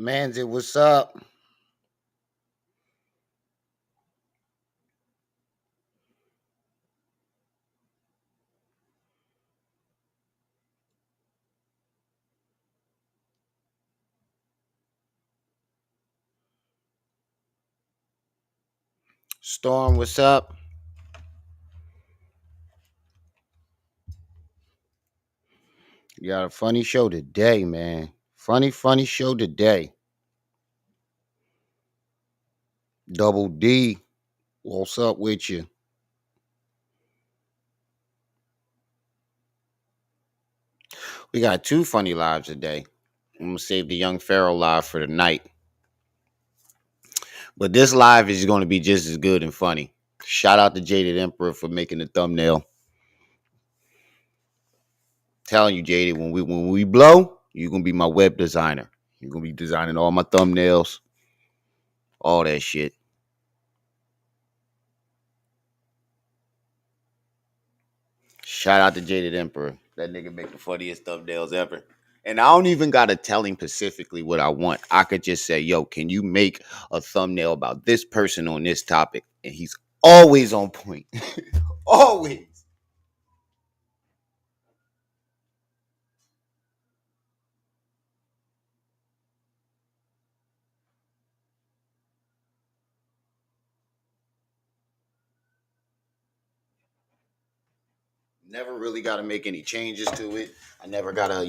Manzi, what's up? Storm, what's up? You got a funny show today, man. Funny show today. Double D, what's up with you? We got two funny lives today. I'm gonna save the young Pharaoh live for the night. But this live is gonna be just as good and funny. Shout out to Jaded Emperor for making the thumbnail. Telling you, Jaded, when we blow, you're gonna be my web designer. You're gonna be designing all my thumbnails, all that shit. Shout out to Jaded Emperor. That nigga make the funniest thumbnails ever. And I don't even gotta tell him specifically what I want. I could just say, yo, can you make a thumbnail about this person on this topic? And he's always on point. Always. Never really gotta make any changes to it. I never gotta,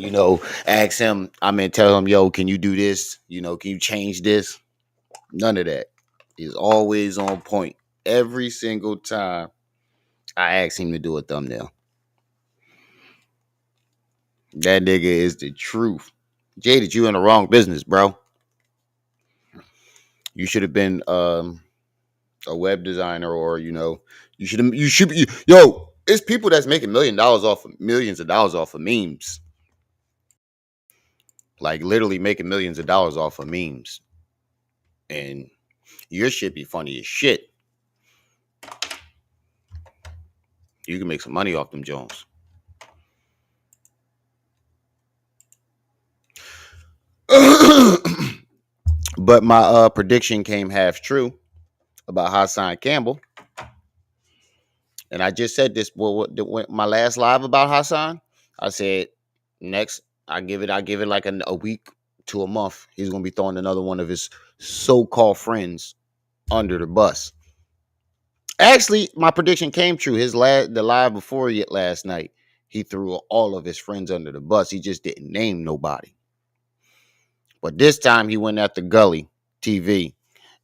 ask him. Tell him, yo, can you do this? Can you change this? None of that. He's always on point. Every single time I ask him to do a thumbnail. That nigga is the truth. Jaded, you in the wrong business, bro. You should have been a web designer, or you should be. Yo, it's people that's making millions of dollars off of memes. Like literally making millions of dollars off of memes, and your shit be funny as shit. You can make some money off them Jones. But my prediction came half true about Hassan Campbell. And I just said this my last live about Hassan. I said next I give it like a week to a month. He's gonna be throwing another one of his so-called friends under the bus. Actually, my prediction came true. The live before yet last night, he threw all of his friends under the bus. He just didn't name nobody. But this time he went after Gully TV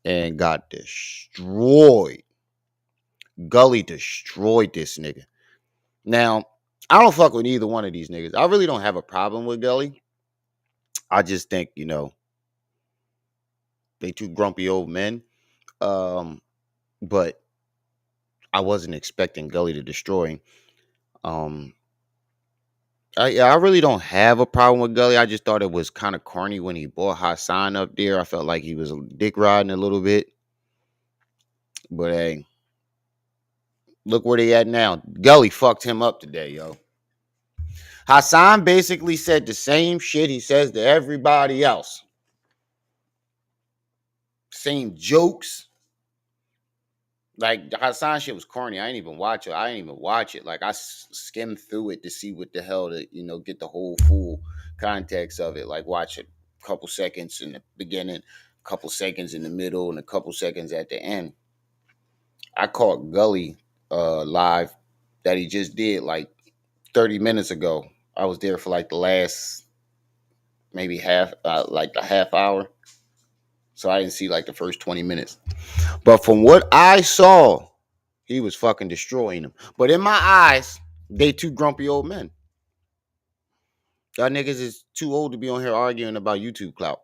and got destroyed. Gully destroyed this nigga. Now, I don't fuck with either one of these niggas. I really don't have a problem with Gully. I just think, they two grumpy old men. But I wasn't expecting Gully to destroy him. I really don't have a problem with Gully. I just thought it was kind of corny when he brought Hassan up there. I felt like he was dick riding a little bit. But hey, look where they at now. Gully fucked him up today, yo. Hassan basically said the same shit he says to everybody else. Same jokes. Like the Hassan shit was corny. I didn't even watch it. Like I skimmed through it to see what the hell to get the whole full context of it. Like watch a couple seconds in the beginning, a couple seconds in the middle, and a couple seconds at the end. I caught Gully live that he just did like 30 minutes ago. I was there for like the last maybe like the half hour. So I didn't see like the first 20 minutes. But from what I saw, he was fucking destroying them. But in my eyes, they two grumpy old men. Y'all niggas is too old to be on here arguing about YouTube clout.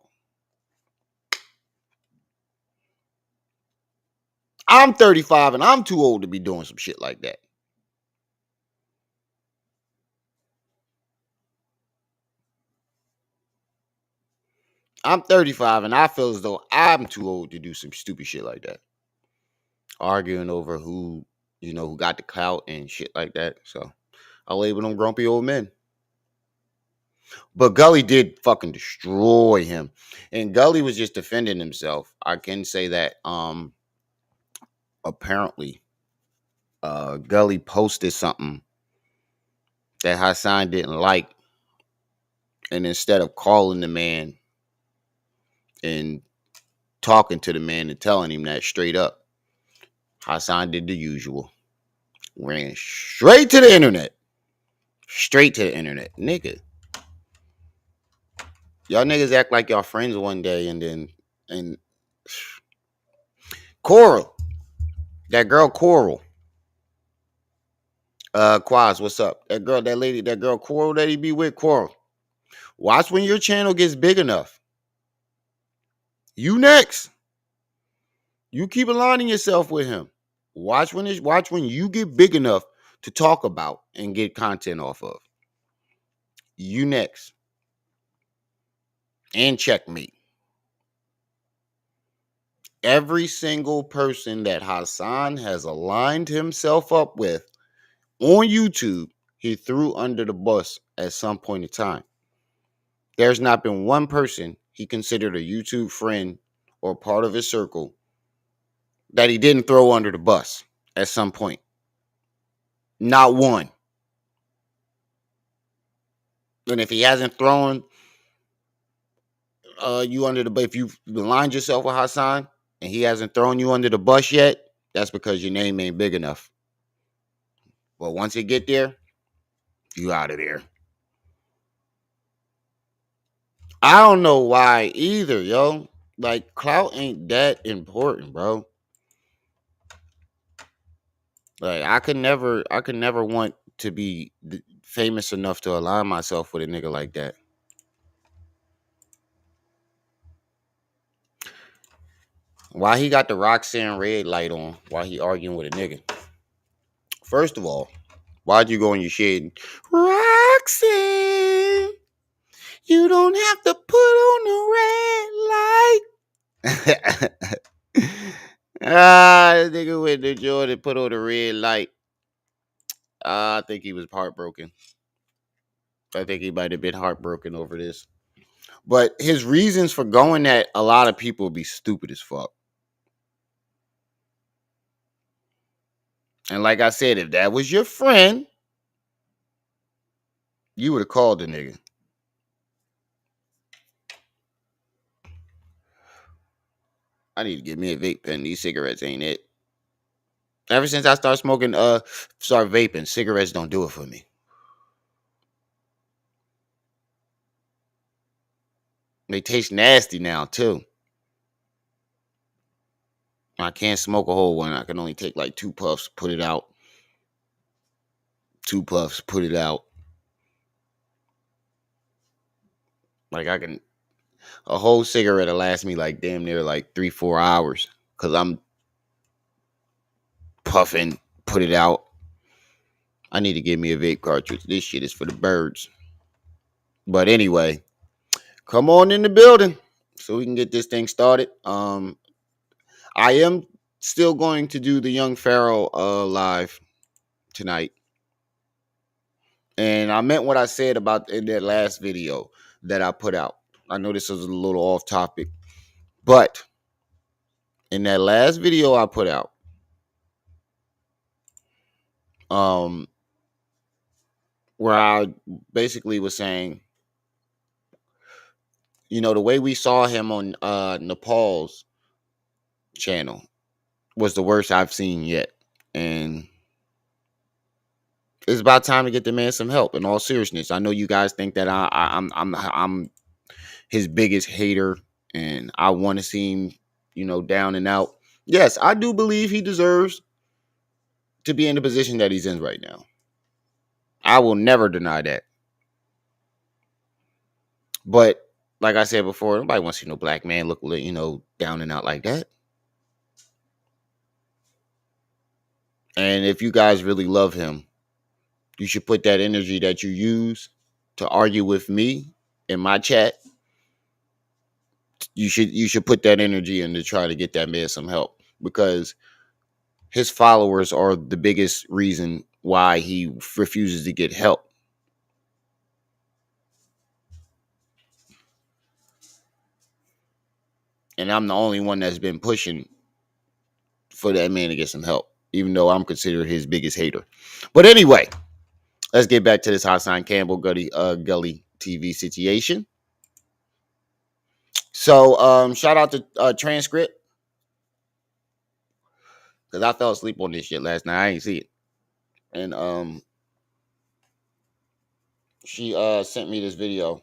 I'm 35 and I'm too old to be doing some shit like that. I'm 35 and I feel as though I'm too old to do some stupid shit like that. Arguing over who got the clout and shit like that. So I label them grumpy old men. But Gully did fucking destroy him. And Gully was just defending himself. I can say that apparently Gully posted something that Hassan didn't like. And instead of calling the man and talking to the man and telling him that straight up, Hassan did the usual. Ran straight to the internet. Straight to the internet. Nigga. Y'all niggas act like y'all friends one day and Coral. That girl Coral. Quaz, what's up? That girl Coral that he be with, Coral. Watch when your channel gets big enough. You next. You keep aligning yourself with him. Watch when you get big enough to talk about and get content off of. You next. And checkmate. Every single person that Hassan has aligned himself up with on YouTube, he threw under the bus at some point in time. There's not been one person he considered a YouTube friend or part of his circle that he didn't throw under the bus at some point. Not one. And if he hasn't thrown you under the bus, if you've aligned yourself with Hassan and he hasn't thrown you under the bus yet, that's because your name ain't big enough. But once you get there, you out of there. I don't know why either, yo. Like, clout ain't that important, bro. Like, I could never want to be famous enough to align myself with a nigga like that. Why he got the Roxanne red light on while he arguing with a nigga? First of all, why'd you go in your shade? Roxanne, you don't have to put on the red light. This nigga went to Jordan, put on the red light. I think he was heartbroken. I think he might have been heartbroken over this. But his reasons for going at a lot of people be stupid as fuck. And like I said, if that was your friend, you would have called the nigga. I need to get me a vape pen. These cigarettes ain't it. Ever since I started start vaping, cigarettes don't do it for me. They taste nasty now too. I can't smoke a whole one. I can only take like 2 puffs, put it out. 2 puffs, put it out. Like a whole cigarette will last me like damn near like 3-4 hours. Cause I'm puffing, put it out. I need to get me a vape cartridge. This shit is for the birds. But anyway, come on in the building so we can get this thing started. I am still going to do the Young Pharaoh live tonight. And I meant what I said about in that last video that I put out. I know this was a little off topic, but in that last video I put out, where I basically was saying, you know, the way we saw him on Nepal's channel was the worst I've seen yet. And it's about time to get the man some help. In all seriousness, I know you guys think that I'm his biggest hater, and I want to see him, you know, down and out. Yes, I do believe he deserves to be in the position that he's in right now. I will never deny that. But like I said before, nobody wants to see no black man look, you know, down and out like that. And if you guys really love him, you should put that energy that you use to argue with me in my chat. You should put that energy in to try to get that man some help, because his followers are the biggest reason why he refuses to get help. And I'm the only one that's been pushing for that man to get some help, even though I'm considered his biggest hater. But anyway, let's get back to this Hassan Campbell Gully TV situation. So shout out to Transcript, because I fell asleep on this shit last night. I ain't see it. And she sent me this video.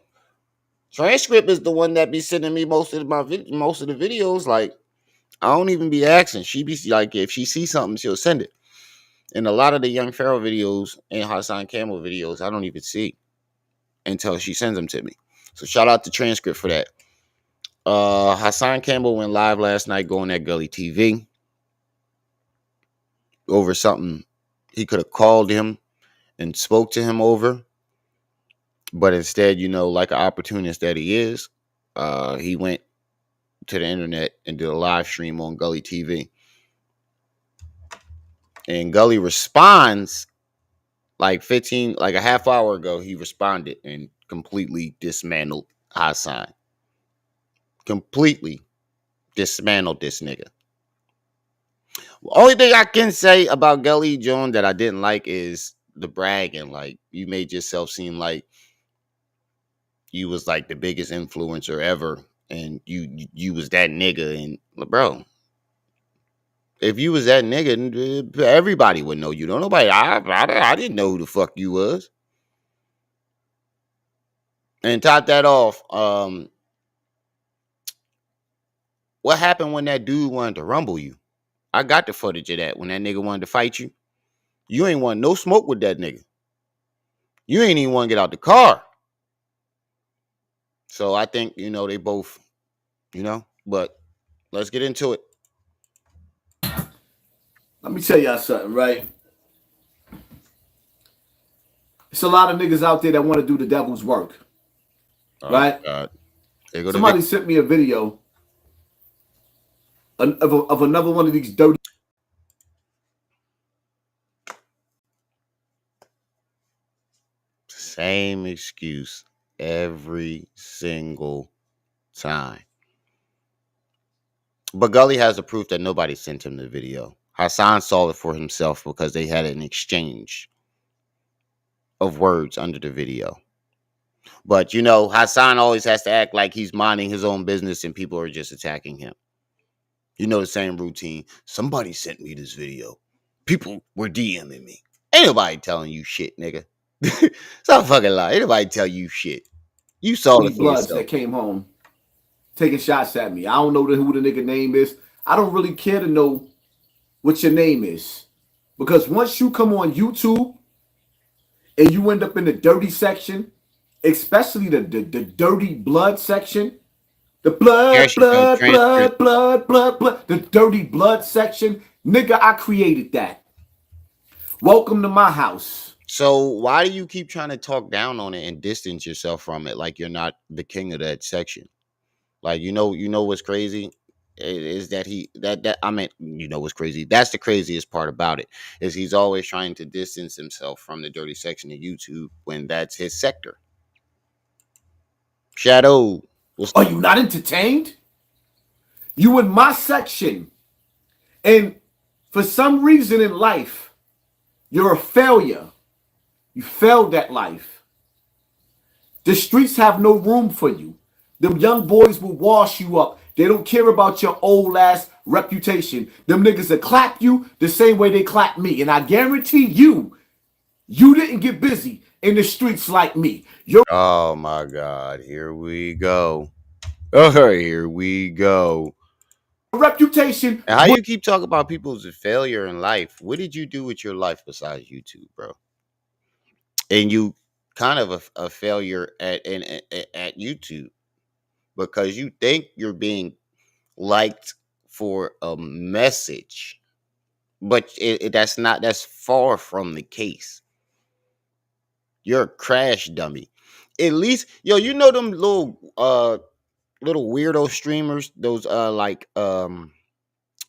Transcript is the one that be sending me most of the videos. Like, I don't even be asking. She be like, if she sees something, she'll send it. And a lot of the Young Pharaoh videos and Hassan Campbell videos, I don't even see until she sends them to me. So shout out to Transcript for that. Hassan Campbell went live last night going at Gully TV over something he could have called him and spoke to him over. But instead, like an opportunist that he is, he went to the internet and did a live stream on Gully TV. And Gully responds like a half hour ago. He responded and completely dismantled Hassan. Completely dismantled this nigga. Only thing I can say about Gully John that I didn't like is the bragging. Like, you made yourself seem like you was like the biggest influencer ever, and you was that nigga. And bro, if you was that nigga, everybody would know you. Don't nobody. I didn't know who the fuck you was. And top that off, what happened when that dude wanted to rumble you? I got the footage of that when that nigga wanted to fight you. You ain't want no smoke with that nigga. You ain't even want to get out the car. So I think, they both, but let's get into it. Let me tell y'all something, right? It's a lot of niggas out there that want to do the devil's work, right? God. There go Somebody sent me a video of another one of these dirty. Same excuse every single time. But Gully has the proof that nobody sent him the video. Hassan saw it for himself because they had an exchange of words under the video. But, Hassan always has to act like he's minding his own business and people are just attacking him. The same routine. Somebody sent me this video. People were DMing me. Ain't nobody telling you shit, nigga. Stop fucking lying. Ain't nobody tell you shit. You saw it for bloods yourself. That came home taking shots at me. I don't know who the nigga name is. I don't really care to know what your name is. Because once you come on YouTube and you end up in the dirty section, especially the dirty blood section, the blood, the dirty blood section, nigga, I created that. Welcome to my house. So why do you keep trying to talk down on it and distance yourself from it like you're not the king of that section? Like, what's crazy is that what's crazy. That's the craziest part about it, is he's always trying to distance himself from the dirty section of YouTube when that's his sector. Shadow. Are you not entertained? You in my section. And for some reason in life, you're a failure. You failed at life. The streets have no room for you. Them young boys will wash you up. They don't care about your old ass reputation. Them niggas will clap you the same way they clap me. And I guarantee you didn't get busy in the streets like me. Oh my God, here we go. Oh, here we go. Reputation. And how you keep talking about people's failure in life? What did you do with your life besides YouTube, bro? And you kind of a failure at YouTube because you think you're being liked for a message, but that's far from the case. You're a crash dummy. At least, them little weirdo streamers, those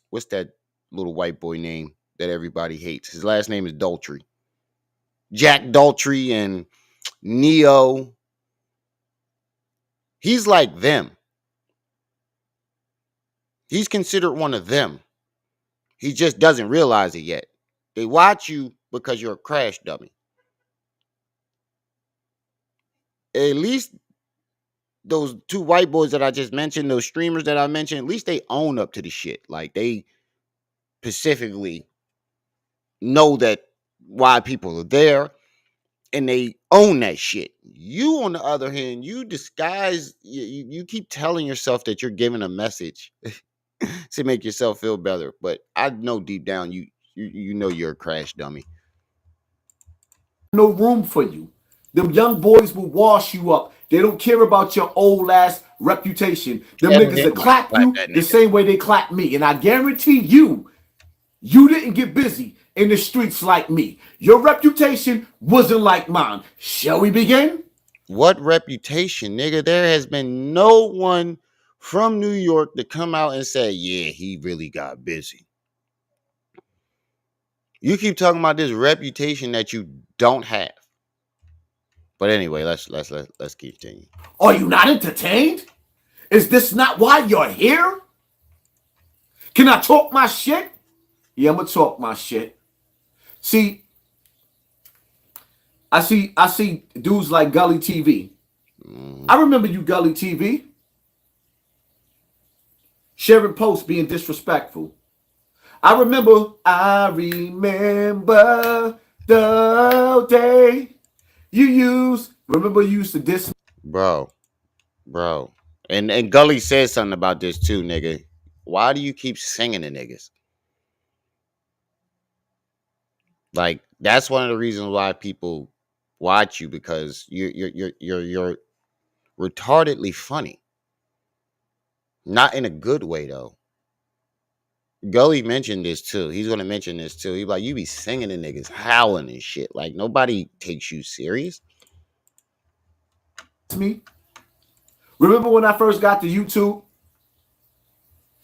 what's that little white boy name that everybody hates? His last name is Daltrey. Jack Daltrey and Neo. He's like them. He's considered one of them. He just doesn't realize it yet. They watch you because you're a crash dummy. At least those two white boys that I just mentioned, those streamers that I mentioned, at least they own up to the shit. Like they specifically know that why people are there and they own that shit. You, on the other hand, you disguise, you keep telling yourself that you're giving a message to make yourself feel better. But I know deep down you know you're a crash dummy. No room for you. Them young boys will wash you up. They don't care about your old ass reputation. Them And niggas then that why clap clap you that the nigga? same way they clap me. And I guarantee you, you didn't get busy in the streets like me. Your reputation wasn't like mine. Shall we begin? What reputation, nigga? There has been no one from New York to come out and say, yeah, he really got busy. You keep talking about this reputation that you don't have. But anyway, let's continue. Are you not entertained? Is this not why you're here? Can I talk my shit? Yeah, I'm gonna talk my shit. See, I see dudes like Gully TV. I remember you, Gully TV, sharing posts being disrespectful. I remember the day you used to diss Bro, bro. And Gully said something about this too, nigga. Why do you keep singing to niggas? Like that's one of the reasons why people watch you, because you're retardedly funny. Not in a good way though. Gully mentioned this too. He's gonna mention this too. He's like, you be singing to niggas, howling and shit. Like nobody takes you serious. me. Remember when I first got to YouTube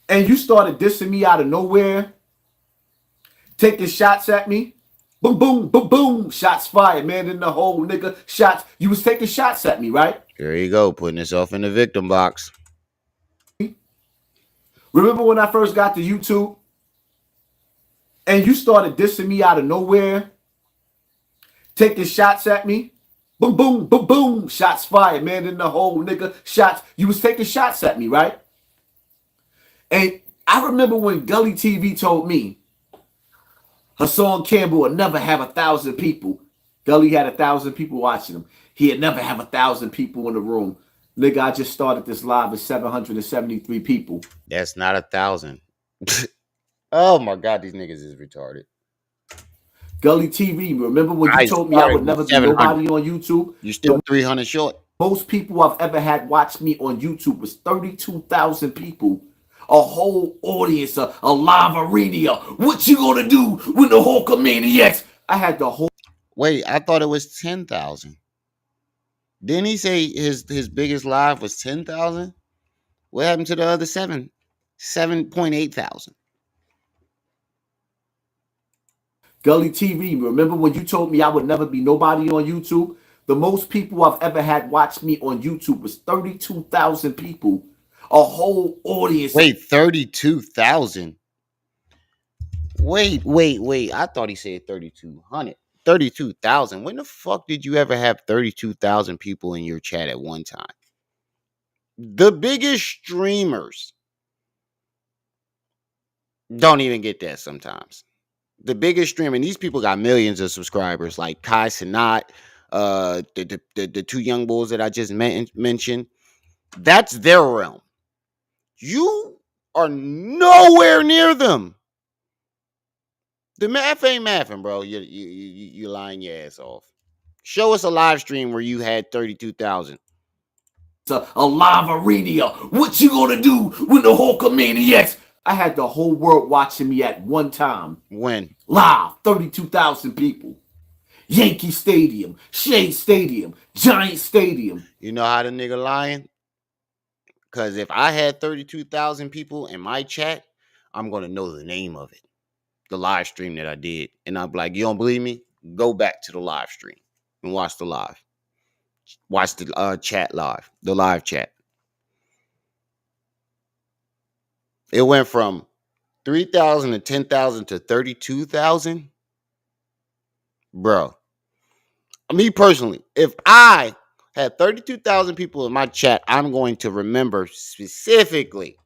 and you started dissing me out of nowhere, taking shots at me? Boom, boom, boom, boom. Shots fired, man, in the hole, nigga. Shots. You was taking shots at me, right? There you go, putting yourself in the victim box. Remember when I first got to YouTube and you started dissing me out of nowhere, taking shots at me? Boom, boom, boom, boom. Shots fired, man, in the hole, nigga. Shots. You was taking shots at me, right? And I remember when Gully TV told me Hassan Campbell would never have 1,000 people. Gully had 1,000 people watching him. He'd never have 1,000 people in the room. Nigga, I just started this live with 773 people. That's not 1,000. Oh my god, these niggas is retarded. Gully TV, remember when you I told me I started would with never be 700. nobody on YouTube? You still 300 short. Most people I've ever had watch me on YouTube was 32,000 people. A whole audience, a live arena. What you gonna do when the Hulkamaniacs? I had the whole. Wait, I thought it was 10,000. Didn't he say his biggest live was 10,000? What happened to the other 7.8 thousand? Gully TV, remember when you told me I would never be nobody on YouTube? The most people I've ever had watch me on YouTube was 32,000 people. A whole audience. Wait, 32,000? Wait. I thought he said 3,200. 32,000. When the fuck did you ever have 32,000 people in your chat at one time? The biggest streamers don't even get that sometimes. The biggest streamer, and these people got millions of subscribers, like Kai Sinat, the two young bulls that I just mentioned. That's their realm. You are nowhere near them. The math ain't mathing, bro. You lying your ass off. Show us a live stream where you had 32,000. A live arena. What you gonna do when the Hulkamaniacs? I had the whole world watching me at one time. When? Live, 32,000 people. Yankee Stadium, Shea Stadium, Giant Stadium. You know how the nigga lying? Because if I had 32,000 people in my chat, I'm going to know the name of it. The live stream that I did. And I'm like, you don't believe me? Go back to the live stream and watch the live. Watch the chat live. The live chat. It went from 3,000 to 10,000 to 32,000. Bro, me personally, if I had 32,000 people in my chat, I'm going to remember specifically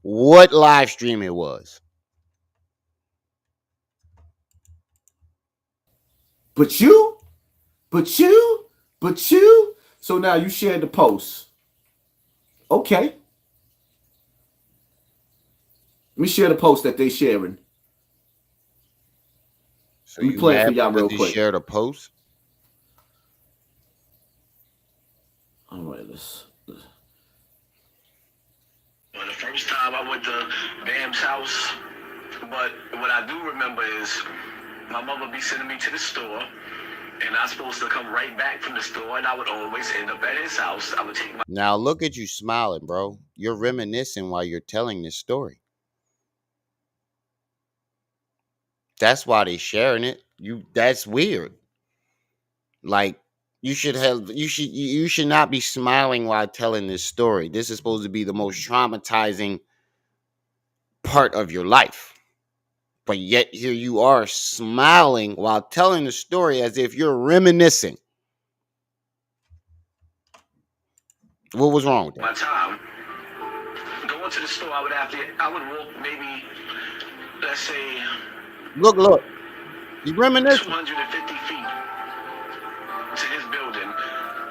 what live stream it was. But you. So now you shared the post. Okay. Let me share the post that they sharing. So Let me you play it for mad y'all because real he quick. shared a post? All right, let's. Well, the first time I went to Bam's house, but what I do remember is my mother be sending me to the store, and I'm supposed to come right back from the store, and I would always end up at his house. I would take my. Now look at you smiling, bro. You're reminiscing while you're telling this story. That's why they sharing it. That's weird. Like you should not be smiling while telling this story. This is supposed to be the most traumatizing part of your life. But yet here you are smiling while telling the story as if you're reminiscing. What was wrong with that? My time going to the store, I would walk maybe, let's say, Look. You reminiscing. 250 feet to his building,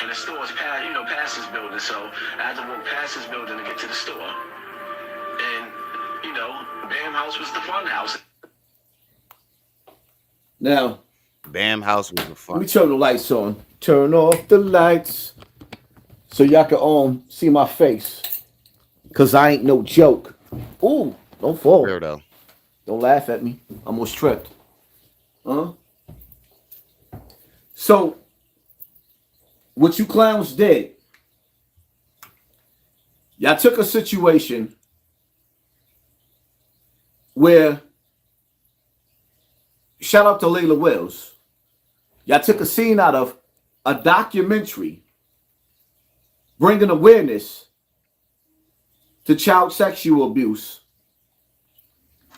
and the store is past his building. So I had to walk past his building to get to the store. And Bam House was the fun house. Now, Bam House was a let fun. me turn the lights on. Turn off the lights so y'all can see my face. Cause I ain't no joke. Ooh, don't fall. Weirdo. Don't laugh at me. I'm almost tripped. So, what you clowns did, y'all took a situation where, shout out to Layla Wells, y'all took a scene out of a documentary bringing awareness to child sexual abuse.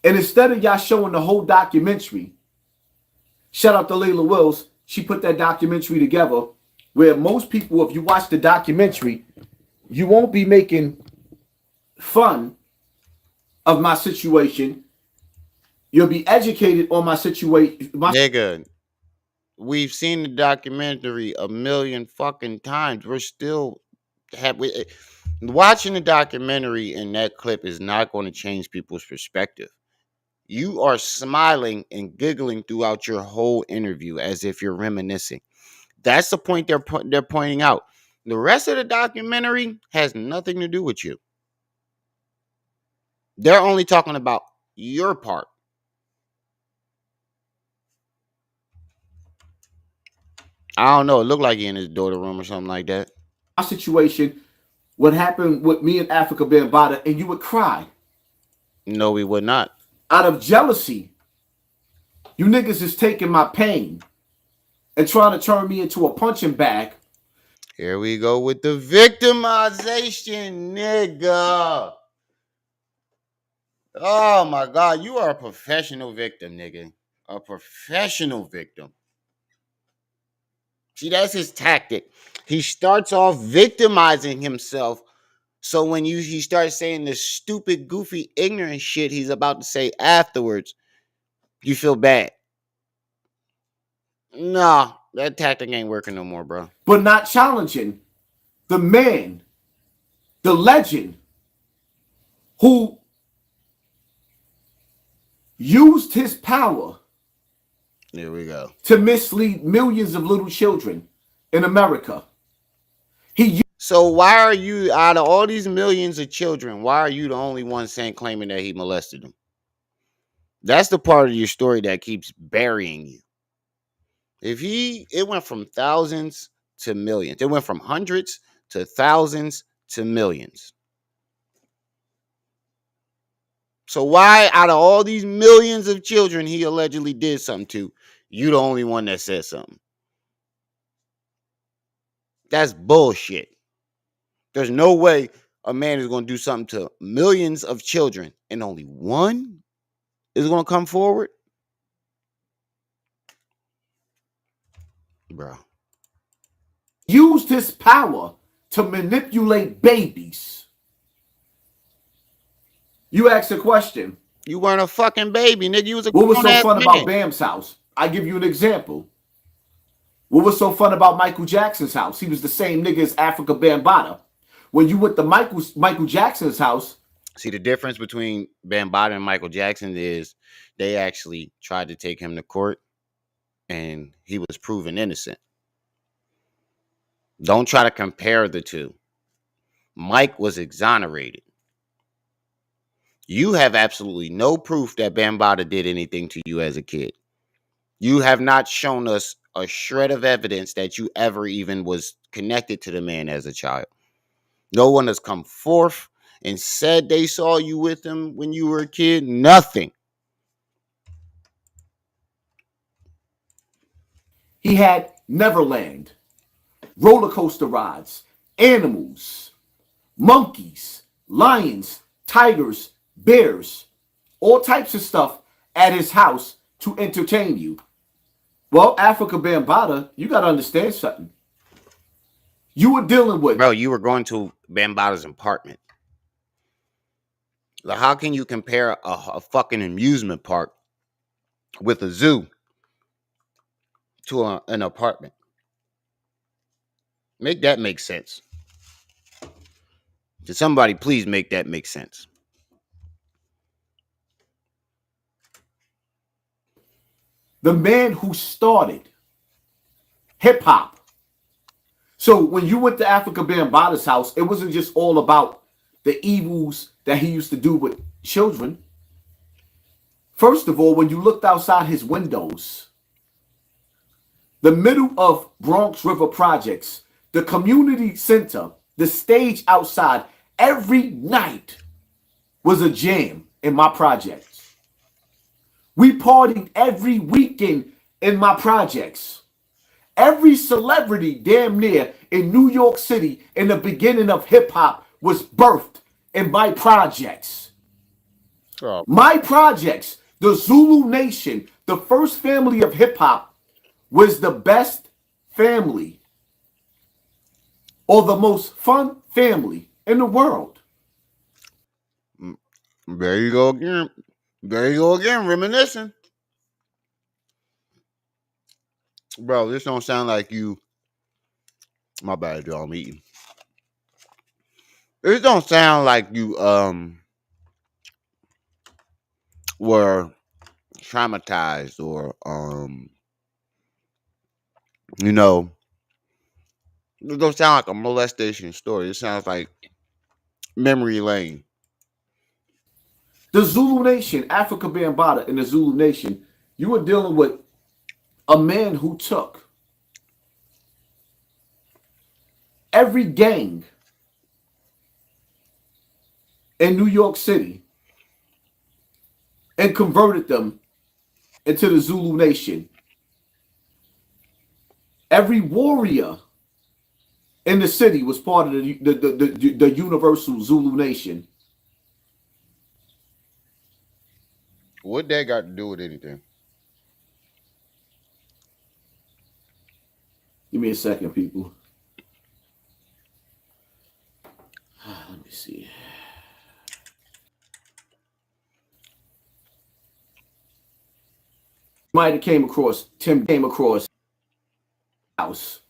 And instead of y'all showing the whole documentary, shout out to Layla Wells, she put that documentary together where most people, if you watch the documentary, you won't be making fun of my situation. You'll be educated on my situation. Nigga, we've seen the documentary a million fucking times. We're still watching the documentary in that clip is not going to change people's perspective. You are smiling and giggling throughout your whole interview as if you're reminiscing. That's the point they're pointing out. The rest of the documentary has nothing to do with you. They're only talking about your part. I don't know. It looked like he in his daughter room or something like that. My situation, what happened with me and African Bambaataa, and you would cry. No, we would not. Out of jealousy, you niggas is taking my pain and trying to turn me into a punching bag. Here we go with the victimization, nigga. Oh my God, you are a professional victim, nigga. A professional victim. See, that's his tactic. He starts off victimizing himself. So when he starts saying this stupid, goofy, ignorant shit he's about to say afterwards, you feel bad. Nah, that tactic ain't working no more, bro. But not challenging the man, the legend, who used his power. Here we go. To mislead millions of little children in America. So why are you, out of all these millions of children, why are you the only one claiming that he molested them? That's the part of your story that keeps burying you. It went from thousands to millions. It went from hundreds to thousands to millions. So why, out of all these millions of children he allegedly did something to, you the only one that said something? That's bullshit. There's no way a man is going to do something to millions of children and only one is going to come forward? Bro. Used his power to manipulate babies. You asked a question. You weren't a fucking baby, nigga. You was a What was so grown-ass fun man. about Bam's house? I give you an example. What was so fun about Michael Jackson's house? He was the same nigga as African Bambaataa. When you went to Michael Jackson's house. See, the difference between Bambaataa and Michael Jackson is they actually tried to take him to court and he was proven innocent. Don't try to compare the two. Mike was exonerated. You have absolutely no proof that Bambaataa did anything to you as a kid. You have not shown us a shred of evidence that you ever even was connected to the man as a child. No one has come forth and said they saw you with him when you were a kid. Nothing. He had Neverland, roller coaster rides, animals, monkeys, lions, tigers, bears, all types of stuff at his house to entertain you. Well, African Bambaataa, you got to understand something. You were dealing with... Bro, you were going to Bambaataa's apartment. Like, how can you compare a fucking amusement park with a zoo to an apartment? Make that make sense. Did somebody please make that make sense? The man who started hip-hop. So when you went to African Bambaataa's house, it wasn't just all about the evils that he used to do with children. First of all, when you looked outside his windows, the middle of Bronx River Projects, the community center, the stage outside, every night was a jam in my projects. We partied every weekend in my projects. Every celebrity damn near in New York City in the beginning of hip hop was birthed in my projects. Oh. My projects, the Zulu Nation, the first family of hip hop, was the best family or the most fun family in the world. There you go again. There you go again, reminiscing. Bro, this don't sound like you. My bad, y'all. I'm eating. It don't sound like you were traumatized or you know, it don't sound like a molestation story. It sounds like memory lane. The Zulu Nation, African Bambaataa in the Zulu Nation, you were dealing with a man who took every gang in New York City and converted them into the Zulu Nation. Every warrior in the city was part of the universal Zulu Nation. What that got to do with anything? Give me a second, people. Let me see. Might have came across, Tim came across house.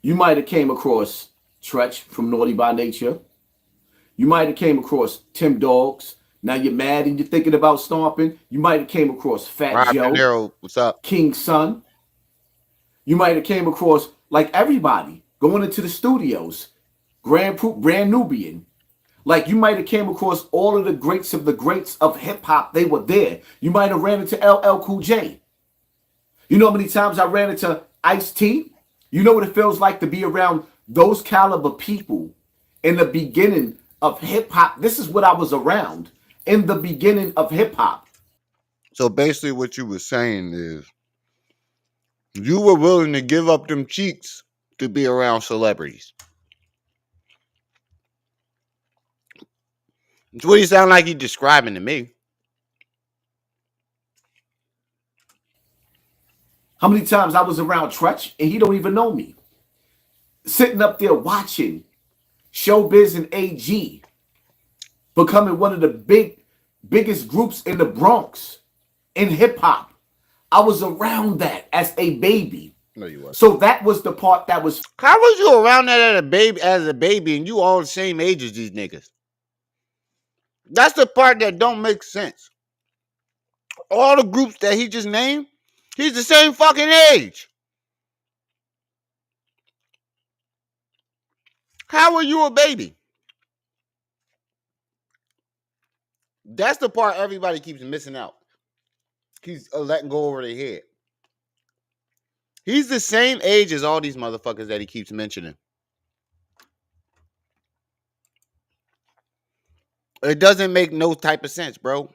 You might have came across Tretch from Naughty by Nature. You might have came across Tim Dogs. Now you're mad and you're thinking about stomping. You might have came across Fat Rob Joe. Nero, what's up? King Son. You might have came across, like everybody, going into the studios. Brand Nubian. Like you might have came across all of the greats of hip hop. They were there. You might have ran into LL Cool J. You know how many times I ran into Ice-T? You know what it feels like to be around those caliber people in the beginning of hip hop. This is what I was around in the beginning of hip hop. So basically what you were saying is you were willing to give up them cheeks to be around celebrities. It's what you sound like you describing to me. How many times I was around Tretch and he don't even know me? Sitting up there watching Showbiz and AG becoming one of the biggest groups in the Bronx in hip hop. I was around that as a baby. No, you wasn't. So that was the part that was. How was you around that as a baby and you all the same age as these niggas? That's the part that don't make sense. All the groups that he just named, he's the same fucking age. How are you a baby? That's the part everybody keeps missing out. He's letting go over their head. He's the same age as all these motherfuckers that he keeps mentioning. It doesn't make no type of sense, bro.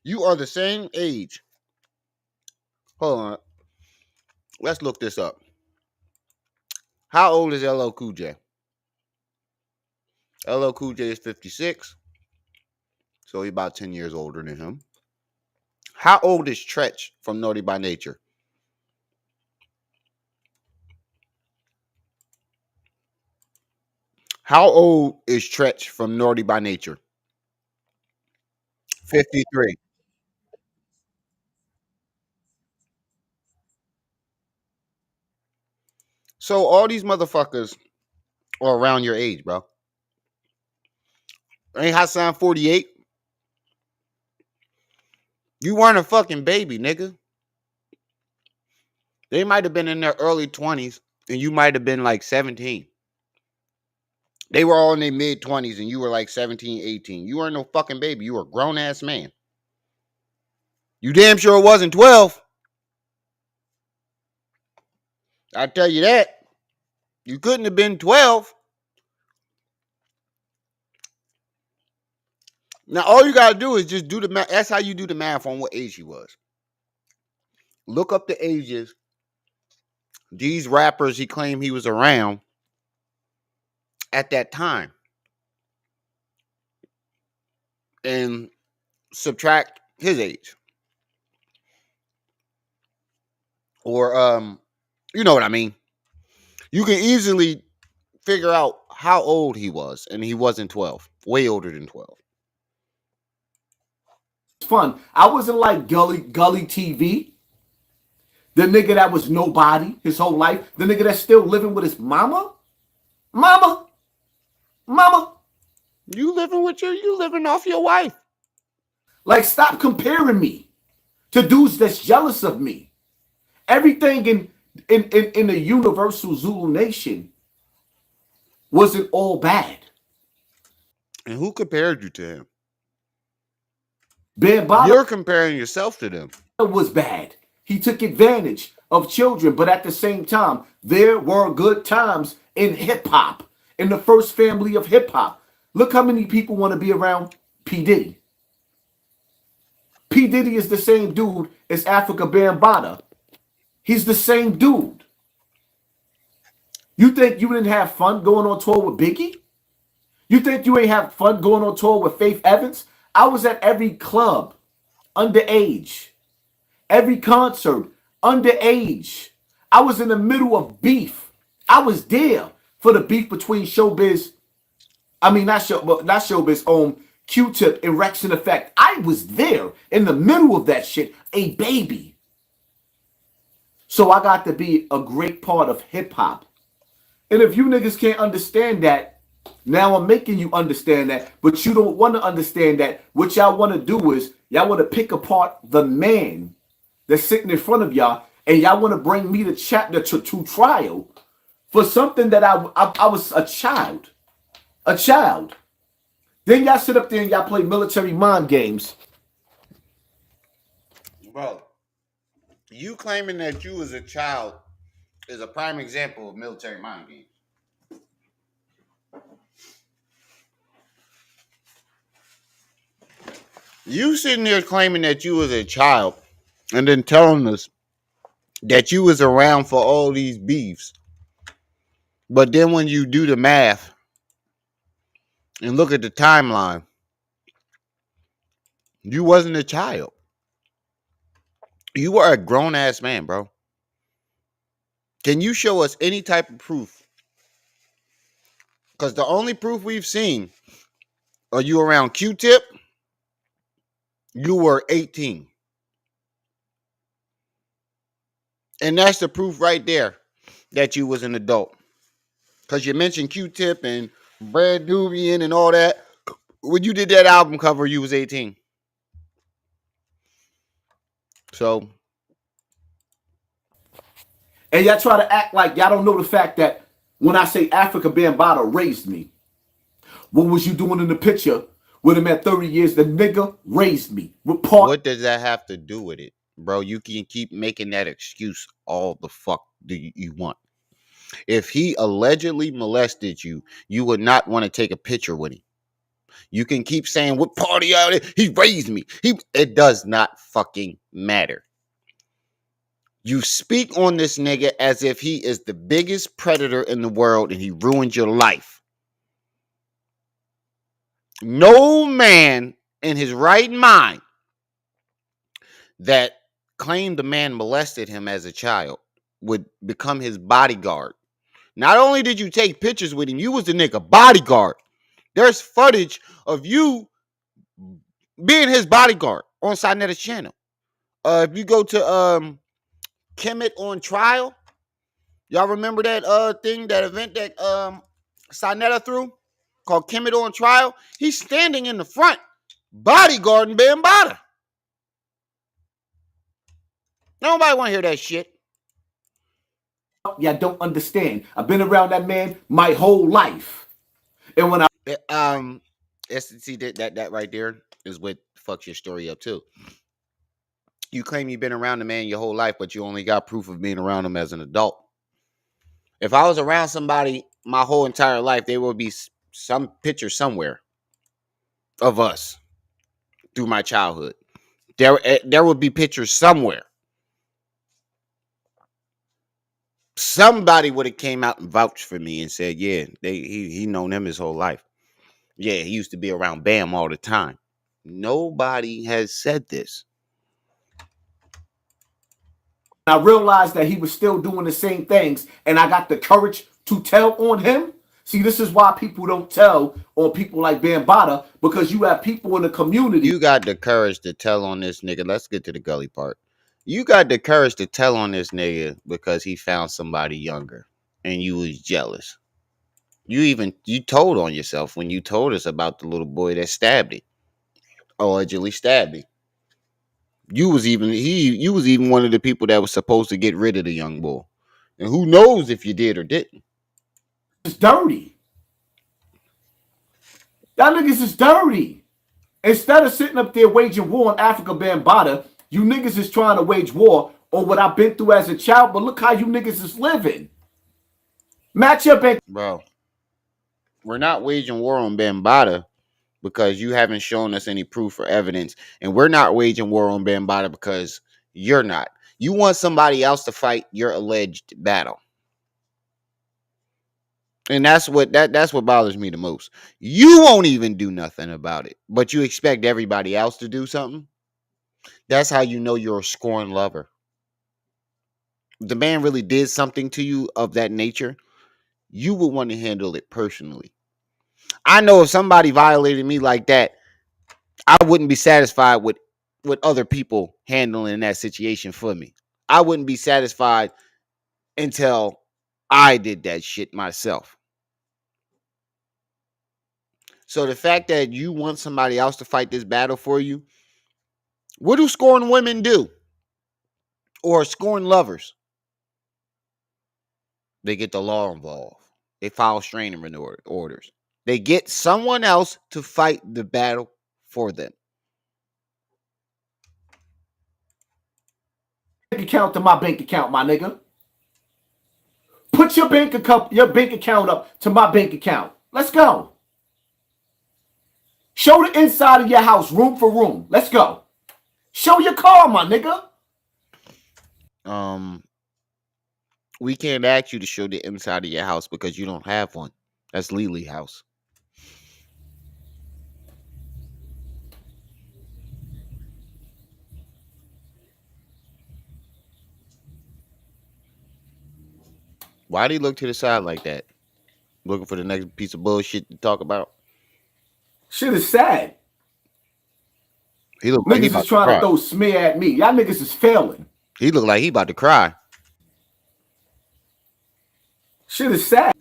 You are the same age. Hold on. Let's look this up. How old is LL Cool J? LL Cool J is 56. So he's about 10 years older than him. How old is Tretch from Naughty by Nature? How old is Tretch from Naughty by Nature? 53. So all these motherfuckers are around your age, bro. Ain't Hassan 48? You weren't a fucking baby, nigga. They might have been in their early 20s and you might have been like 17. They were all in their mid 20s and you were like 17, 18. You weren't no fucking baby. You were a grown ass man. You damn sure wasn't 12. I tell you that. You couldn't have been 12. Now, all you got to do is just do the math. That's how you do the math on what age he was. Look up the ages. These rappers he claimed he was around at that time. And subtract his age. Or, you know what I mean. You can easily figure out how old he was. And he wasn't 12. Way older than 12. Fun. I wasn't like Gully TV. The nigga that was nobody his whole life. The nigga that's still living with his mama. Mama. You living with you living off your wife. Like, stop comparing me to dudes that's jealous of me. Everything in the universal Zulu nation wasn't all bad. And who compared you to him? Bambaataa. You're comparing yourself to them. Was bad. He took advantage of children, but at the same time, there were good times in hip hop, in the first family of hip hop. Look how many people want to be around P. Diddy. P. Diddy is the same dude as African Bambaataa. He's the same dude. You think you didn't have fun going on tour with Biggie? You think you ain't have fun going on tour with Faith Evans? I was at every club, underage. Every concert, underage. I was in the middle of beef. I was there for the beef between Showbiz. I mean, not Showbiz, Q-Tip and Rex in Effect. I was there in the middle of that shit, a baby. So I got to be a great part of hip hop. And if you niggas can't understand that, now I'm making you understand that, but you don't want to understand that. What y'all want to do is y'all want to pick apart the man that's sitting in front of y'all, and y'all want to bring me to trial for something that I was a child. A child. Then y'all sit up there and y'all play military mind games. Bro, you claiming that you was a child is a prime example of military mind games. You sitting there claiming that you was a child and then telling us that you was around for all these beefs But then when you do the math and look at the timeline, you wasn't a child. You were a grown ass man, bro. Can you show us any type of proof? Because the only proof we've seen, are you around Q-Tip? You were 18. And that's the proof right there that you was an adult. Because you mentioned Q-Tip and Brad Nubian and all that. When you did that album cover, you was 18. So. And y'all try to act like y'all don't know the fact that when I say African Bambaataa raised me, what was you doing in the picture with him at 30 years? The nigga raised me. What does that have to do with it? Bro, you can keep making that excuse all the fuck do you want. If he allegedly molested you, you would not want to take a picture with him. You can keep saying, what party out there? He raised me. It does not fucking matter. You speak on this nigga as if he is the biggest predator in the world and he ruined your life. No man in his right mind that claimed the man molested him as a child would become his bodyguard. Not only did you take pictures with him, you was the nigga bodyguard. There's footage of you being his bodyguard on Sinetta's channel. If you go to Kemet on Trial, y'all remember that thing, that event that Sinetta threw called Kemet on Trial? He's standing in the front, bodyguarding Bambaataa. Nobody want to hear that shit. Yeah, don't understand. I've been around that man my whole life, and when I see that right there is what fucks your story up too. You claim you've been around the man your whole life, but you only got proof of being around him as an adult. If I was around somebody my whole entire life, there will be some picture somewhere of us through my childhood. There would be pictures somewhere. Somebody would have came out and vouched for me and said, yeah, he known him his whole life. Yeah, he used to be around Bam all the time. Nobody has said this. I realized that he was still doing the same things, and I got the courage to tell on him. See, this is why people don't tell on people like Bambaataa, because you have people in the community. You got the courage to tell on this nigga. Let's get to the Gully part. You got the courage to tell on this nigga because he found somebody younger and you was jealous. You told on yourself when you told us about the little boy that stabbed him. Allegedly stabbed him. You was even one of the people that was supposed to get rid of the young boy. And who knows if you did or didn't. It's dirty. That niggas is dirty. Instead of sitting up there waging war on African Bambaataa, you niggas is trying to wage war on what I've been through as a child, but look how you niggas is living. Match up and... Bro, we're not waging war on Bambaataa because you haven't shown us any proof or evidence. And we're not waging war on Bambaataa because you're not. You want somebody else to fight your alleged battle. And that's what bothers me the most. You won't even do nothing about it, but you expect everybody else to do something. That's how you know you're a scorned lover. If the man really did something to you of that nature, you would want to handle it personally. I know if somebody violated me like that, I wouldn't be satisfied with other people handling that situation for me. I wouldn't be satisfied until I did that shit myself. So the fact that you want somebody else to fight this battle for you, what do scorned women do? Or scorned lovers? They get the law involved. They file restraining orders. They get someone else to fight the battle for them. Bank account to my bank account, my nigga. Put your bank account up to my bank account. Let's go. Show the inside of your house, room for room. Let's go. Show your car, my nigga. We can't ask you to show the inside of your house because you don't have one. That's Lily house. Why'd he look to the side like that? Looking for the next piece of bullshit to talk about? Shit is sad. He looked like he Niggas about is to trying to cry. throw smear at me. Y'all niggas is failing. He looked like he about to cry. Shit is sad.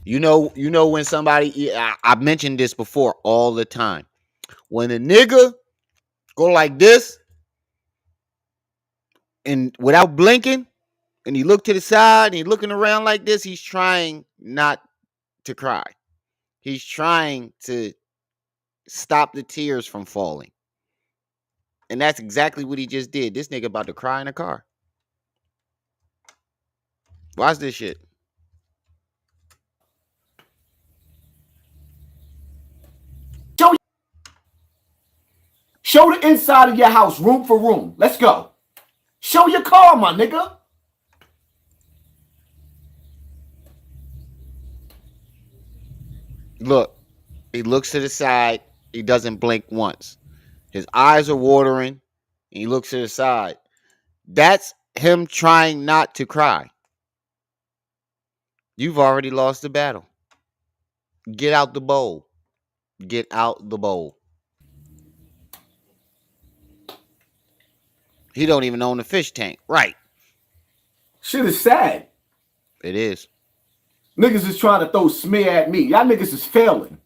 You know when somebody, I've mentioned this before all the time. When a nigga go like this and without blinking, and he look to the side and he looking around like this, he's trying not to cry. He's trying to stop the tears from falling. And that's exactly what he just did. This nigga about to cry in a car. Watch this shit. Show the inside of your house, room for room. Let's go. Show your car, my nigga. Look, he looks to the side. He doesn't blink once. His eyes are watering. And he looks to the side. That's him trying not to cry. You've already lost the battle. Get out the bowl. Get out the bowl. He don't even own the fish tank. Right. Shit is sad. It is. Niggas is trying to throw smear at me. Y'all niggas is failing.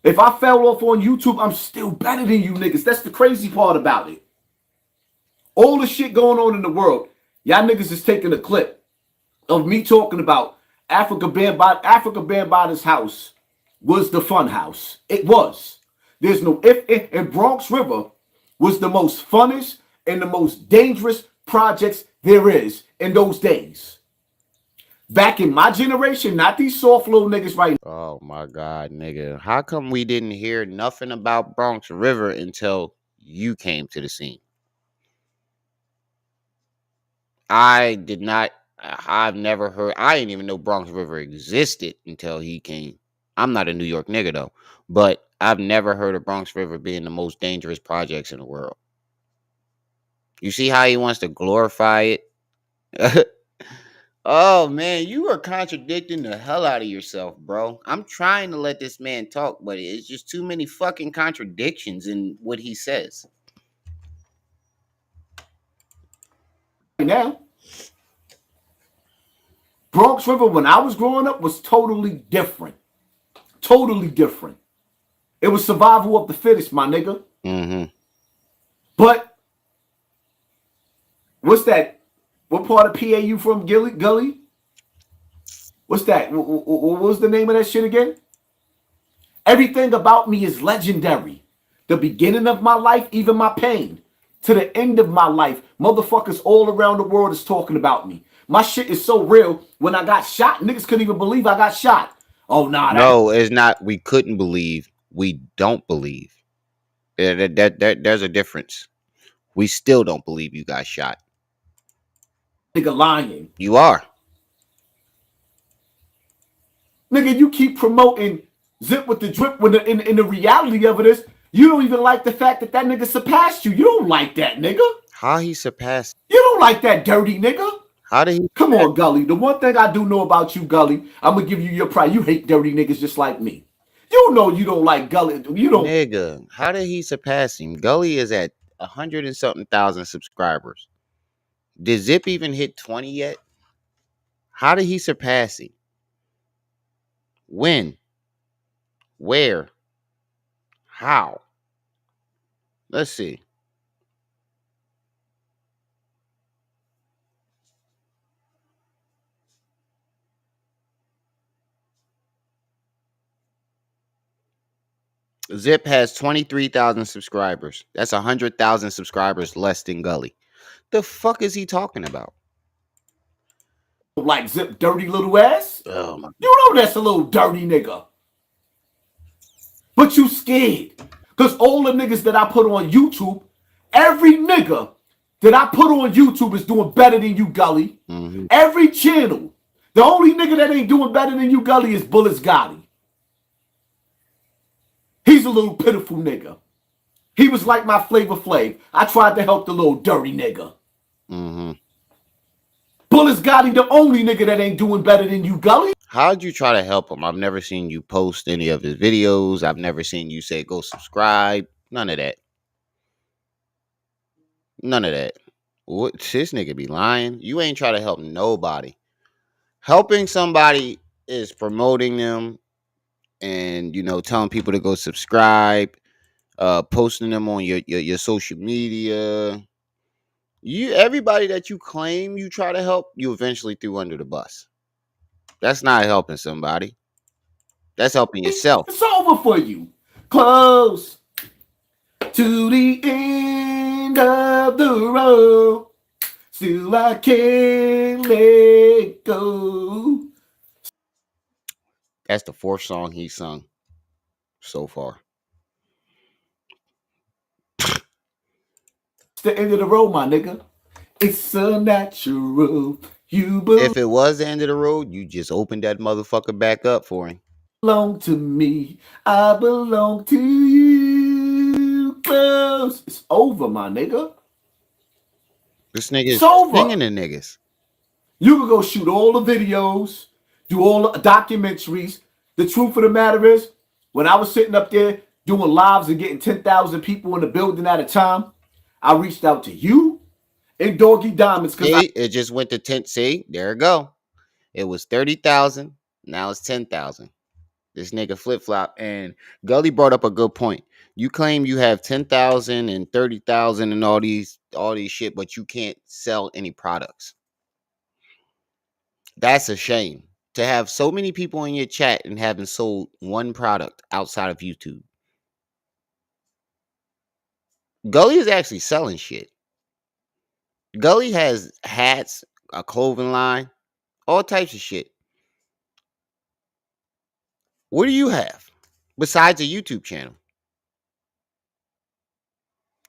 If I fell off on YouTube, I'm still better than you niggas. That's the crazy part about it. All the shit going on in the world, y'all niggas is taking a clip of me talking about African Bambaataa's house was the fun house. It was. There's no if, and Bronx River was the most funnest and the most dangerous projects there is in those days. Back in my generation, not these soft little niggas right now. Oh my God, nigga. How come we didn't hear nothing about Bronx River until you came to the scene? I've never heard, I didn't even know Bronx River existed until he came. I'm not a New York nigga though, but I've never heard of Bronx River being the most dangerous projects in the world. You see how he wants to glorify it? Oh man, you are contradicting the hell out of yourself, bro. I'm trying to let this man talk, but it's just too many fucking contradictions in what he says. Now, Bronx River, when I was growing up, was totally different. Totally different. It was survival of the fittest, my nigga. Mm-hmm. But what's that? What part of PA you from, Gully? What's that? What was the name of that shit again? Everything about me is legendary. The beginning of my life, even my pain, to the end of my life, motherfuckers all around the world is talking about me. My shit is so real. When I got shot, niggas couldn't even believe I got shot. Oh, nah. No, it's not. We couldn't believe. We don't believe. There's a difference. We still don't believe you got shot. Nigga lying. You are. Nigga, you keep promoting Zip with the Drip when in the reality of it is, you don't even like the fact that nigga surpassed you. You don't like that, nigga. How he surpassed? You don't like that dirty nigga. How did he? Come on, Gully. The one thing I do know about you, Gully, I'm gonna give you your pride. You hate dirty niggas just like me. You know you don't like Gully. You don't. Nigga, how did he surpass him? Gully is at 100 and something thousand subscribers. Did Zip even hit 20 yet? How did he surpass him? When? Where? How? Let's see. Zip has 23,000 subscribers. That's 100,000 subscribers less than Gully. The fuck is he talking about? Like Zip dirty little ass. Oh my. You know that's a little dirty nigga. But you scared. Because all the niggas that I put on YouTube, every nigga that I put on YouTube is doing better than you, Gully. Mm-hmm. Every channel. The only nigga that ain't doing better than you, Gully, is Bullets Gotti. He's a little pitiful nigga. He was like my Flavor Flav. I tried to help the little dirty nigga. Mm-hmm. Bullets Gotti, the only nigga that ain't doing better than you, Gully. How'd you try to help him? I've never seen you post any of his videos. I've never seen you say go subscribe. None of that. None of that. What this nigga be lying? You ain't try to help nobody. Helping somebody is promoting them and telling people to go subscribe, posting them on your social media. Everybody that you claim you try to help, you eventually threw under the bus. That's not helping somebody. That's helping yourself. It's over for you. Close to the end of the road. Still I can't let go. That's the fourth song he sung so far. It's the end of the road, my nigga. It's unnatural. You If it was the end of the road, you just opened that motherfucker back up for him. belong to me. I belong to you. Close. It's over, my nigga. This nigga is over. singing to niggas. You can go shoot all the videos, do all the documentaries. The truth of the matter is, when I was sitting up there doing lives and getting 10,000 people in the building at a time, I reached out to you and Doggy Diamonds. See, it just went to 10. See, there it go. It was 30,000. Now it's 10,000. This nigga flip flop. And Gully brought up a good point. You claim you have 10,000 and 30,000 and all these shit, but you can't sell any products. That's a shame to have so many people in your chat and haven't sold one product outside of YouTube. Gully is actually selling shit. Gully has hats, a clothing line, all types of shit. What do you have besides a YouTube channel?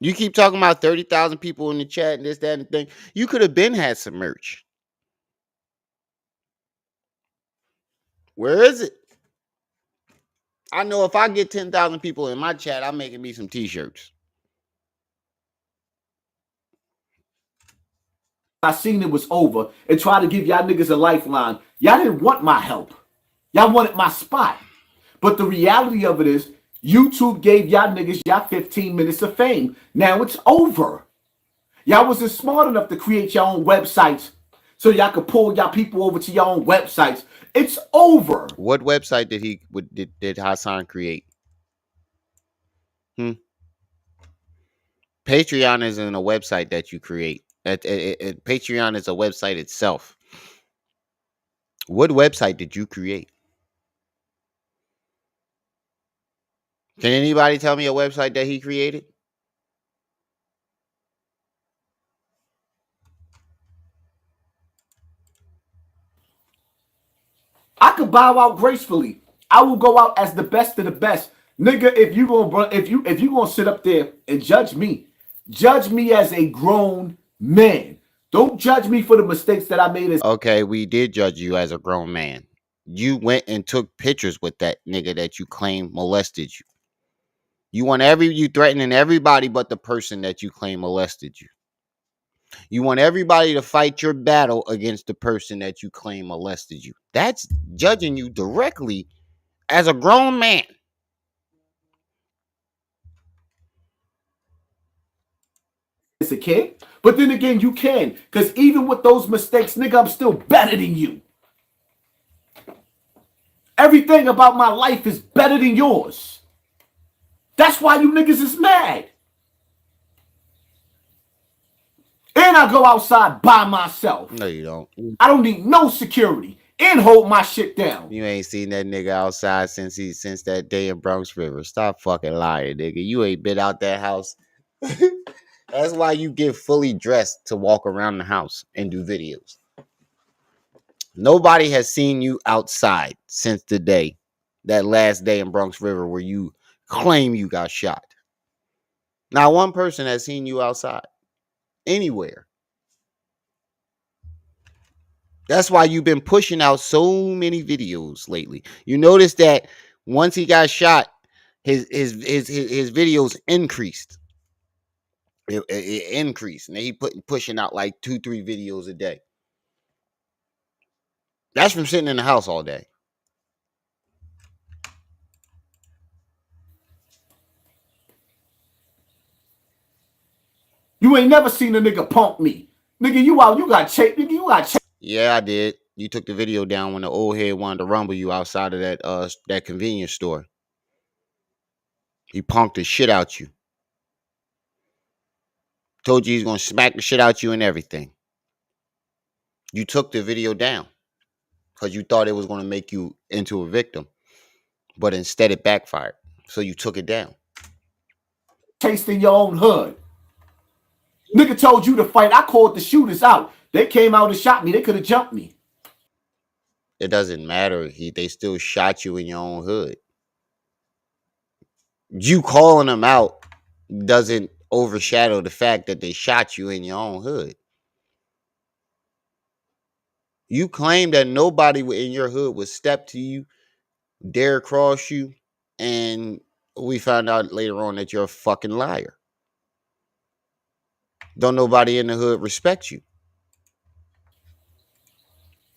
You keep talking about 30,000 people in the chat and this, that, and the thing. You could have been had some merch. Where is it? I know if I get 10,000 people in my chat, I'm making me some t-shirts. I seen it was over and tried to give y'all niggas a lifeline. Y'all didn't want my help. Y'all wanted my spot. But the reality of it is, YouTube gave y'all niggas y'all 15 minutes of fame. Now it's over. Y'all wasn't smart enough to create your own websites so y'all could pull y'all people over to your own websites. It's over. What website did Hassan create? Patreon isn't a website that you create. Patreon is a website itself. What website did you create? Can anybody tell me a website that he created? I could bow out gracefully. I will go out as the best of the best. Nigga, if you gonna sit up there and judge me as a grown man. Don't judge me for the mistakes that I made. Okay, we did judge you as a grown man. You went and took pictures with that nigga that you claim molested you. You threatening everybody but the person that you claim molested you. You want everybody to fight your battle against the person that you claim molested you. That's judging you directly as a grown man. As a kid, but then again, you can, because even with those mistakes, nigga, I'm still better than you. Everything about my life is better than yours. That's why you niggas is mad. And I go outside by myself. No, you don't. I don't need no security and hold my shit down. You ain't seen that nigga outside since that day in Bronx River. Stop fucking lying, nigga. You ain't been out that house. That's why you get fully dressed to walk around the house and do videos. Nobody has seen you outside since that last day in Bronx River where you claim you got shot. Not one person has seen you outside. anywhere. That's why you've been pushing out so many videos lately. You notice that once he got shot, his videos increased. It increased, and he pushing out like 2-3 videos a day. That's from sitting in the house all day. You ain't never seen a nigga punk me. Nigga, you out, you got chased. Nigga, you got chased. Yeah, I did. You took the video down when the old head wanted to rumble you outside of that convenience store. He punked the shit out you. Told you he's gonna smack the shit out you and everything. You took the video down because you thought it was gonna make you into a victim, but instead it backfired. So you took it down. Chased in your own hood. Nigga told you to fight. I called the shooters out. They came out and shot me. They could have jumped me. It doesn't matter. They still shot you in your own hood. You calling them out doesn't overshadow the fact that they shot you in your own hood. You claim that nobody in your hood would step to you, dare cross you, and we found out later on that you're a fucking liar. Don't nobody in the hood respect you.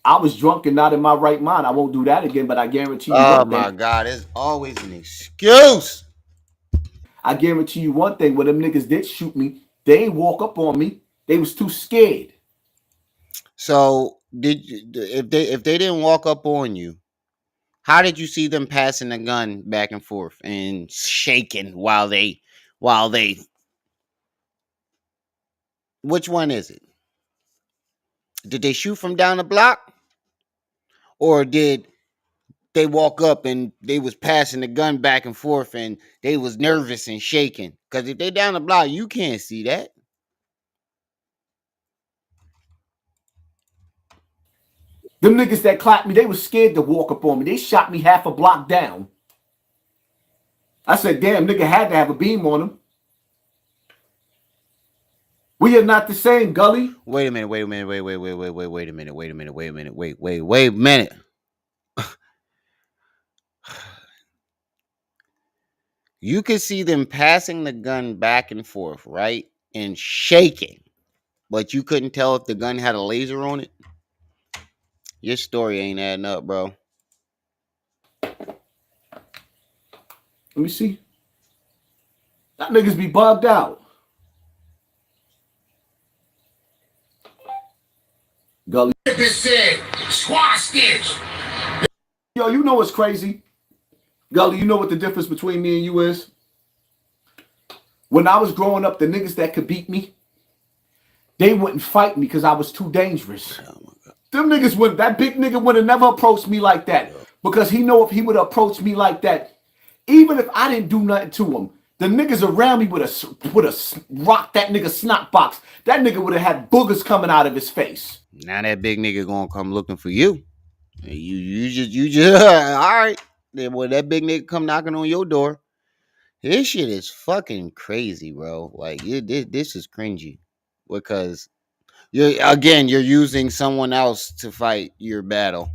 I was drunk and not in my right mind. I won't do that again, but I guarantee you Oh one thing. my God, there's always an excuse. I guarantee you one thing. When them niggas did shoot me, they ain't walk up on me. They was too scared. So if they didn't walk up on you, how did you see them passing the gun back and forth and shaking while they which one is it? Did they shoot from down the block? Or did they walk up and they was passing the gun back and forth and they was nervous and shaking? Because if they down the block, you can't see that. Them niggas that clapped me, they was scared to walk up on me. They shot me half a block down. I said, damn, nigga had to have a beam on him. We are not the same, Gully. Wait a minute, wait a minute, wait a minute. You could see them passing the gun back and forth, right? And shaking. But you couldn't tell if the gun had a laser on it. Your story ain't adding up, bro. Let me see. That niggas be bugged out. Gully. Yo, you know what's crazy? Gully, you know what the difference between me and you is? When I was growing up, the niggas that could beat me, they wouldn't fight me because I was too dangerous. Oh my God. Them niggas wouldn't. That big nigga would have never approached me like that. Because he know if he would have approached me like that, even if I didn't do nothing to him, the niggas around me would have rocked that nigga snot box. That nigga would have had boogers coming out of his face. Now that big nigga gonna come looking for you. You just all right. Then when that big nigga come knocking on your door, this shit is fucking crazy, bro. Like this is cringy because you're using someone else to fight your battle.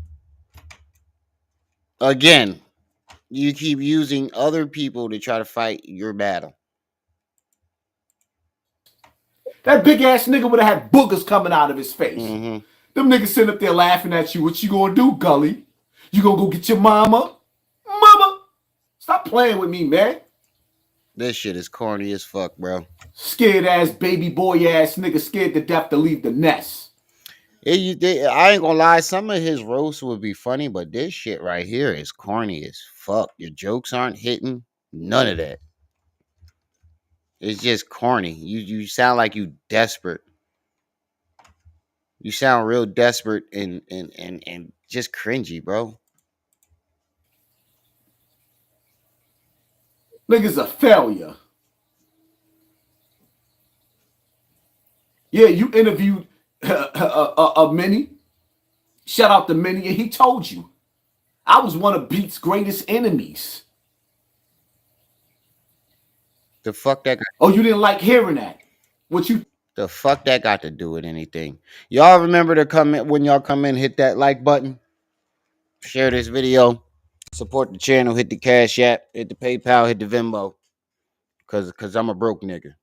Again, you keep using other people to try to fight your battle. That big ass nigga would have had boogers coming out of his face. Mm-hmm. Them niggas sitting up there laughing at you. What you gonna do, Gully? You gonna go get your mama? Mama! Stop playing with me, man. This shit is corny as fuck, bro. Scared ass baby boy ass nigga scared to death to leave the nest. I ain't gonna lie, some of his roasts would be funny, but this shit right here is corny as fuck. Your jokes aren't hitting. None of that. It's just corny. You sound like you desperate. You sound real desperate and just cringy, bro. Nigga's a failure. Yeah, you interviewed a Minnie. Shout out to Minnie, and he told you I was one of Beat's greatest enemies. The fuck that guy? Oh, you didn't like hearing that? What you? The fuck that got to do with anything? Y'all remember to comment when y'all come in, hit that like button, share this video, support the channel, hit the Cash App, hit the PayPal, hit the Venmo. Cause I'm a broke nigga.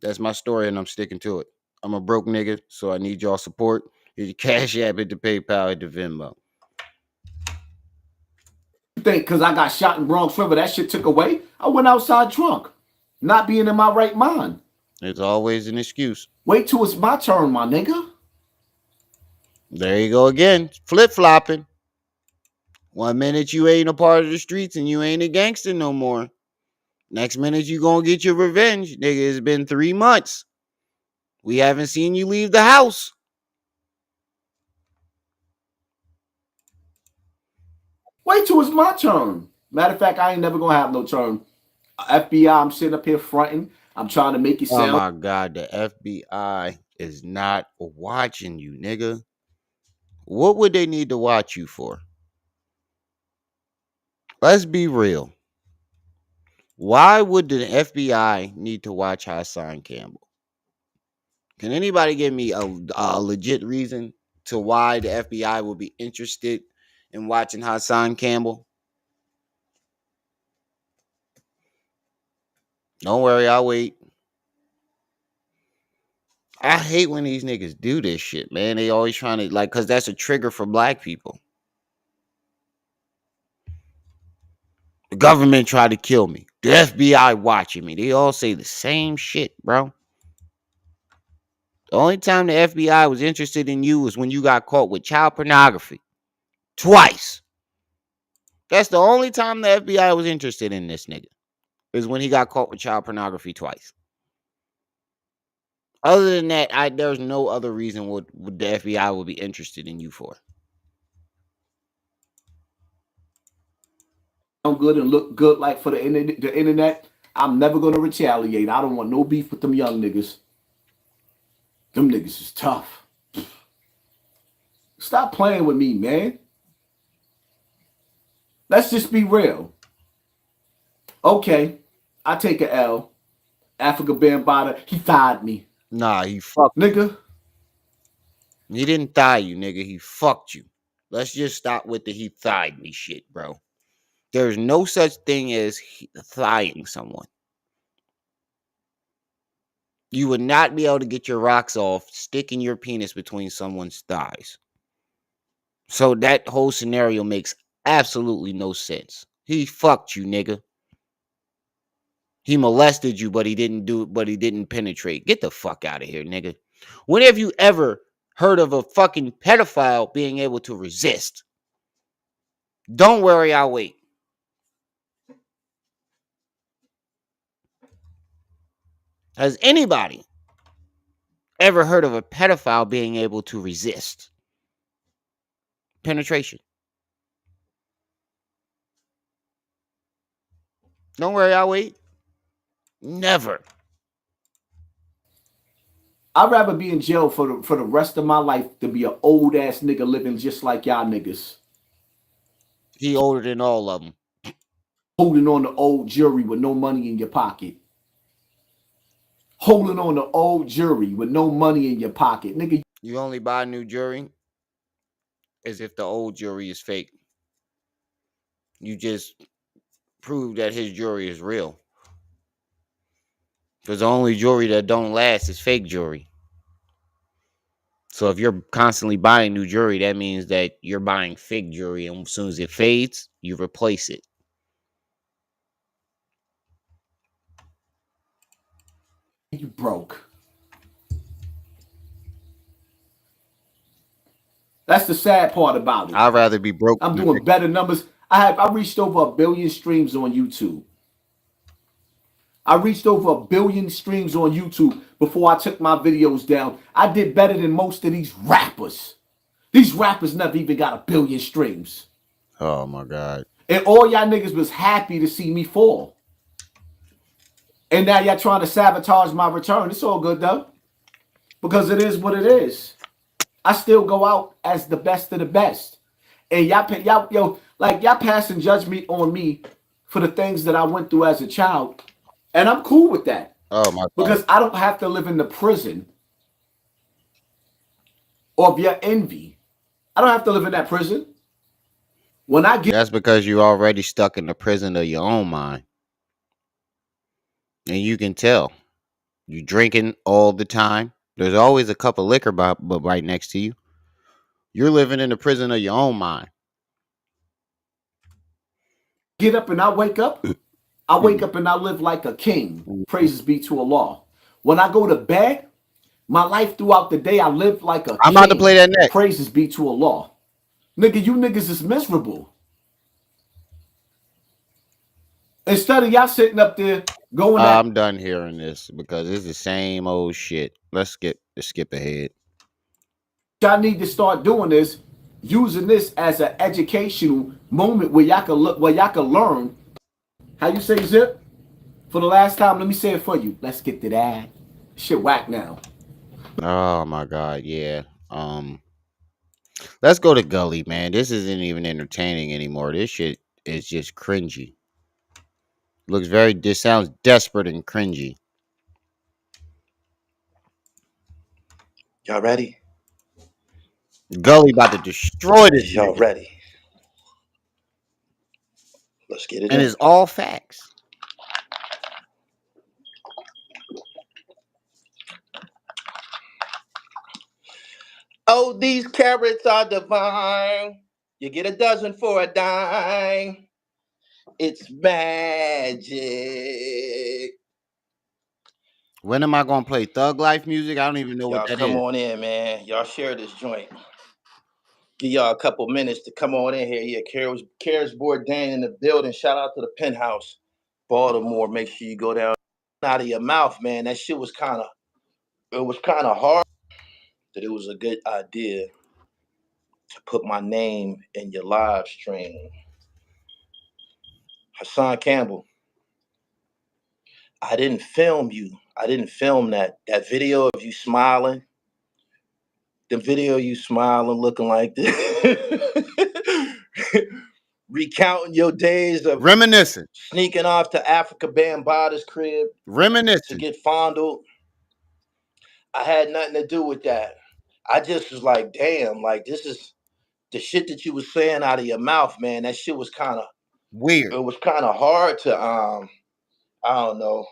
That's my story and I'm sticking to it. I'm a broke nigga, so I need y'all support. Hit the Cash App, hit the PayPal, hit the Venmo. You think because I got shot in Bronx River, that shit took away? I went outside drunk, not being in my right mind. It's always an excuse. Wait till it's my turn, my nigga. There you go again. Flip-flopping. 1 minute you ain't a part of the streets and you ain't a gangster no more. Next minute you gonna get your revenge. Nigga, it's been 3 months. We haven't seen you leave the house. Wait till it's my turn. Matter of fact, I ain't never gonna have no turn. FBI, I'm sitting up here fronting. I'm trying to make you sound. Oh my God, the FBI is not watching you, nigga. What would they need to watch you for? Let's be real. Why would the FBI need to watch Hassan Campbell? Can anybody give me a legit reason to why the FBI would be interested in watching Hassan Campbell? Don't worry, I'll wait. I hate when these niggas do this shit, man. They always trying to, like, because that's a trigger for black people. The government tried to kill me. The FBI watching me. They all say the same shit, bro. The only time the FBI was interested in you was when you got caught with child pornography. Twice. That's the only time the FBI was interested in this nigga. Is when he got caught with child pornography twice. Other than that, there's no other reason what the FBI would be interested in you for. Good and look good like for the internet. I'm never gonna retaliate. I don't want no beef with them young niggas. Them niggas is tough. Stop playing with me, man. Let's just be real. Okay, I take a L. African Bambaataa, he thied me. Nah, he fucked nigga. He didn't thigh you, nigga. He fucked you. Let's just stop with the he thied me shit, bro. There's no such thing as thying someone. You would not be able to get your rocks off sticking your penis between someone's thighs. So that whole scenario makes absolutely no sense. He fucked you, nigga. He molested you, but he didn't penetrate. Get the fuck out of here, nigga. When have you ever heard of a fucking pedophile being able to resist? Don't worry, I'll wait. Has anybody ever heard of a pedophile being able to resist penetration? Don't worry, I'll wait. Never. I'd rather be in jail for the rest of my life than be an old ass nigga living just like y'all niggas. He older than all of them. Holding on to old jewelry with no money in your pocket. Holding on to old jewelry with no money in your pocket. Nigga. You only buy new jewelry as if the old jewelry is fake. You just prove that his jewelry is real. Because the only jewelry that don't last is fake jewelry. So if you're constantly buying new jewelry, that means that you're buying fake jewelry, and as soon as it fades, you replace it. You broke. That's the sad part about it. I'd rather be broke. I'm doing better numbers. I reached over 1 billion streams on YouTube. I reached over 1 billion streams on YouTube before I took my videos down. I did better than most of these rappers. These rappers never even got 1 billion streams. Oh my God. And all y'all niggas was happy to see me fall. And now y'all trying to sabotage my return. It's all good though. Because it is what it is. I still go out as the best of the best. And y'all passing judgment on me for the things that I went through as a child. And I'm cool with that. Oh my God. Because I don't have to live in the prison of your envy. I don't have to live in that prison. When I get That's because you're already stuck in the prison of your own mind. And you can tell. You drinking all the time. There's always a cup of liquor but right next to you. You're living in the prison of your own mind. get up and I wake up and I live like a king. Praises be to Allah. When I go to bed, my life throughout the day, I live like a I'm about to play king. that next. Praises be to Allah. Nigga, you niggas is miserable. Instead of y'all sitting up there going at I'm done hearing this because it's the same old shit. Let's skip ahead. y'all need to start doing this, using this as an educational moment where y'all can look, where y'all can learn. How you say zip? For the last time, let me say it for you. Let's get to that. Shit whack now. Oh my God, yeah. Um, let's go to Gully, man. This isn't even entertaining anymore. This shit is just cringy. This sounds desperate and cringy. Y'all ready? Gully about to destroy this Is y'all nigga. ready? Let's get it And in. it's all facts. Oh, these carrots are divine. You get a dozen for a dime. It's magic. When am I gonna play Thug Life music? I don't even know what Y'all that come is. on in, man. Y'all share this joint. Give y'all a couple minutes to come on in here. Yeah, Cares Bourdain in the building. Shout out to the Penthouse, Baltimore. Make sure you go down out of your mouth, man. That shit was kind of hard. That it was a good idea to put my name in your live stream. Hassan Campbell, I didn't film you. I didn't film that video of you smiling. The video of you smiling, looking like this, recounting your days of Reminiscing. sneaking off to African Bambaataa's crib to Reminiscing. get fondled. I had nothing to do with that. I just was like, damn, like this is the shit that you was saying out of your mouth, man. That shit was Weird. it was kind of hard to I don't know.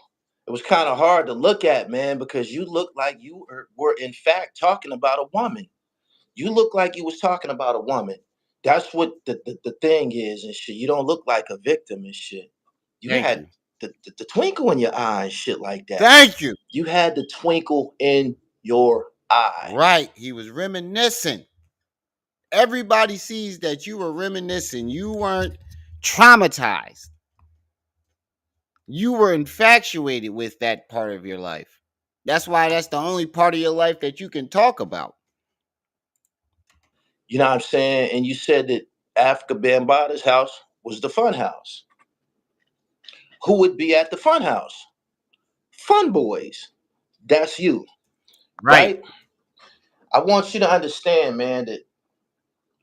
It was kind of hard to look at, man, because you looked like you were in fact talking about a woman. You look like you was talking about a woman. That's what the thing is and shit. You don't look like a victim and shit. You Thank had you. the twinkle in your eye and shit like that. Thank you. You had the twinkle in your eye. Right. He was reminiscing. Everybody sees that you were reminiscing. You weren't traumatized. You were infatuated with that part of your life. That's why that's the only part of your life that you can talk about. You know what I'm saying? And you said that Africa Bambaataa's house was the fun house. Who would be at the fun house? Fun boys. That's you, Right. right? I want you to understand, man, that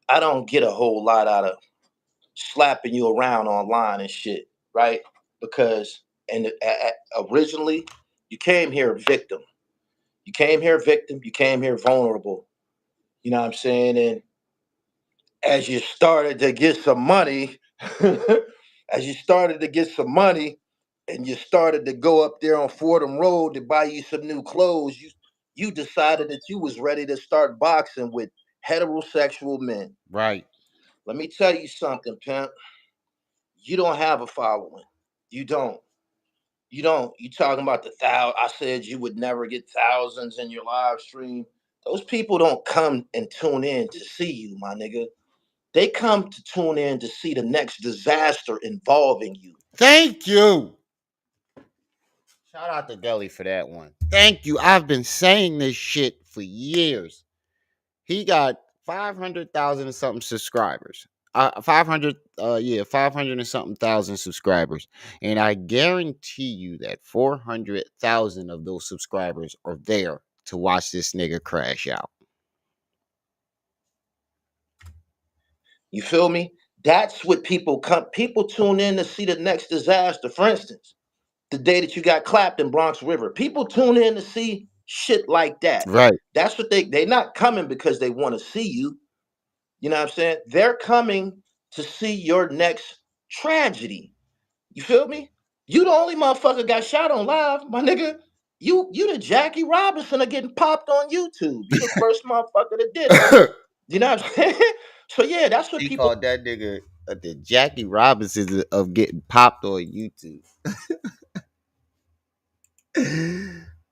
I don't get a whole lot out of slapping you around online and shit, right? Because originally you came here victim. You came here victim. You came here vulnerable. You know what I'm saying? And as you started to get some money, as you started to get some money, and you started to go up there on Fordham Road to buy you some new clothes, you decided that you was ready to start boxing with heterosexual men. Right. Let me tell you something, pimp. You don't have a following. You don't. You don't. You talking about the thou? I said you would never get thousands in your live stream. Those people don't come and tune in to see you, my nigga. They come to tune in to see the next disaster involving you. Thank you. Shout out to Gully for that one. Thank you. I've been saying this shit for years. He got 500,000 and something subscribers. 500, yeah, 500 and something thousand subscribers. And I guarantee you that 400,000 of those subscribers are there to watch this nigga crash out. You feel me? That's what people come. People tune in to see the next disaster. For instance, the day that you got clapped in Bronx River. People tune in to see shit like that. Right. That's what they're not coming because they want to see you. You know what I'm saying? They're coming to see your next tragedy. You feel me? You the only motherfucker got shot on live, my nigga. You the Jackie Robinson are getting popped on YouTube. You the first motherfucker that did it. You know what I'm saying? So yeah, that's what He people called that nigga the Jackie Robinson of getting popped on YouTube.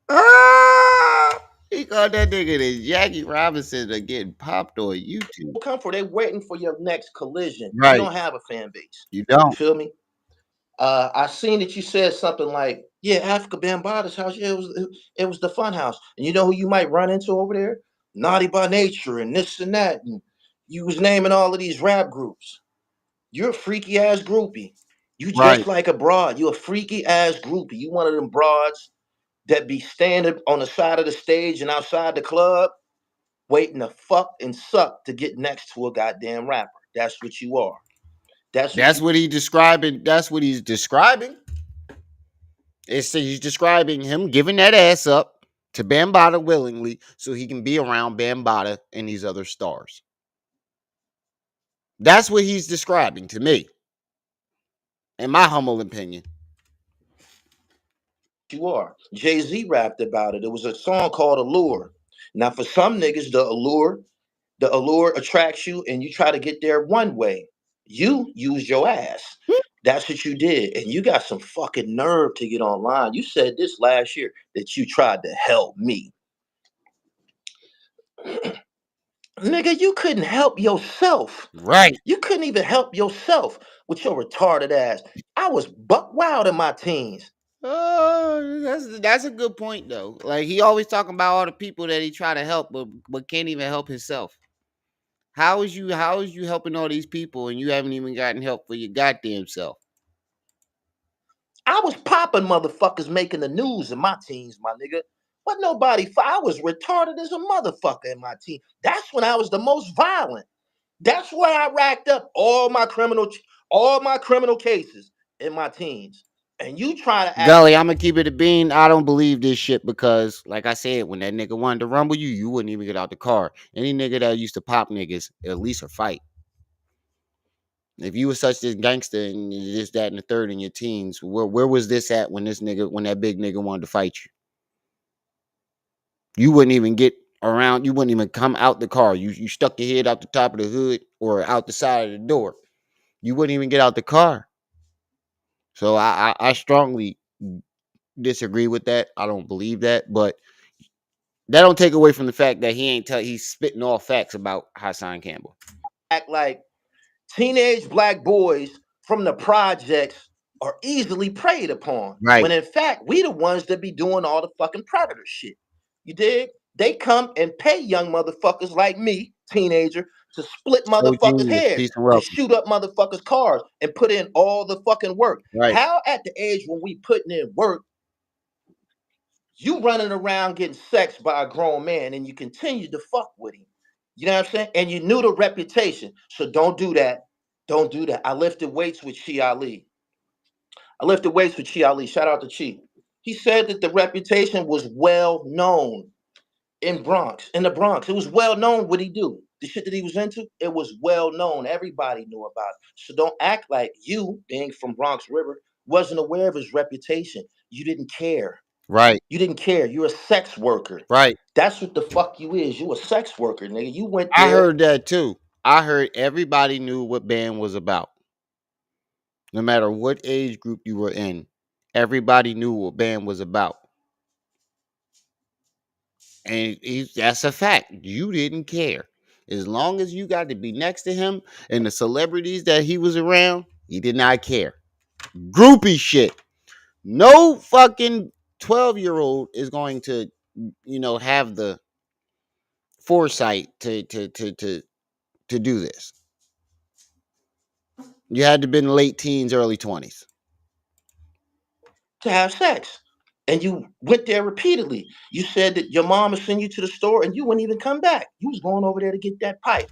Ah, he called that nigga the Jackie Robinson of getting popped on YouTube. come for. They waiting for your next collision. You Right. don't have a fan base. You You don't. feel me? I seen that you said something like, "Yeah, African Bambaataa's house. Yeah, it was the fun house." And you know who you might run into over there? Naughty by Nature and this and that. And you was naming all of these rap groups. You're a freaky ass groupie. You Right. just like a broad. You a freaky ass groupie. You one of them broads that be standing on the side of the stage and outside the club waiting to fuck and suck to get next to a goddamn rapper. That's what you are. That's what That's you what he describing. That's what he's describing. He's describing him giving that ass up to Bambaataa willingly so he can be around Bambaataa and these other stars. That's what he's describing to me, in my humble opinion. you are. Jay-Z rapped about it. It was a song called Allure. Now, for some niggas, the allure attracts you and you try to get there one way. You use your ass. That's what you did. And you got some fucking nerve to get online. You said this last year that you tried to help me. Nigga, you couldn't help yourself. Right. You couldn't even help yourself with your retarded ass. I was buck wild in my teens. Oh, that's a good point though. Like he always talking about all the people that he try to help, but can't even help himself. How is you helping all these people and you haven't even gotten help for your goddamn self? I was popping motherfuckers making the news in my teens, my nigga. But I was retarded as a motherfucker in my teens. That's when I was the most violent. That's where I racked up all my criminal cases in my teens. And you try to act Gully, I'm gonna keep it a bean. I don't believe this shit because, like I said, when that nigga wanted to rumble you, you wouldn't even get out the car. Any nigga that used to pop niggas, at least a fight. If you was such this gangster and this, that, and the third in your teens, where was this at when that big nigga wanted to fight you? You wouldn't even get around. You wouldn't even come out the car. You stuck your head out the top of the hood or out the side of the door. You wouldn't even get out the car. So I strongly disagree with that. I don't believe that, but that don't take away from the fact that he's spitting all facts about Hassan Campbell. like teenage black boys from the projects are easily preyed upon. Right. When in fact, we the ones that be doing all the fucking predator shit. You dig? They come and pay young motherfuckers like me, teenager, to split So motherfuckers' genius. heads, Peace and to welcome. shoot up motherfuckers' cars, and put in all the fucking work. Right. How at the age when we putting in work, you running around getting sexed by a grown man and you continue to fuck with him. You know what I'm saying? And you knew the reputation. So don't do that. Don't do that. I lifted weights with Chi Ali. I lifted weights with Chi Ali. Shout out to Chi. He said that the reputation was well known in the Bronx. It was well known what he do. The shit that he was into, it was well known. Everybody knew about it. So don't act like you, being from Bronx River, wasn't aware of his reputation. You didn't care. Right. You didn't care. You're a sex worker. Right. That's what the fuck you is. You a sex worker, nigga. You went I there. heard that too. I heard everybody knew what band was about. No matter what age group you were in, everybody knew what band was about. And that's a fact. You didn't care. As long as you got to be next to him and the celebrities that he was around, he did not care. Groupie shit. No fucking 12-year-old is going to, have the foresight to do this. You had to been late teens, early 20s. To have sex. And you went there repeatedly. You said that your mom would send you to the store and you wouldn't even come back. You was going over there to get that pipe.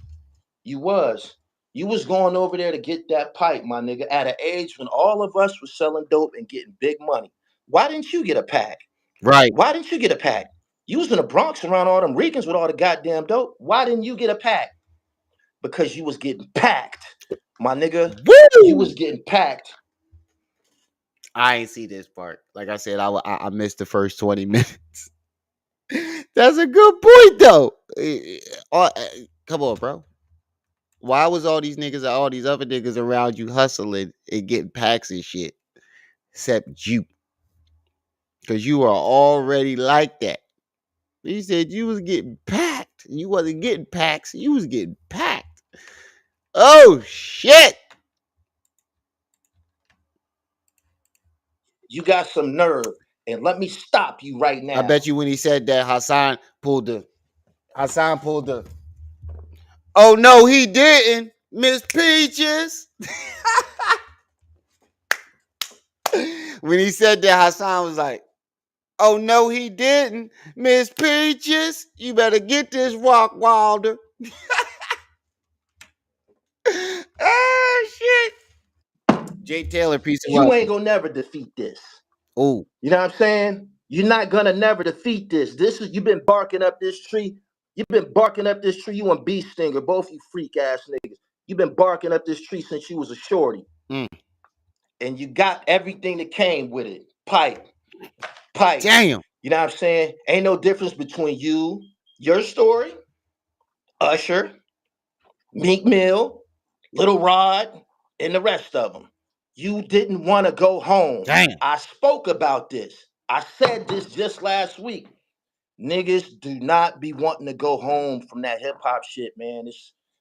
You was. You was going over there to get that pipe, my nigga, at an age when all of us was selling dope and getting big money. Why didn't you get a pack? Right. Why didn't you get a pack? You was in the Bronx around all them Ricans with all the goddamn dope. Why didn't you get a pack? Because you was getting packed, my nigga. You was Woo! getting packed. I ain't see this part. Like I said, I missed the first 20 minutes. That's a good point, though. Come on, bro. Why was all these niggas and all these other niggas around you hustling and getting packs and shit? Except you. Because you are already like that. He said you was getting packed. You wasn't getting packs. You was getting packed. Oh, shit. You got some nerve. And let me stop you right I now. bet you when he said that, Hassan pulled the. Oh, no, he didn't. Miss Peaches. When he said that, Hassan was like, oh, no, he didn't. Miss Peaches, you better get this Rock Wilder. Oh, shit. Jay Taylor, piece of You work. ain't gonna never defeat this. Oh, You know what I'm saying? You're not gonna never defeat this. This is you've been barking up this tree. You've been barking up this tree. You and Bee Stinger, both you freak ass niggas. You've been barking up this tree since you was a shorty. mm. And you got everything that came with it. Pipe. Damn. You know what I'm saying? Ain't no difference between you, your story, Usher, Meek Mill, Little Rod, and the rest of them. You didn't want to go home. Damn. I spoke about this. I said this just last week. Niggas do not be wanting to go home from that hip hop shit, man.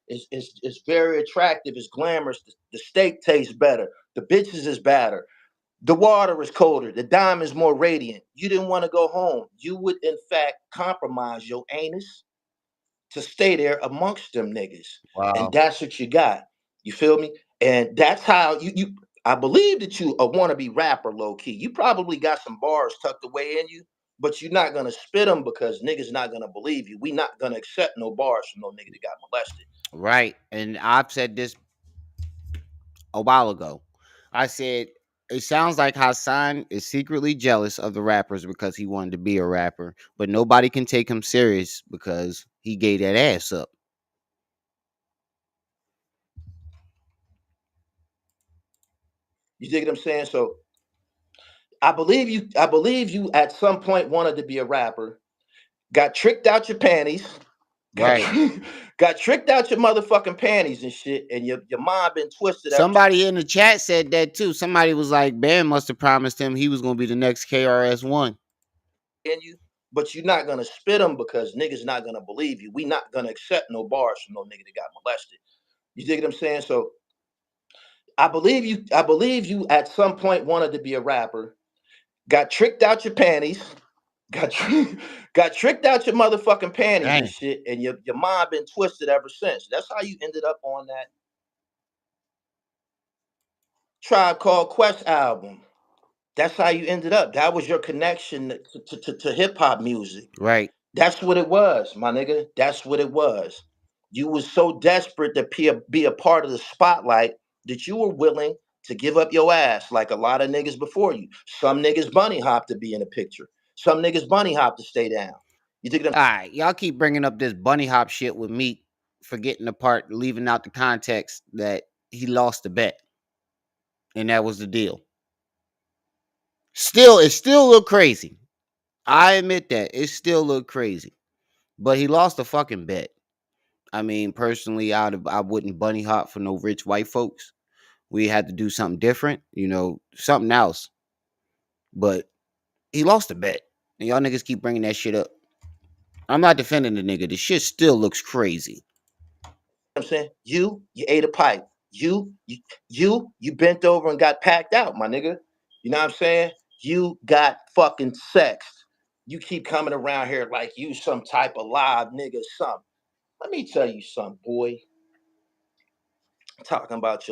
It's very attractive. It's glamorous. The steak tastes better. The bitches is better. The water is colder. The dime is more radiant. You didn't want to go home. You would, in fact, compromise your anus to stay there amongst them niggas. And Wow. that's what you got. You feel me? And that's how you I believe that you a wannabe rapper, low key. You probably got some bars tucked away in you, but you're not gonna spit them because niggas not gonna believe you. We not gonna accept no bars from no nigga that got molested. Right. And I've said this a while ago. I said, it sounds like Hassan is secretly jealous of the rappers because he wanted to be a rapper, but nobody can take him serious because he gave that ass up. You dig what I'm saying? So I believe you at some point wanted to be a rapper, got tricked out your panties, got Right. got tricked out your motherfucking panties and shit, and your mind been twisted ever Somebody in the chat said that too. Somebody was like, Bam must have promised him he was going to be the next KRS-One. in you, but you're not gonna spit them because niggas not gonna believe you. We not gonna accept no bars from no nigga that got molested. You dig what I'm saying? So I believe you at some point wanted to be a rapper, got tricked out your panties, got got tricked out your motherfucking panties and Dang. shit, and your mind been twisted ever since. That's how you ended up on that Tribe Called Quest album. That's how you ended up. That was your connection to hip hop music. Right. That's what it was, my nigga. That's what it was. You was so desperate to be a part of the spotlight that you were willing to give up your ass like a lot of niggas before you. Some niggas bunny hop to be in the picture. Some niggas bunny hop to stay down. You think All right. Y'all keep bringing up this bunny hop shit with me, forgetting the part, leaving out the context that he lost the bet. And that was the deal. Still, it still look crazy. I admit that. It still look crazy. But he lost the fucking bet. I mean, personally, I wouldn't bunny hop for no rich white folks. We had to do something different, something else. But he lost the bet. And y'all niggas keep bringing that shit up. I'm not defending the nigga. The shit still looks crazy. I'm saying? You ate a pipe. You bent over and got packed out, my nigga. You know what I'm saying? You got fucking sexed. You keep coming around here like you some type of live nigga, something. Let me tell you something, boy. Talking about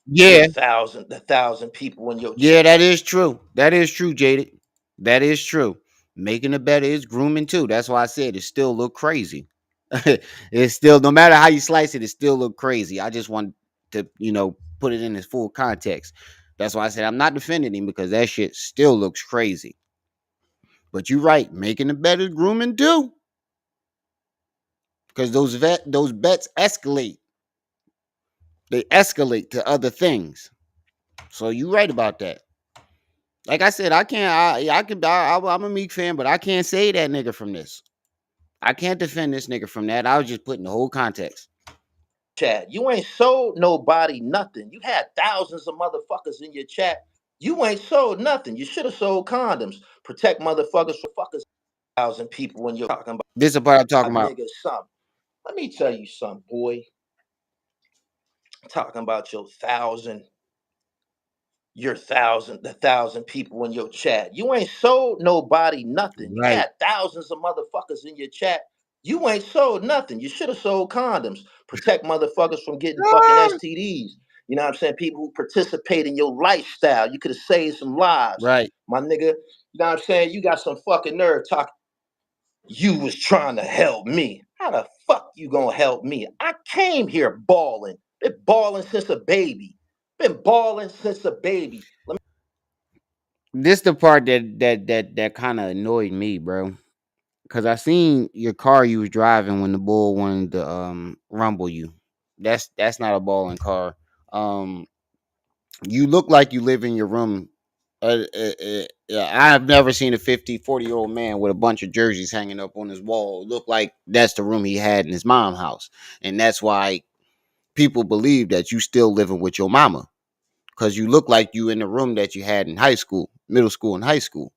Yeah. the thousand people in your Yeah, that is true. That is true, Jaded. That is true. Making it better is grooming too. That's why I said it still look crazy. It's still, no matter how you slice it, it still look crazy. I just want to, put it in its full context. That's why I said I'm not defending him because that shit still looks crazy. But you're right, making it better grooming too. Because those bets escalate. They escalate to other things. So you're right about that. Like I said, I can't. I'm a Meek fan, but I can't say that nigga from this. I can't defend this nigga from that. I was just putting the whole context. Chat. You ain't sold nobody nothing. You had thousands of motherfuckers in your chat. You ain't sold nothing. You should have sold condoms. Protect motherfuckers for fuckers. 1,000 people when you're talking This is the part I'm talking about about. niggas. Something. Let me tell you something, boy. Talking about the 1,000 people in your chat. You ain't sold nobody nothing. You Right. had thousands of motherfuckers in your chat. You ain't sold nothing. You should have sold condoms. Protect motherfuckers from getting fucking STDs. You know what I'm saying? People who participate in your lifestyle. You could have saved some lives. Right. My nigga, you know what I'm saying? You got some fucking nerve talking. You was trying to help me. How the fuck you gonna help me? I came here balling. Been balling since a baby. Been balling since a baby. This the part that kind of annoyed me, bro. Cause I seen your car you was driving when the bull wanted to rumble you. That's not a balling car. Um, you look like you live in your room. Yeah, I've never seen a 40-year-old man with a bunch of jerseys hanging up on his wall. Look like that's the room he had in his mom's house, and that's why people believe that you still living with your mama. Cause you look like you in the room that you had in high school, middle school, and high school.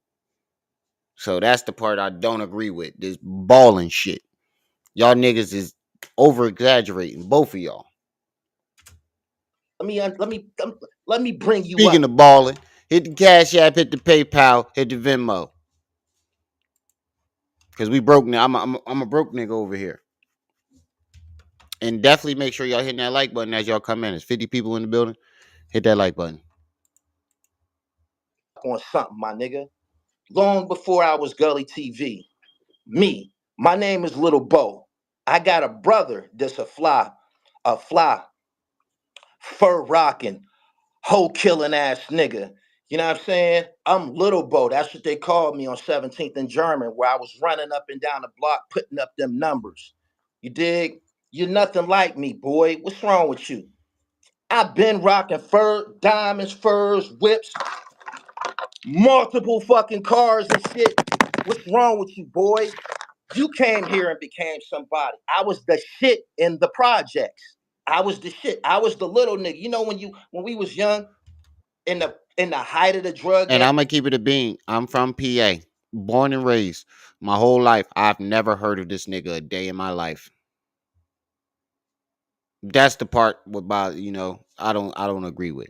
So that's the part I don't agree with. This balling shit. Y'all niggas is over exaggerating, both of y'all. Let me bring you Speaking up. of balling, hit the Cash App, hit the PayPal, hit the Venmo. Cause we broke now. I'm a broke nigga over here. And definitely make sure y'all hitting that like button as y'all come in. There's 50 people in the building. Hit that like button. On something, my nigga. Long before I was Gully TV. My name is Little Bo. I got a brother that's a fly, fur rocking, hoe killing ass nigga. You know what I'm saying? I'm Little Bo. That's what they called me on 17th and German, where I was running up and down the block, putting up them numbers. You dig? You're nothing like me, boy. What's wrong with you? I've been rocking fur, diamonds, furs, whips, multiple fucking cars and shit. What's wrong with you, boy? You came here and became somebody. I was the shit in the projects. I was the shit. I was the little nigga. You know when we was young, in the height of the drug And game. I'm gonna keep it a bean. I'm from PA. Born and raised. My whole life. I've never heard of this nigga a day in my life. That's the part about, I don't agree with.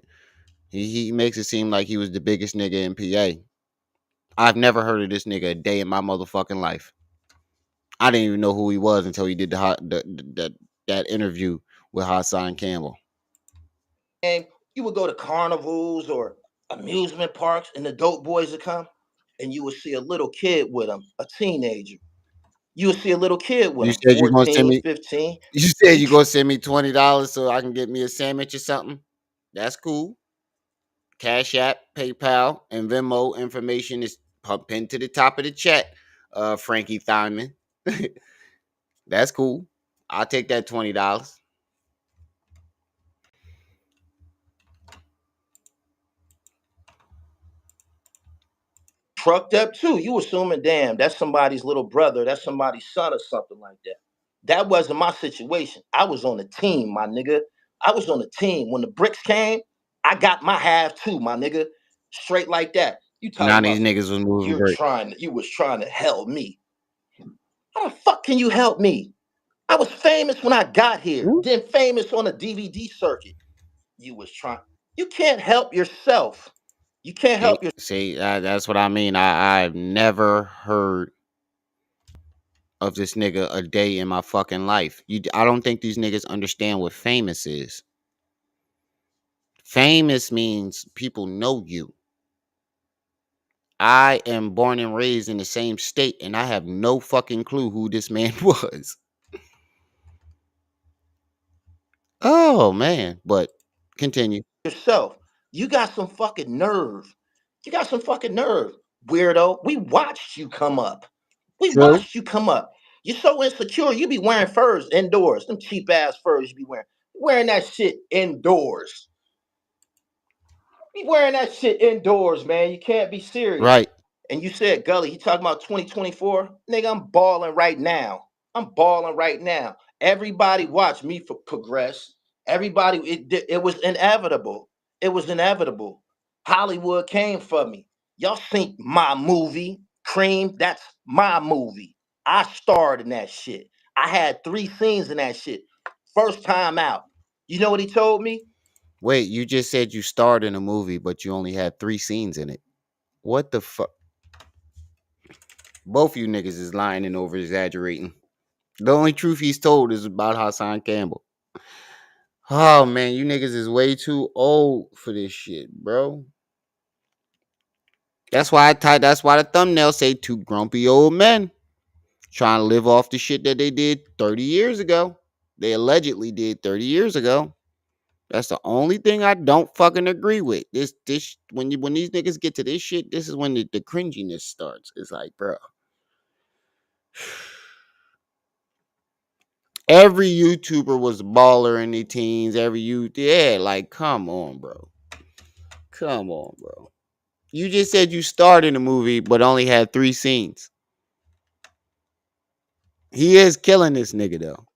He makes it seem like he was the biggest nigga in PA. I've never heard of this nigga a day in my motherfucking life. I didn't even know who he was until he did that interview with Hassan Campbell. And you would go to carnivals or amusement parks, and the dope boys would come, and you would see a little kid with them, a teenager. You would see a little kid with You them, said you're gonna send 14, me. 15. You said you're gonna send me $20 so I can get me a sandwich or something. That's cool. Cash App, PayPal, and Venmo information is pinned to the top of the chat. Frankie Thyman. That's cool. I'll take that $20. Trucked up too. You assuming, damn, that's somebody's little brother, that's somebody's son or something like that. That wasn't my situation. I was on the team, my nigga. I was on the team. When the bricks came, I got my half too, my nigga. Straight like that. You Now talking these about niggas was moving great. you was trying to help me. How the fuck can you help me? I was famous when I got here, then famous on the DVD circuit. You was trying. You can't help yourself. You can't help yourself. See, that's what I mean. I've never heard of this nigga a day in my fucking life. I don't think these niggas understand what famous is. Famous means people know you. I am born and raised in the same state, and I have no fucking clue who this man was. Oh man, but continue. Yourself. You got some fucking nerve. You got some fucking nerve, weirdo. We watched you come up. We True. watched you come up. You're so insecure. You be wearing furs indoors. Them cheap ass furs you be wearing. Wearing that shit indoors. Be wearing that shit indoors, man. You can't be serious. Right. And you said, Gully, he talking about 2024? Nigga, I'm balling right now. I'm balling right now. Everybody watch me progress. Everybody, it was inevitable. It was inevitable. Hollywood came for me. Y'all seen my movie, Cream. That's my movie. I starred in that shit. I had 3 scenes in that shit. First time out. You know what he told me? Wait, you just said you starred in a movie, but you only had 3 scenes in it. What the fuck? Both you niggas is lying and over exaggerating. The only truth he's told is about Hassan Campbell. Oh man, you niggas is way too old for this shit, bro. That's why the thumbnail say 2 grumpy old men trying to live off the shit that they did 30 years ago. They allegedly did 30 years ago. That's the only thing I don't fucking agree with. This when these niggas get to this shit, this is when the cringiness starts. It's like, bro. Every YouTuber was a baller in their teens. Like, come on, bro. Come on, bro. You just said you starred in a movie, but only had 3 scenes. He is killing this nigga though.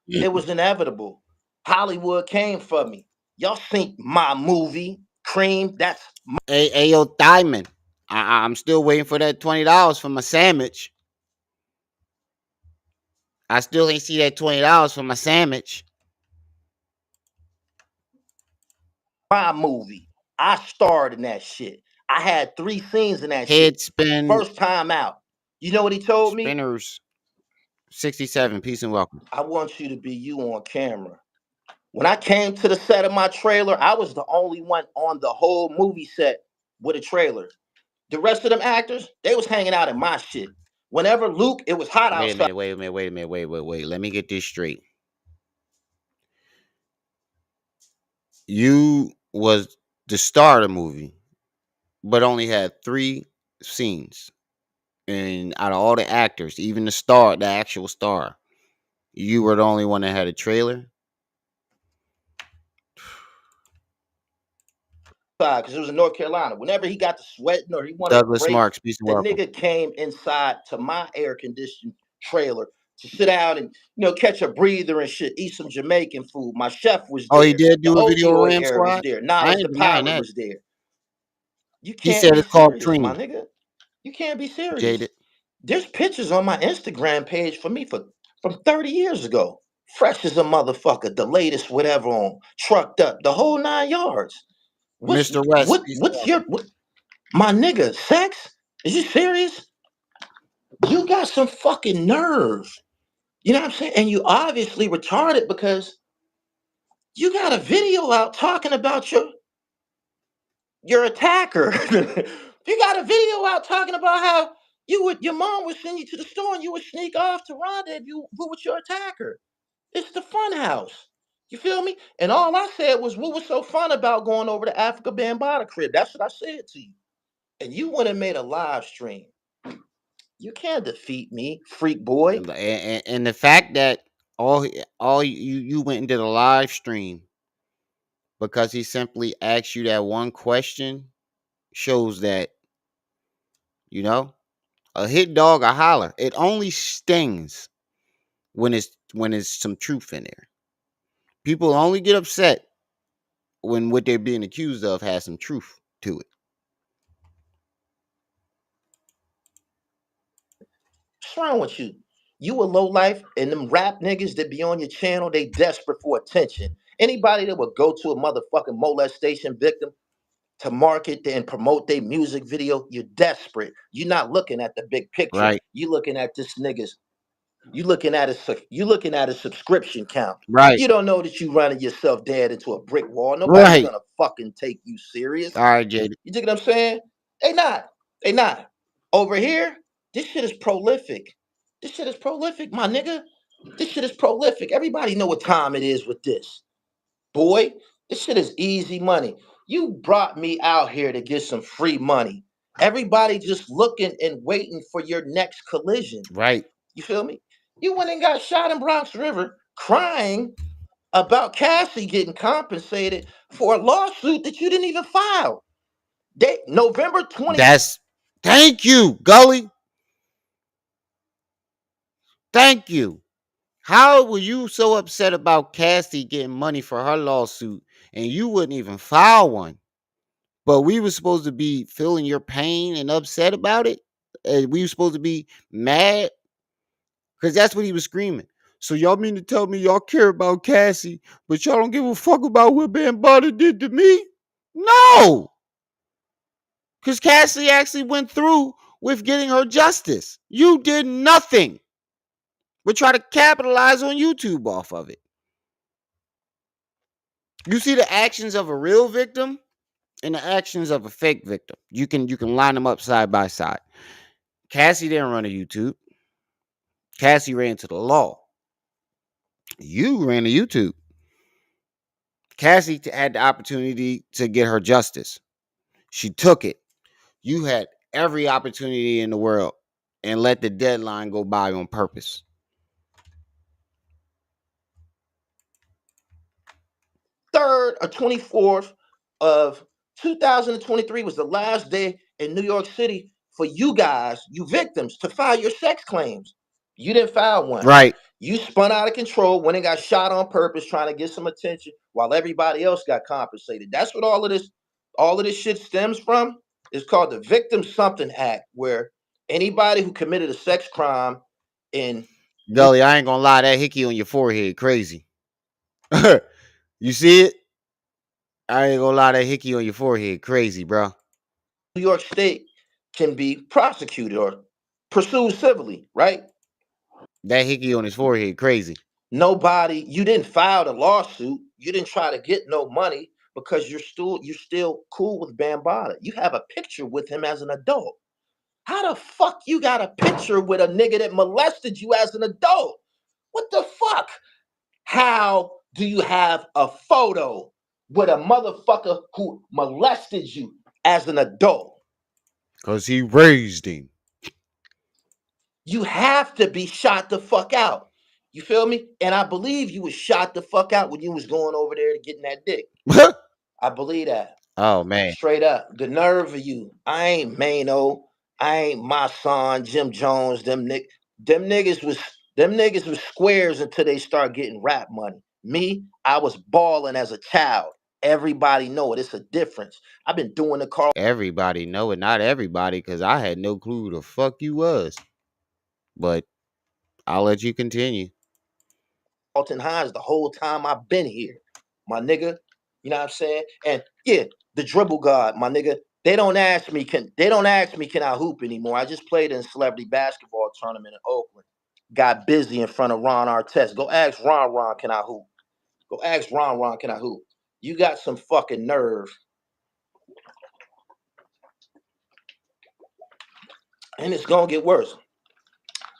It was inevitable. Hollywood came for me. Y'all seen my movie, Cream. That's Hey, yo, Diamond. I'm still waiting for that $20 for my sandwich. I still ain't see that $20 for my sandwich. my movie. I starred in that shit. I had 3 scenes in that Head shit. spin First time out. You know what he told me? spinners 67. Peace and welcome. I want you to be you on camera. When I came to the set of my trailer, I was the only one on the whole movie set with a trailer. The rest of them actors, they was hanging out in my shit. Whenever Luke, it was hot Wait a outside. minute. Wait. Let me get this straight. You was the star of the movie, but only had 3 scenes. And out of all the actors, even the star, the actual star, you were the only one that had a trailer. Because it was in North Carolina. Whenever he got to sweating or he wanted a Douglas break, Marks, peace and the welcome. nigga came inside to my air conditioned trailer to sit down and catch a breather and shit, eat some Jamaican food. My chef was Oh, he there. did The do a video with opioid Ram era was Squad? there. I Knowledge the ain't denying pilot that. was there. You He can't said be it's called serious, my Cringy. nigga. You can't be serious. Jaded. There's pictures on my Instagram page for me from 30 years ago. Fresh as a motherfucker, the latest whatever on, trucked up, the whole 9 yards. Mr. West, peace and What's welcome. my nigga, sex? Is you serious? You got some fucking nerve. You know what I'm saying? And you obviously retarded because you got a video out talking about your attacker. You got a video out talking about how your mom would send you to the store and you would sneak off to rendezvous with your attacker. It's the fun house. You feel me? And all I said was, what was so fun about going over to African Bambaataa crib? That's what I said to you. And you went and made a live stream. You can't defeat me, freak boy. And the fact that all you went and did a live stream because he simply asked you that one question shows that, you know, a hit dog a holler. It only stings when it's some truth in there. People only get upset when what they're being accused of has some truth to it. What's wrong with you? You a low life, and them rap niggas that be on your channel, they desperate for attention. Anybody that would go to a motherfucking molestation victim to market and promote their music video, you're desperate. You're not looking at the big picture. Right. You looking at this nigga's. You looking at a subscription count. Right. You don't know that you running yourself dead into a brick wall. Nobody's Right. gonna fucking take you serious. All right, Jada. You dig what I'm saying? They not. They not. Over here, this shit is prolific. This shit is prolific, my nigga. This shit is prolific. Everybody know what time it is with this. Boy, this shit is easy money. You brought me out here to get some free money. Everybody just looking and waiting for your next collision. Right. You feel me? You went and got shot in Bronx River crying about Cassie getting compensated for a lawsuit that you didn't even file. November 20. That's thank you, Gully. Thank you. How were you so upset about Cassie getting money for her lawsuit and you wouldn't even file one? But we were supposed to be feeling your pain and upset about it. And we were supposed to be mad because that's what he was screaming. So y'all mean to tell me y'all care about Cassie, but y'all don't give a fuck about what Bambaataa did to me? No, because Cassie actually went through with getting her justice. You did nothing but try to capitalize on YouTube off of it. You see the actions of a real victim and the actions of a fake victim. You can line them up side by side. Cassie didn't run a YouTube. Cassie ran to the law. You ran a YouTube. Cassie had the opportunity to get her justice. She took it. You had every opportunity in the world and let the deadline go by on purpose. 3rd or 24th of 2023 was the last day in New York City for you guys, you victims, to file your sex claims. You didn't file one. Right. You spun out of control, went and got shot on purpose, trying to get some attention while everybody else got compensated. That's what all of this shit stems from. It's called the Victim Something Act, where anybody who committed a sex crime in Gully, I ain't gonna lie, that hickey on your forehead, crazy. You see it? I ain't gonna lie, that hickey on your forehead, crazy, bro. New York State can be prosecuted or pursued civilly, right? That hickey on his forehead, crazy. You didn't file the lawsuit. You didn't try to get no money because you're still cool with Bambaataa. You have a picture with him as an adult. How the fuck you got a picture with a nigga that molested you as an adult? What the fuck? How do you have a photo with a motherfucker who molested you as an adult? Cause he raised him. You have to be shot the fuck out. You feel me? And I believe you was shot the fuck out when you was going over there to getting that dick. I believe that. Oh man. Straight up. The nerve of you. I ain't Mano. I ain't my son, Jim Jones, them niggas was squares until they start getting rap money. Me, I was balling as a child. Everybody know it. It's a difference. I've been doing the Everybody know it, not everybody, because I had no clue who the fuck you was. But I'll let you continue. Carlton Hines the whole time I've been here, my nigga. You know what I'm saying? And yeah, the dribble god, my nigga. They don't ask me can I hoop anymore. I just played in a celebrity basketball tournament in Oakland. Got busy in front of Ron Artest. Go ask Ron can I hoop. Go ask Ron can I hoop. You got some fucking nerve. And it's gonna get worse.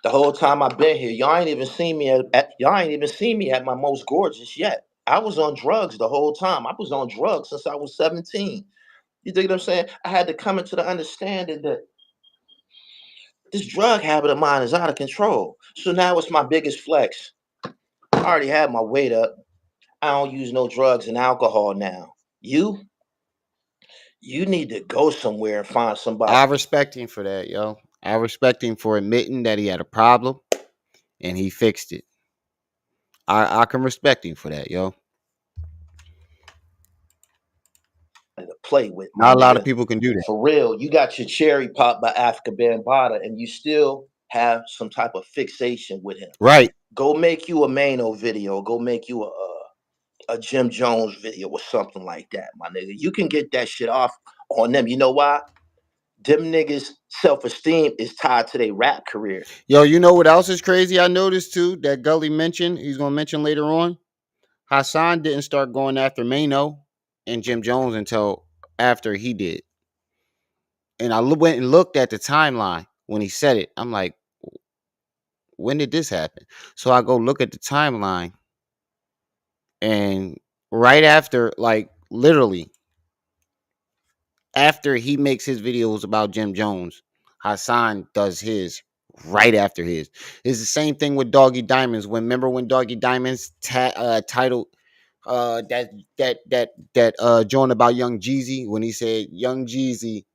The whole time I've been here, y'all ain't even seen me at my most gorgeous yet. I was on drugs the whole time. I was on drugs since I was 17. You dig what I'm saying? I had to come into the understanding that this drug habit of mine is out of control. So now it's my biggest flex. I already had my weight up. I don't use no drugs and alcohol now. You need to go somewhere and find somebody. I respect him for that, yo. I respect him for admitting that he had a problem and he fixed it. I can respect him for that, yo. To play with, my Not a lot of nigga. people can do that. For real, you got your cherry pop by African Bambaataa, and you still have some type of fixation with him. Right. Go make you a Mano video. Go make you a Jim Jones video or something like that, my nigga. You can get that shit off on them. You know why? Them niggas' self-esteem is tied to their rap career. Yo, you know what else is crazy? I noticed too that Gully mentioned, he's gonna mention later on. Hassan didn't start going after Mano and Jim Jones until after he did. And I went and looked at the timeline when he said it. I'm like, when did this happen? So I go look at the timeline, and right after, like literally after he makes his videos about Jim Jones, Hassan does his right after his. It's the same thing with Doggy Diamonds. Remember when Doggy Diamonds titled that joint about Young Jeezy, when he said, Young Jeezy,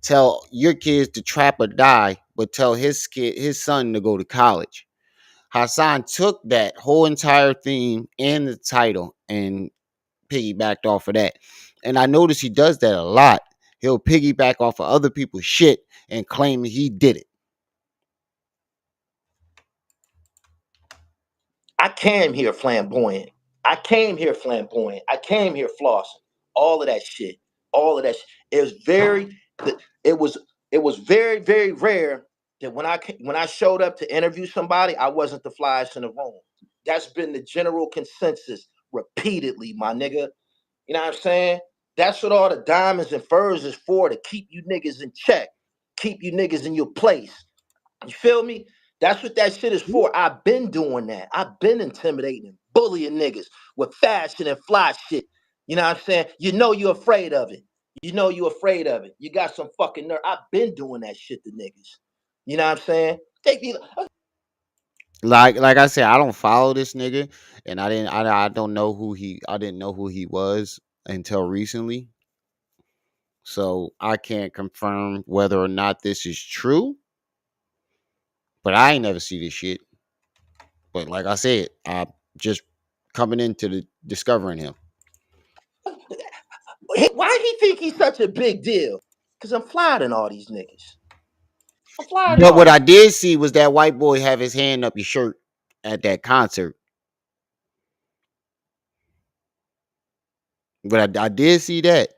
tell your kids to trap or die, but tell his son to go to college. Hassan took that whole entire theme and the title and piggybacked off of that. And I notice he does that a lot. He'll piggyback off of other people's shit and claim he did it. I came here flamboyant. I came here flamboyant. I came here flossing. All of that shit. All of that. It was very. It was. It was very, very rare that when I showed up to interview somebody, I wasn't the flyest in the room. That's been the general consensus repeatedly, my nigga. You know what I'm saying? That's what all the diamonds and furs is for, to keep you niggas in check, keep you niggas in your place. You feel me? That's what that shit is for. I've been doing that. I've been intimidating and bullying niggas with fashion and fly shit. You know what I'm saying? You know you're afraid of it. You know you're afraid of it. You got some fucking nerve. I've been doing that shit to niggas. You know what I'm saying? Take me. Like I said, I don't follow this nigga, and I don't know I didn't know who he was until recently. So I can't confirm whether or not this is true. But I ain't never see this shit. But like I said, I just coming into the discovering him. Why he think he's such a big deal? Because I'm flyer than all these niggas. I'm flyer than But all what I these. did see was that white boy have his hand up your shirt at that concert. But I did see that.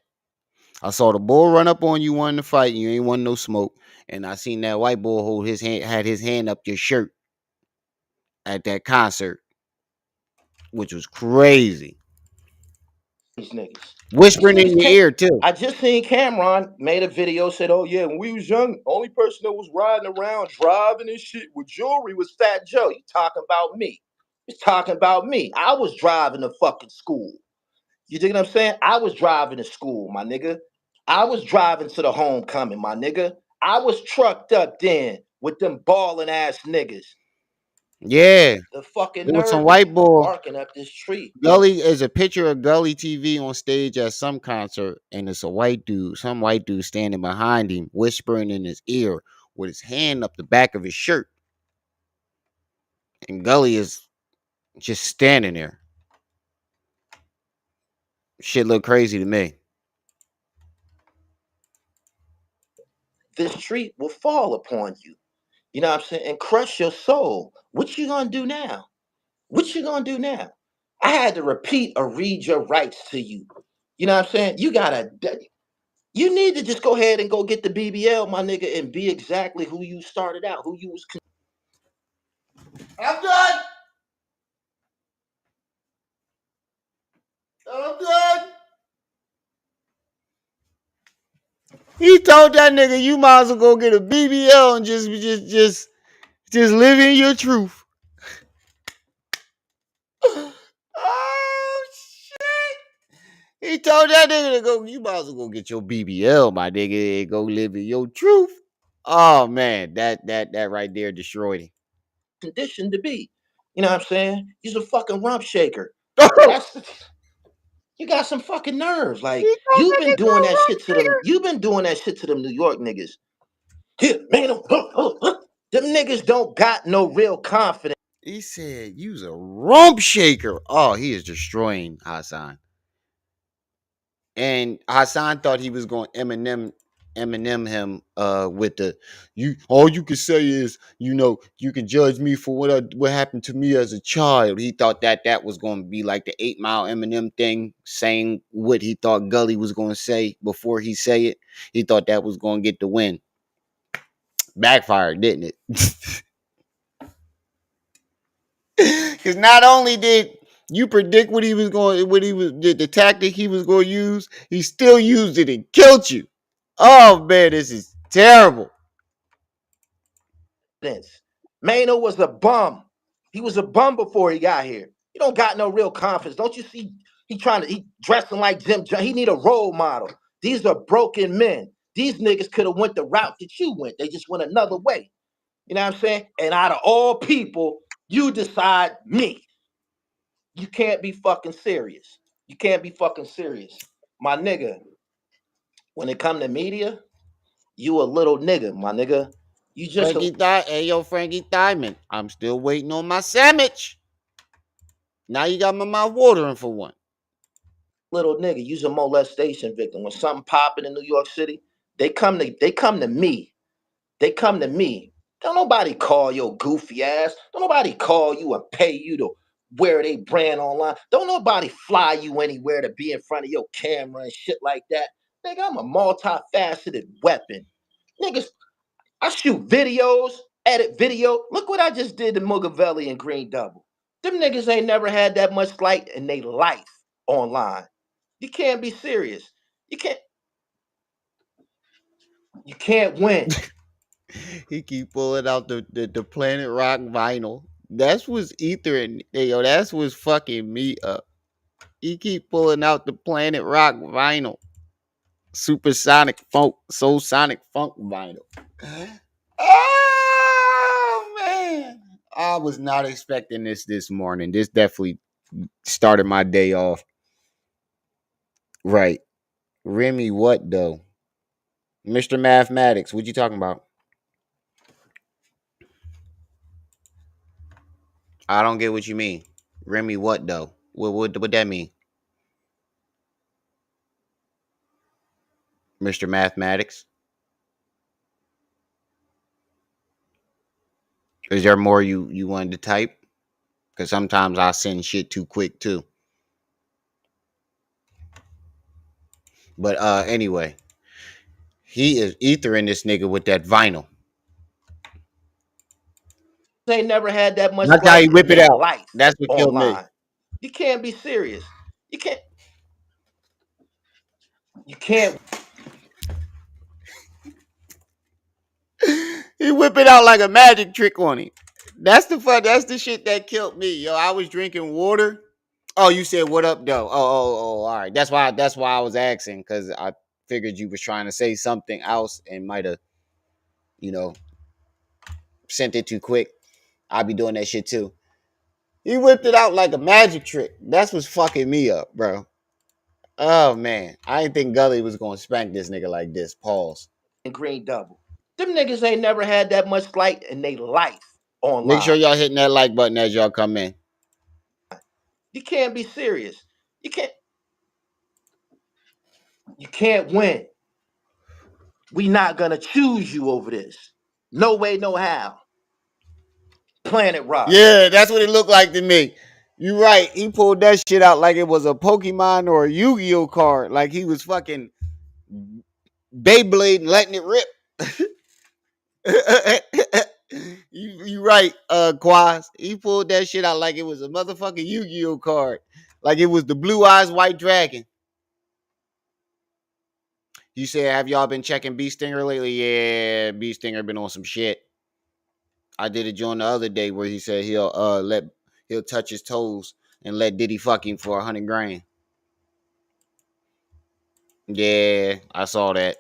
I saw the bull run up on you wanting to fight. You ain't want no smoke. And I seen that white boy had his hand up your shirt at that concert, which was crazy. These niggas. Whispering in your ear too. I just seen Cameron made a video, said, "Oh yeah, when we was young, only person that was riding around driving and shit with jewelry was Fat Joe." You talking about me? He's talking about me. I was driving to fucking school. You dig what I'm saying? I was driving to school, my nigga. I was driving to the homecoming, my nigga. I was trucked up then with them balling ass niggas. Yeah. The fucking There was some nerve to white be boy. barking up this tree. Gully is a picture of Gully TV on stage at some concert, and it's a white dude, some white dude standing behind him, whispering in his ear with his hand up the back of his shirt. And Gully is just standing there. Shit look crazy to me. This tree will fall upon you. You know what I'm saying? And crush your soul. What you gonna do now? What you gonna do now? I had to repeat or read your rights to you. You know what I'm saying? You need to just go ahead and go get the BBL, my nigga, and be exactly who you started out, who you was. I'm done. I'm done. He told that nigga, you might as well go get a BBL and just live in your truth. Oh shit! He told that nigga to go. You might as well go get your BBL, my nigga, and go live in your truth. Oh man, that right there destroyed him. Conditioned to be. You know what I'm saying? He's a fucking rump shaker. That's you got some fucking nerves. Like He told you've that been nigga doing a that rump shit to them. shaker. You've been doing that shit to them New York niggas. Here, man, them niggas don't got no real confidence. He said, "You's a rump shaker." Oh, he is destroying Hassan. And Hassan thought he was going Eminem him with the you all you could say is, you can judge me for what happened to me as a child. He thought that was going to be like the 8 Mile Eminem thing, saying what he thought Gully was going to say before he say it. He thought that was going to get the win. Backfired, didn't it? Because not only did you predict the tactic he was going to use, he still used it and killed you. Oh man, this is terrible. Mano was a bum. He was a bum before he got here. He don't got no real confidence. Don't you see? He dressing like Jim Jones. He need a role model. These are broken men. These niggas could have went the route that you went. They just went another way. You know what I'm saying? And out of all people, you decide me. You can't be fucking serious. You can't be fucking serious. My nigga, when it come to media, you a little nigga, my nigga. You just a Hey yo, Frankie Diamond. I'm still waiting on my sandwich. Now you got my mouth watering for one. little nigga. You's a molestation victim. When something popping in New York City, they come to me. They come to me. Don't nobody call your goofy ass. Don't nobody call you and pay you to wear they brand online. Don't nobody fly you anywhere to be in front of your camera and shit like that. Nigga, I'm a multifaceted weapon. Niggas, I shoot videos, edit video. Look what I just did to Mugavelli and Green Double. Them niggas ain't never had that much light in their life online. You can't be serious. You can't win. He keep pulling out the Planet Rock vinyl. That's what's ether and yo, that's what's fucking me up. He keep pulling out the Planet Rock vinyl. Supersonic funk, soul sonic funk vinyl. Oh man. I was not expecting this morning. This definitely started my day off. Right. Remy what though? Mr. Mathematics, what you talking about? I don't get what you mean. Remy what though? What that mean? Mr. Mathematics? Is there more you wanted to type? Because sometimes I send shit too quick too. But anyway, he is ethering this nigga with that vinyl. They never had that much That's how light he in whip it their out. life That's what killed me. online. You can't be serious. You can't. You can't. He whip it out like a magic trick on him. That's the fun. That's the shit that killed me. Yo, I was drinking water. Oh, you said what up though? Oh, all right. That's why I was asking, because I figured you was trying to say something else and might have, you know, sent it too quick. I'll be doing that shit too. He whipped it out like a magic trick. That's what's fucking me up, bro. Oh man. I didn't think Gully was gonna spank this nigga like this. Pause. Green Double. Them niggas ain't never had that much light in their life Make sure online. y'all hitting that like button as y'all come in. You can't be serious. You can't. You can't win. We not gonna choose you over this. No way, no how. Planet Rock. Yeah, that's what it looked like to me. You right. He pulled that shit out like it was a Pokemon or a Yu-Gi-Oh card. Like he was fucking Beyblade and letting it rip. you right, Quaz. He pulled that shit out like it was a motherfucking Yu-Gi-Oh card. Like it was the Blue Eyes White Dragon. You said, have y'all been checking B Stinger lately? Yeah, B Stinger been on some shit. I did a joint the other day where he said he'll touch his toes and let Diddy fuck him for 100 grand. Yeah, I saw that.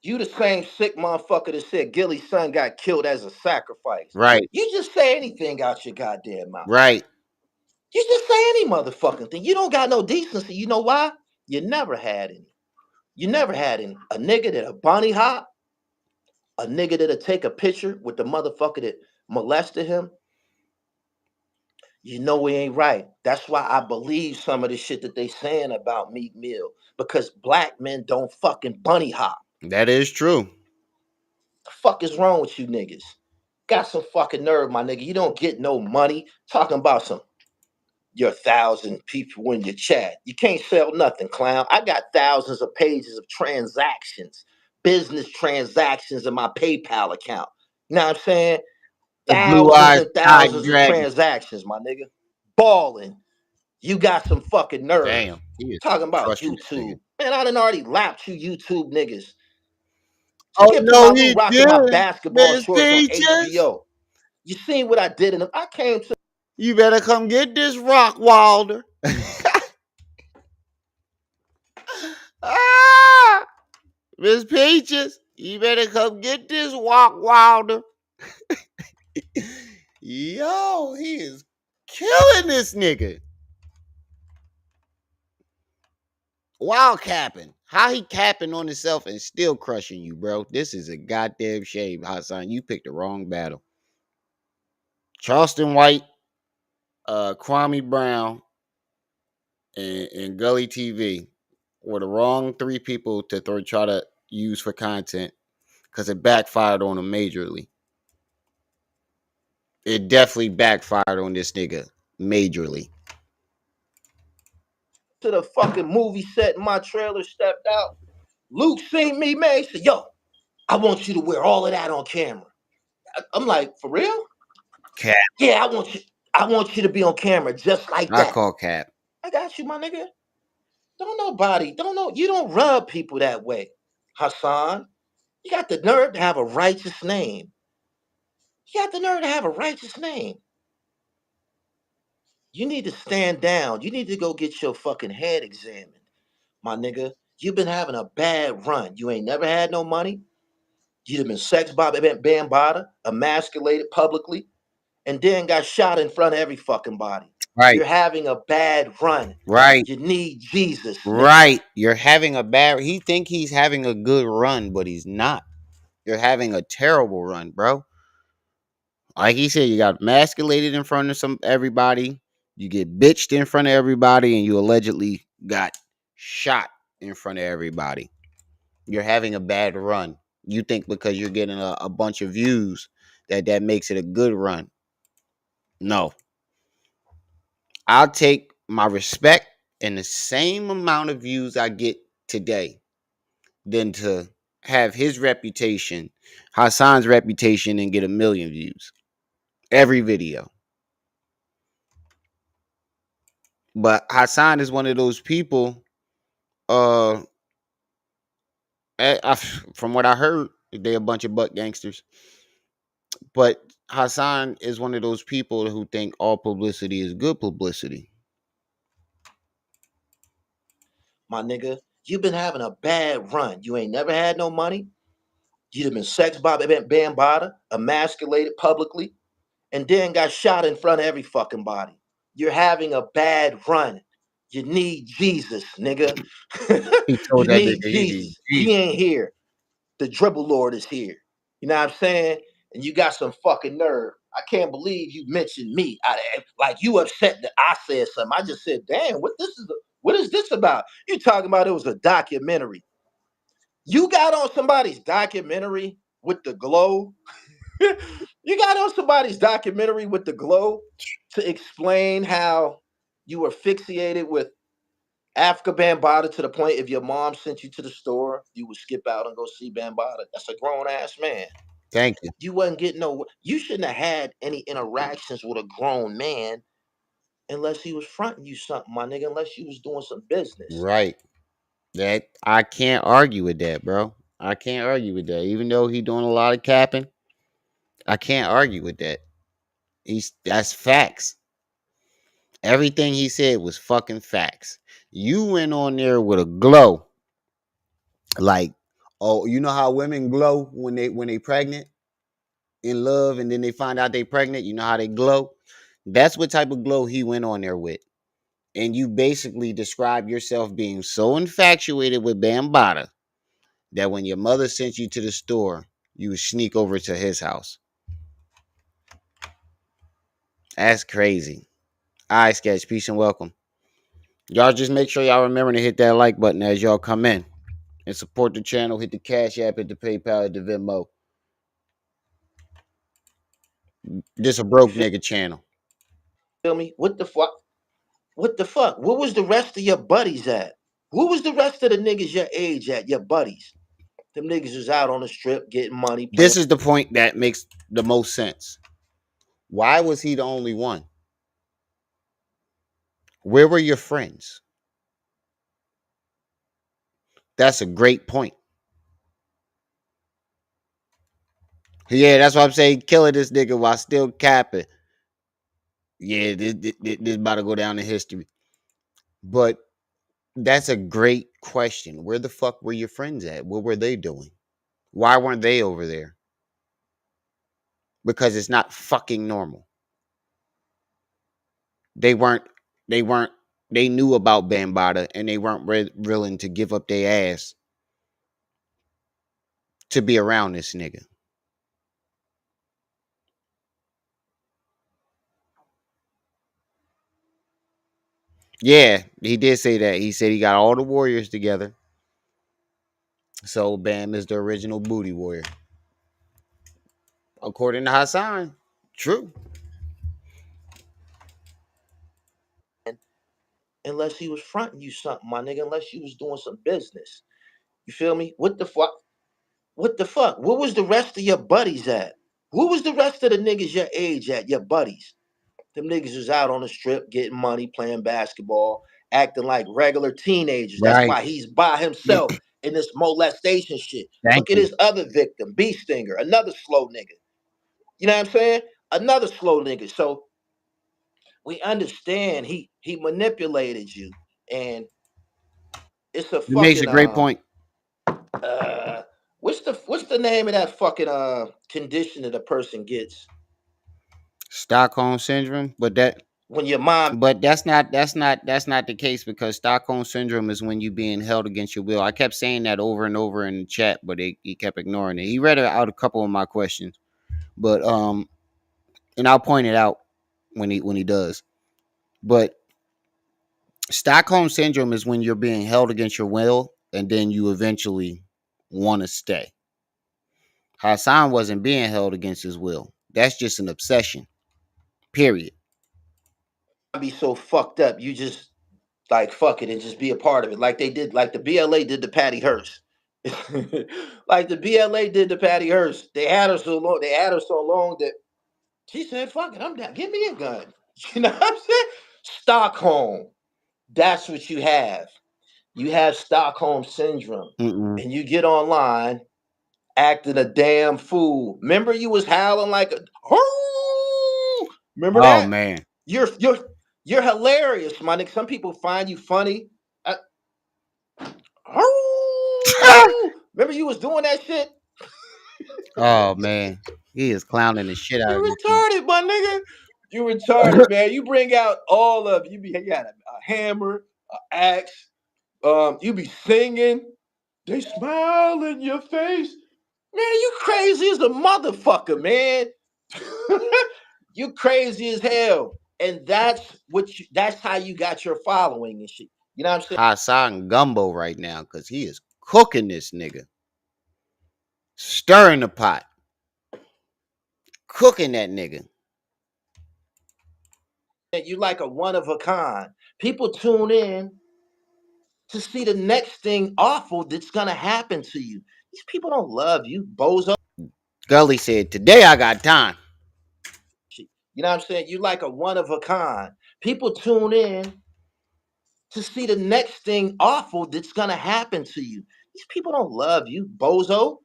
You the same sick motherfucker that said Gilly's son got killed as a sacrifice. Right, You just say anything out your goddamn mouth. right. You just say any motherfucking thing. You don't got no decency. You know why? You never had any. You never had any. A nigga that a bunny hop, a nigga that'll take a picture with the motherfucker that molested him. You know it ain't right. That's why I believe some of the shit that they saying about Meek Mill. Because black men don't fucking bunny hop. That is true. The fuck is wrong with you niggas? Got some fucking nerve, my nigga. You don't get no money talking about your 1,000 people in your chat. You can't sell nothing, clown. I got thousands of pages of transactions, business transactions in my PayPal account. You know what I'm saying? The Blue Thousands Eyes and White thousands of Dragon. transactions, my nigga. Balling. You got some fucking nerve. Damn, he is Talking about frustrated. YouTube. Man, I done already lapped you YouTube niggas. Oh Skip to no, my room he rocking my did. basketball Miss shorts on Peaches. HBO. You seen what I did in them? I came to You better come get this Rock Wilder. Ah! Miss Peaches, you better come get this walk wilder. Yo, he is killing this nigga. Wild capping. How he capping on himself and still crushing you, bro? This is a goddamn shame, Hassan. You picked the wrong battle. Charleston White, Kwame Brown, and Gully TV were the wrong three people to try to use for content because it backfired on them majorly. It definitely backfired on this nigga majorly. To the fucking movie set in my trailer, stepped out. Luke seen me, man. He said, yo, I want you to wear all of that on camera. I'm like, for real? Cap. Yeah, I want you to be on camera just like I that. call cap. I got you, my nigga. You don't rub people that way, Hassan. You got the nerve to have a righteous name. You got the nerve to have a righteous name. You need to stand down. You need to go get your fucking head examined, my nigga. You've been having a bad run. You ain't never had no money. You've been sexed by Bambaataa, emasculated publicly, and then got shot in front of every fucking body. Right. You're having a bad run. Right. You need Jesus. Right. You're having a bad. He think he's having a good run, but he's not. You're having a terrible run, bro. Like he said, you got emasculated in front of everybody. You get bitched in front of everybody, and you allegedly got shot in front of everybody. You're having a bad run. You think because you're getting a bunch of views that makes it a good run. No. I'll take my respect and the same amount of views I get today than to have his reputation, Hassan's reputation, and get 1 million views. Every video. But Hassan is one of those people, from what I heard, they a bunch of butt gangsters. But Hassan is one of those people who think all publicity is good publicity. My nigga, you've been having a bad run. You ain't never had no money. You've been sexed by Bambaataa, emasculated publicly, and then got shot in front of every fucking body. You're having a bad run. You need Jesus, nigga. He You told that need nigga Jesus. He ain't here. The dribble lord is here. You know what I'm saying? And you got some fucking nerve. I can't believe you mentioned me. Like you upset that I said something. I just said, damn, what is this about? You talking about it was a documentary. You got on somebody's documentary with the glow. You got on somebody's documentary with the glow to explain how you were fixated with African Bambaataa to the point if your mom sent you to the store, you would skip out and go see Bambaataa. That's a grown ass man. Thank you. You wasn't getting no. You shouldn't have had any interactions with a grown man unless he was fronting you something, my nigga. Unless you was doing some business. Right. That I can't argue with that, bro. I can't argue with that. Even though he doing a lot of capping, I can't argue with that. That's facts. Everything he said was fucking facts. You went on there with a glow. Like, oh, you know how women glow when they pregnant in love and then they find out they pregnant, you know how they glow? That's what type of glow he went on there with. And you basically describe yourself being so infatuated with Bambaataa that when your mother sent you to the store, you would sneak over to his house. That's crazy. All right, Sketch. Peace and welcome. Y'all just make sure y'all remember to hit that like button as y'all come in and support the channel. Hit the Cash App, hit the PayPal, hit the Venmo. This a broke nigga channel. Feel me? What the fuck? What the fuck? Where was the rest of your buddies at? Where was the rest of the niggas your age at? Your buddies? Them niggas was out on the strip getting money. This is the point that makes the most sense. Why was he the only one? Where were your friends? That's a great point. Yeah, that's why I'm saying killing this nigga while still capping. Yeah, this about to go down in history. But that's a great Question: where the fuck were your friends at? What were they doing? Why weren't they over there? Because it's not fucking normal. They weren't. They weren't. They knew about Bambaataa and they weren't willing to give up their ass to be around this nigga. Yeah, he did say that. He said he got all the warriors together. So Bam is the original booty warrior. According to Hassan. True. Unless he was fronting you something, my nigga. Unless you was doing some business. You feel me? What the fuck? What the fuck? Where was the rest of your buddies at? Where was the rest of the niggas your age at? Your buddies. Them niggas was out on the strip getting money, playing basketball, acting like regular teenagers. That's Right. why he's by himself in this molestation shit. Thank Look at you. his other victim, B Stinger, another slow nigga. You know what I'm saying? Another slow nigga. So we understand he manipulated you, and it's a It makes a fucking great point. what's the name of that fucking condition that a person gets Stockholm syndrome, when your mom but that's not the case because Stockholm syndrome is when you being held against your will. I kept saying that over and over in the chat, but he kept ignoring it. He read out a couple of my questions, but and I'll point it out when he does. But Stockholm syndrome is when you're being held against your will and then you eventually want to stay. Hassan wasn't being held against his will. That's just an obsession. Period. be so fucked up, you just like fuck it and just be a part of it, like they did, like the BLA did to Patty Hearst. Like the BLA did to Patty Hearst. They had her so long. They had her so long that she said, "Fuck it, I'm down. Give me a gun." You know what I'm saying? Stockholm. That's what you have. You have Stockholm syndrome, Mm-mm. and you get online acting a damn fool. Remember, you was howling like a. Remember Oh that? man. You're hilarious, my nigga. Some people find you funny. Uh, remember, you was doing that shit. Oh man. He is clowning the shit out of You this nigga. retarded, my nigga. You retarded, man. You bring out all of you got a hammer, an axe. You be singing. They smile in your face. Man, you crazy as a motherfucker, man. You crazy as hell. And that's how you got your following and shit. You know what I'm saying? Hassan gumbo right now because he is cooking this nigga. Stirring the pot. Cooking that nigga. You like a one of a kind. People tune in to see the next thing awful that's gonna happen to you. These people don't love you, bozo. Gully said, today I got time. You know what I'm saying? You like a one of a kind. People tune in to see the next thing awful that's gonna happen to you. These people don't love you, bozo.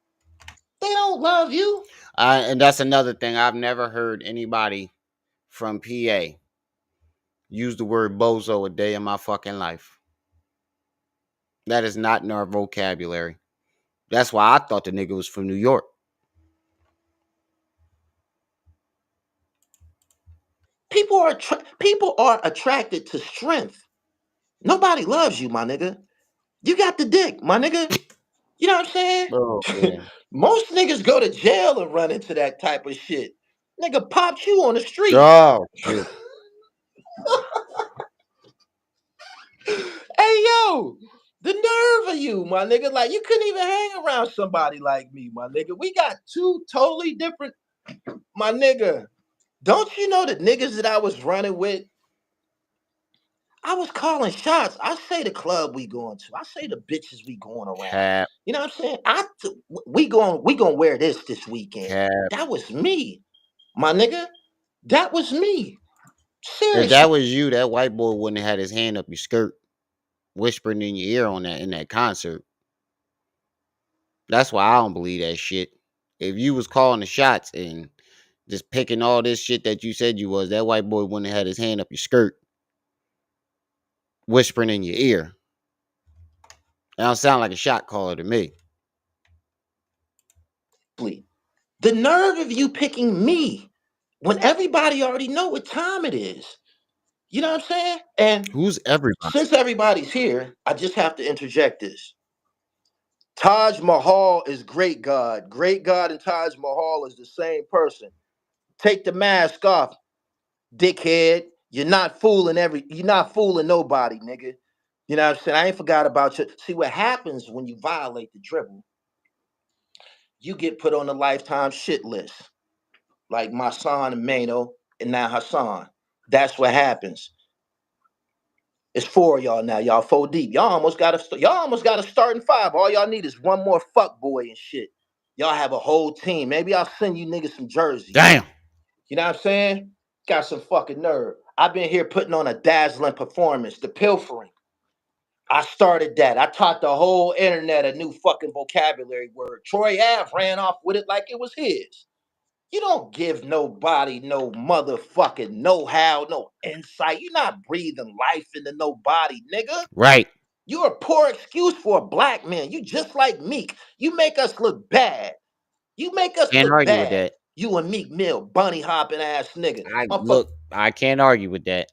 They don't love you. And that's another thing. I've never heard anybody from PA use the word bozo a day in my fucking life. That is not in our vocabulary. That's why I thought the nigga was from New York. People are attracted to strength. Nobody loves you, my nigga. You got the dick, my nigga. You know what I'm saying? Oh man. Most niggas go to jail and run into that type of shit. Nigga popped you on the street. Oh shit. Hey yo, the nerve of you, my nigga. Like you couldn't even hang around somebody like me, my nigga. We got two totally different, my nigga. Don't you know the niggas that I was running with? I was calling shots. I say the club we going to. I say the bitches we going around. Cap. You know what I'm saying? We going wear this weekend. Cap. That was me, my nigga. That was me. If Seriously. that was you, that white boy wouldn't have had his hand up your skirt, whispering in your ear on that in that concert. That's why I don't believe that shit. If you was calling the shots and just picking all this shit that you said you was, that white boy wouldn't have had his hand up your skirt, whispering in your ear. That don't sound like a shot caller to me. The nerve of you picking me when everybody already know what time it is. You know what I'm saying? And Who's everybody? since everybody's here, I just have to interject this. Taj Mahal is great God. Great God and Taj Mahal is the same person. Take the mask off, dickhead. You're not fooling nobody, nigga. You know what I'm saying? I ain't forgot about you. See what happens when you violate the dribble, you get put on the lifetime shit list. Like my son and Mano and now Hassan. That's what happens. It's four of y'all now. Y'all four deep. Y'all almost got a starting five. All y'all need is one more fuck boy and shit. Y'all have a whole team. Maybe I'll send you niggas some jerseys. Damn. You know what I'm saying? Got some fucking nerve. I've been here putting on a dazzling performance. The pilfering. I started that. I taught the whole internet a new fucking vocabulary word. Troy Ave ran off with it like it was his. You don't give nobody no motherfucking know-how, no insight. You're not breathing life into nobody, nigga. Right. You're a poor excuse for a black man. You just like Meek. You make us look bad. You make us Can't look argue with bad. that. You and Meek Mill, bunny hopping ass nigga. Motherfucker. I can't argue with that.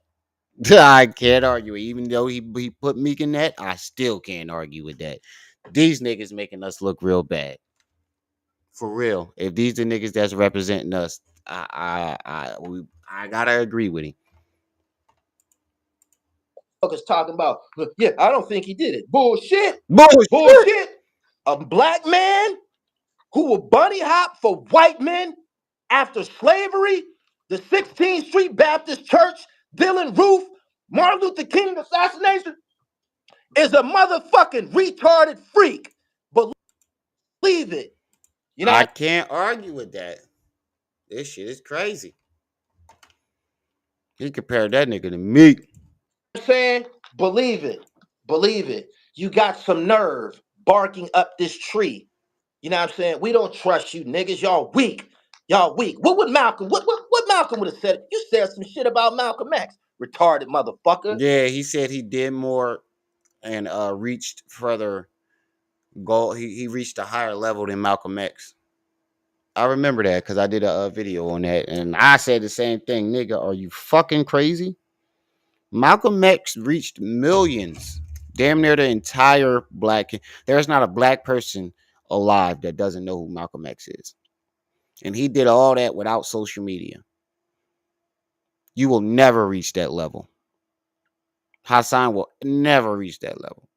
I can't argue. Even though he put Meek in that, I still can't argue with that. These niggas making us look real bad. For real. If these the niggas that's representing us, I gotta agree with him. Motherfuckers talking about, yeah, I don't think he did it. Bullshit. Bullshit. Bullshit. A black man who will bunny hop for white men after slavery, the 16th Street Baptist Church, Dylan Roof, Martin Luther King assassination, is a motherfucking retarded freak. Believe it. You know I what can't argue with that. This shit is crazy. He compared that nigga to Meek. I'm saying? Believe it. Believe it. You got some nerve barking up this tree. You know what I'm saying? We don't trust you niggas. Y'all weak. Y'all weak. What would Malcolm, what Malcolm would have said? You said some shit about Malcolm X. Retarded motherfucker. Yeah, he said he did more and reached further goal. He reached a higher level than Malcolm X. I remember that because I did a video on that, and I said the same thing. Nigga, are you fucking crazy? Malcolm X reached millions, damn near the entire black. There's not a black person alive that doesn't know who Malcolm X is, and he did all that without social media. You will never reach that level. Hassan will never reach that level.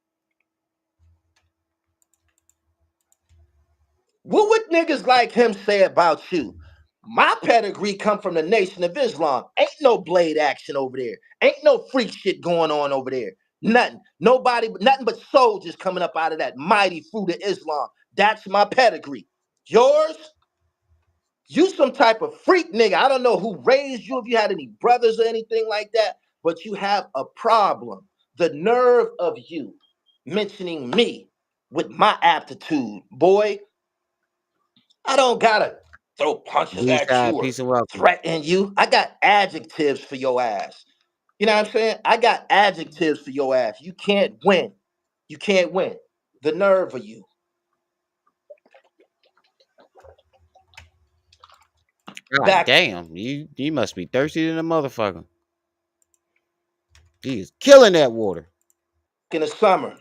What would niggas like him say about you? My pedigree come from the Nation of Islam. Ain't no blade action over there. Ain't no freak shit going on over there. Nothing. Nobody, nothing but soldiers coming up out of that mighty fruit of Islam. That's my pedigree. Yours? You some type of freak nigga. I don't know who raised you, if you had any brothers or anything like that, but you have a problem. The nerve of you mentioning me with my aptitude, boy. I don't gotta throw punches B at you side, or peace and welcome. threaten you. I got adjectives for your ass. You know what I'm saying? I got adjectives for your ass. You can't win. You can't win. The nerve of you. God Back damn, you must be thirsty than a motherfucker. He is killing that water. in the summer,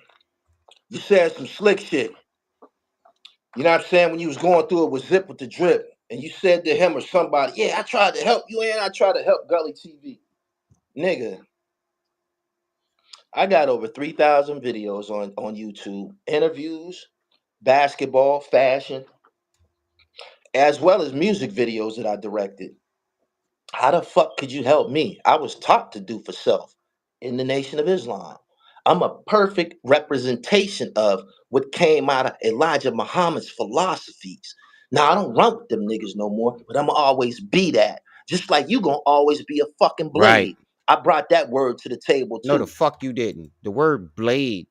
you said some slick shit. You know what I'm saying? When you was going through it with Zip with the Drip, and you said to him or somebody, yeah, I tried to help you and I tried to help Gully TV. Nigga, I got over 3,000 videos on YouTube, interviews, basketball, fashion, as well as music videos that I directed. How the fuck could you help me? I was taught to do for self in the Nation of Islam. I'm a perfect representation of what came out of Elijah Muhammad's philosophies. Now, I don't run with them niggas no more, but I'm going to always be that. Just like you going to always be a fucking Right. blade. I brought that word to the table, No, the too. fuck you didn't. The word blade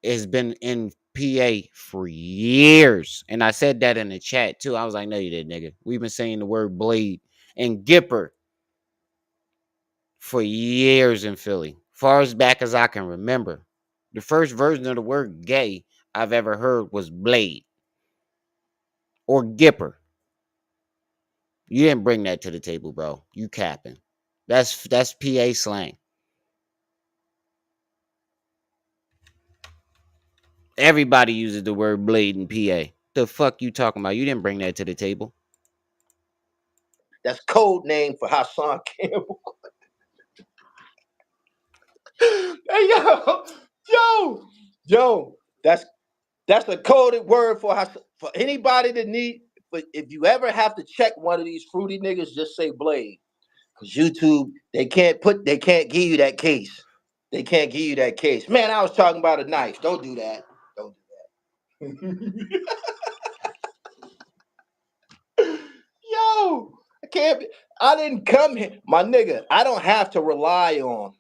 has been in PA for years. And I said that in the chat too. I was like, no, you didn't, nigga. We've been saying the word blade and Gipper for years in Philly. Far as back as I can remember. The first version of the word gay I've ever heard was blade or gipper. You didn't bring that to the table, bro. You capping. That's PA slang. Everybody uses the word blade in PA. The fuck you talking about? You didn't bring that to the table. That's code name for Hassan Campbell. Hey yo. That's a coded word for anybody that need. But if you ever have to check one of these fruity niggas, just say blade. Cause YouTube, they can't give you that case. They can't give you that case. Man, I was talking about a knife. Don't do that. Don't do that. Yo, I didn't come here. My nigga, I don't have to rely on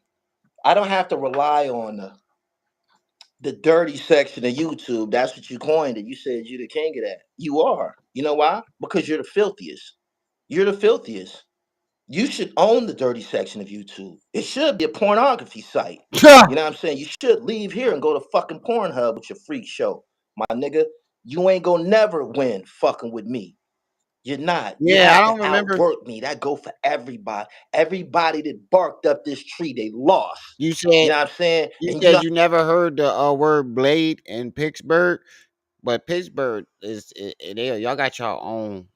the dirty section of YouTube. That's what you coined it. You said you the king of that. You are. You know why? Because you're the filthiest. You're the filthiest. You should own the dirty section of YouTube. It should be a pornography site. You know what I'm saying? You should leave here and go to fucking Pornhub with your freak show. My nigga, you ain't gonna never win fucking with me. You're not. You Yeah, I have to don't remember. outwork me. That go for everybody. Everybody that barked up this tree, they lost. You You said know what I'm saying? you And you said know you never heard the word blade in Pittsburgh, but Pittsburgh y'all got y'all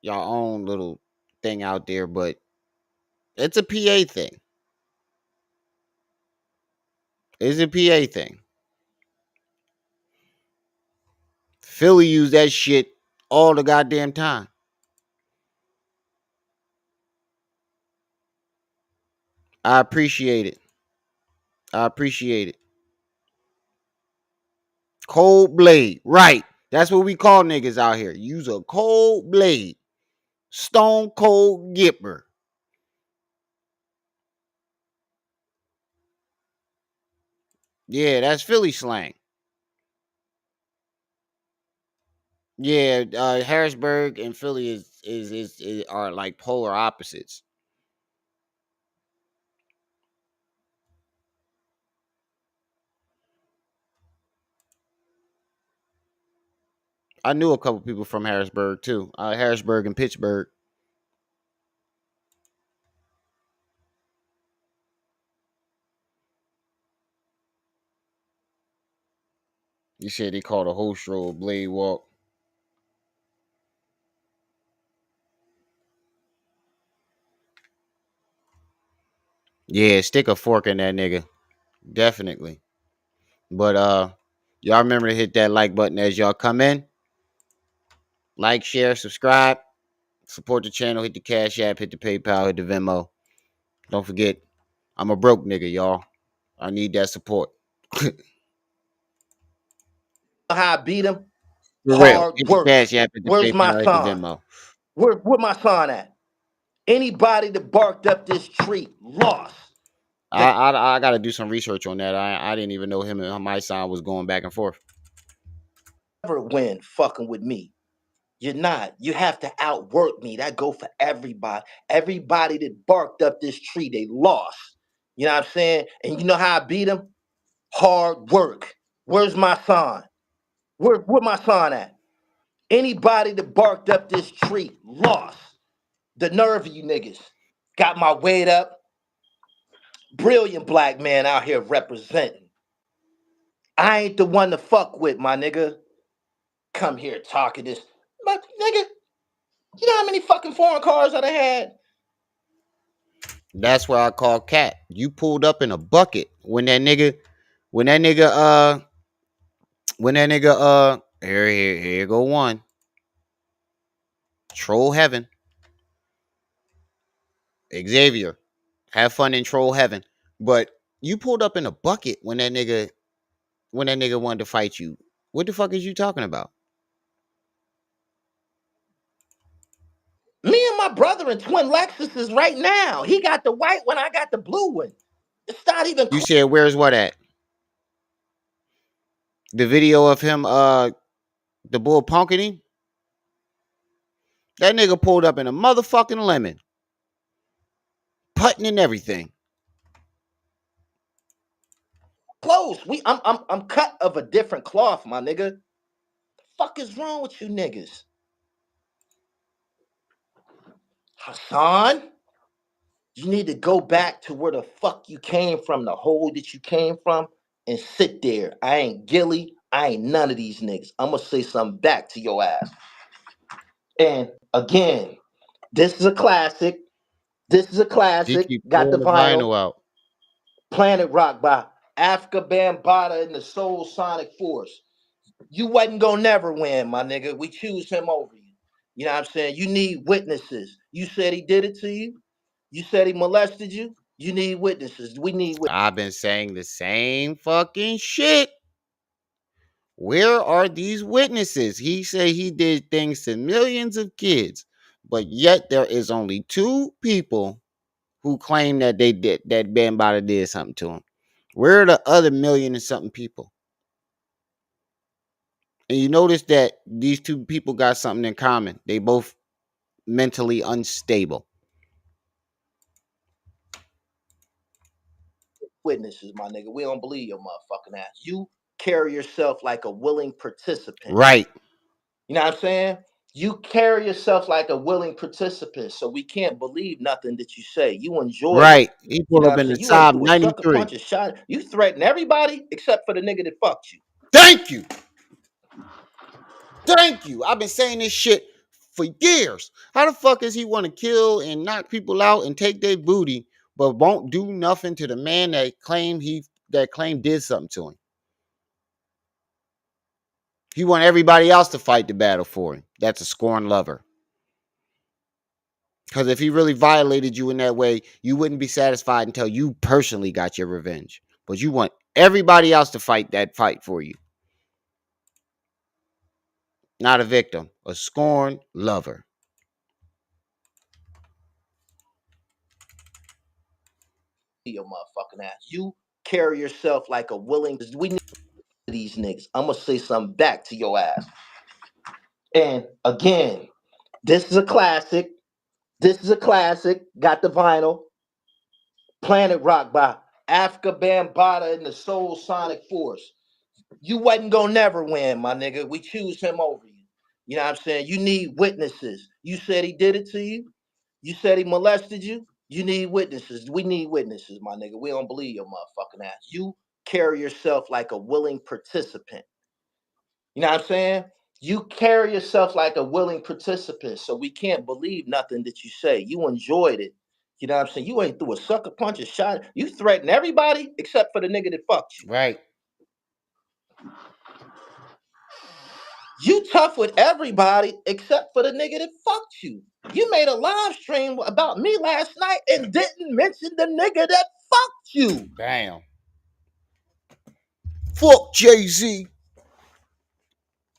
own little thing out there, but it's a PA thing. It's a PA thing. Philly use that shit all the goddamn time. I appreciate it. I appreciate it. Cold blade. Right. That's what we call niggas out here. Use a cold blade. Stone cold gipper. Yeah, that's Philly slang. Yeah, Harrisburg and Philly is are like polar opposites. I knew a couple people from Harrisburg too. Harrisburg and Pittsburgh. You said they called a host roll blade walk. Yeah, stick a fork in that nigga. Definitely. But y'all remember to hit that like button as y'all come in. Like, share, subscribe, support the channel, hit the Cash App, hit the PayPal, hit the Venmo. Don't forget, I'm a broke nigga, y'all. I need that support. For how I beat him? real. Hard Hit the work. Cash App, hit the Where's my PayPal, hit the son? Venmo. Where my son at? Anybody that barked up this tree lost. I gotta do some research on that. I didn't even know him and my son was going back and forth. Never win fucking with me. You're not. You have to outwork me. That go for everybody. Everybody that barked up this tree, they lost. You know what I'm saying? And you know how I beat them? Hard work. Where's my son? Where my son at? Anybody that barked up this tree lost. The nerve of you niggas. Got my weight up. Brilliant black man out here representing. I ain't the one to fuck with, my nigga. Come here talking this. My nigga, you know how many fucking foreign cars I done had? That's where I call cat. You pulled up in a bucket when that nigga, when that nigga, here go one. Troll heaven. Xavier. Have fun in troll heaven. But you pulled up in a bucket when that nigga wanted to fight you. What the fuck is you talking about? Me and my brother in twin Lexuses right now. He got the white one, I got the blue one. It's not even You said where's what at? The video of him the bull punking him? That nigga pulled up in a motherfucking lemon. Putting and everything. close. I'm cut of a different cloth, my nigga. The fuck is wrong with you niggas? Hassan, you need to go back to where the fuck you came from, the hole that you came from, and sit there. I ain't Gilly. I ain't none of these niggas. I'm gonna say something back to your ass. And again, this is a classic. This is a He classic. keep Got the throwing the vinyl vinyl. out. Planet Rock by African Bambaataa and the Soul Sonic Force. You wasn't gonna never win, my nigga. We choose him over you. You know what I'm saying? You need witnesses. You said he did it to you. You said he molested you. You need witnesses. We need witnesses. I've been saying the same fucking shit. Where are these witnesses? He said he did things to millions of kids, but yet there is only 2 people who claim that they did that Bambaataa did something to him. Where are the other million and something people? And you notice that these 2 people got something in common. They both mentally unstable. Witnesses, my nigga. We don't believe your motherfucking ass. You carry yourself like a willing participant. Right. You know what I'm saying? You carry yourself like a willing participant, so we can't believe nothing that you say. You enjoyed it. Right. He You pulled know up what I'm in the saying? You ain't Saab through a sucker 93. punch, a shot. You threaten everybody except for the nigga that fucked you. Thank you. Thank you. I've been saying this shit for years. How the fuck is he want to kill and knock people out and take their booty, but won't do nothing to the man that claimed did something to him? He want everybody else to fight the battle for him. That's a scorned lover. Because if he really violated you in that way, you wouldn't be satisfied until you personally got your revenge. But you want everybody else to fight that fight for you. Not a victim, a scorned lover. Your motherfucking ass. You carry yourself like a willing. We need these niggas. I'm gonna say something back to your ass. And again, this is a classic. This is a classic. Got the vinyl. Planet Rock by Africa Bambaataa and the Soul Sonic Force. You wasn't gonna never win, my nigga. We choose him over you. You know what I'm saying? You need witnesses. You said he did it to you. You said he molested you. You need witnesses. We need witnesses, my nigga. We don't believe your motherfucking ass. You carry yourself like a willing participant. You know what I'm saying? You carry yourself like a willing participant, so we can't believe nothing that you say. You enjoyed it. You know what I'm saying? You ain't through a sucker punch, a shot. You threaten everybody except for the nigga that fucked you. Right. You tough with everybody except for the nigga that fucked you. You made a live stream about me last night and didn't mention the nigga that fucked you. Damn. Fuck Jay-Z.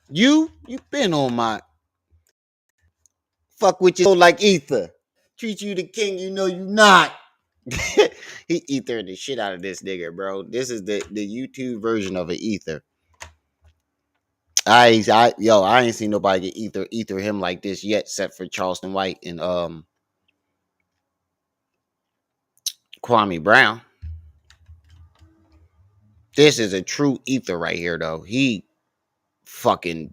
You been on my fuck with you like ether. Treat you the king, you know you not. He ether the shit out of this nigga, bro. This is the YouTube version of an ether. I ain't seen nobody get ether him like this yet, except for Charleston White and Kwame Brown. This is a true ether right here, though. He fucking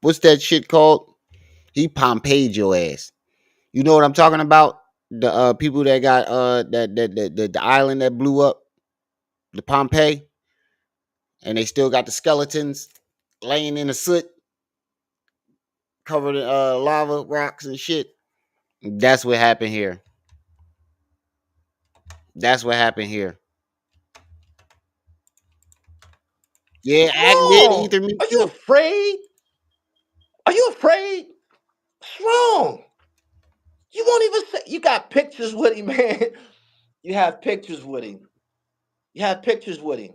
what's that shit called? He Pompeyed your ass. You know what I'm talking about? The people that got the island that blew up, the Pompeii, and they still got the skeletons laying in the soot, covered in lava rocks and shit. That's what happened here. That's what happened here. Yeah, I did Wrong. ether me Are you too. afraid? Are you afraid? What's wrong? You won't even say you got pictures with him, man. You have pictures with him. You have pictures with him.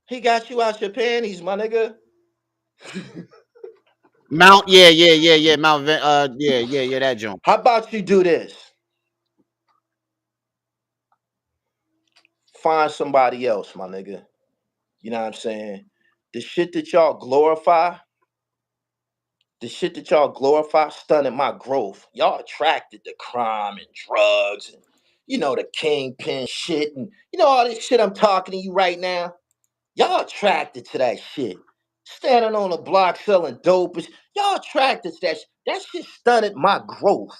He got you out your panties, my nigga. Mount, yeah. Mount, yeah, that jump. How about you do this? Find somebody else, my nigga. You know what I'm saying? The shit that y'all glorify, stunted my growth. Y'all attracted to crime and drugs and you know, the kingpin shit, and you know all this shit I'm talking to you right now. Y'all attracted to that shit. Standing on the block selling dope. Y'all attracted to that shit. That shit stunted my growth.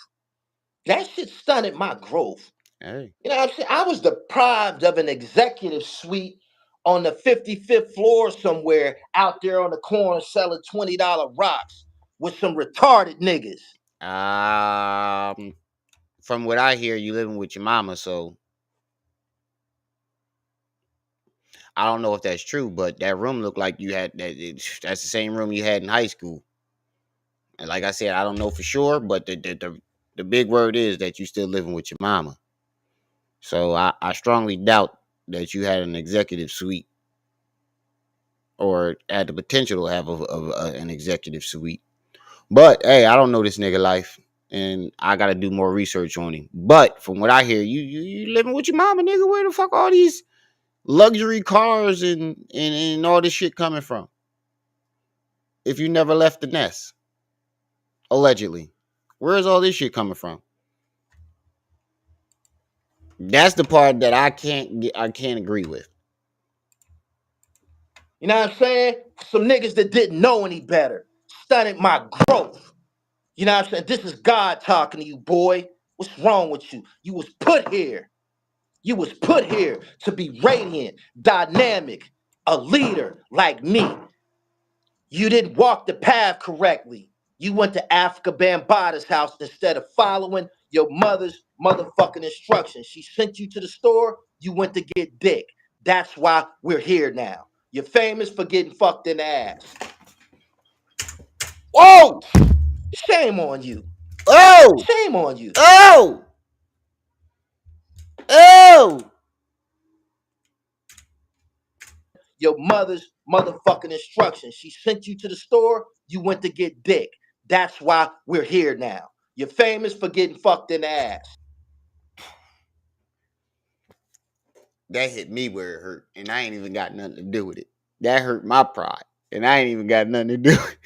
That shit stunted my growth. Hey. You know what I'm saying? I was deprived of an executive suite on the 55th floor somewhere out there on the corner selling $20 rocks with some retarded niggas. From what I hear, you living with your mama, so I don't know if that's true, but that room looked like you had that. That's the same room you had in high school. And like I said, I don't know for sure, but the big word is that you still living with your mama. So I strongly doubt that you had an executive suite or had the potential to have an executive suite. But hey, I don't know this nigga life, and I got to do more research on him. But from what I hear, you living with your mama, nigga. Where the fuck all these luxury cars and all this shit coming from? If you never left the nest, allegedly, where's all this shit coming from? That's the part that I can't agree with. You know what I'm saying? Some niggas that didn't know any better. Stunted my growth. You know what I'm saying? This is God talking to you, boy. What's wrong with you? You was put here. You was put here to be radiant, dynamic, a leader like me. You didn't walk the path correctly. You went to African Bambaataa's house instead of following your mother's motherfucking instructions. She sent you to the store, you went to get dick. That's why we're here now. You're famous for getting fucked in the ass. Whoa! Shame on you. Oh! Shame on you. Oh! Oh! Your mother's motherfucking instructions. She sent you to the store, you went to get dick. That's why we're here now. You're famous for getting fucked in the ass. That hit me where it hurt, and I ain't even got nothing to do with it. That hurt my pride, and I ain't even got nothing to do with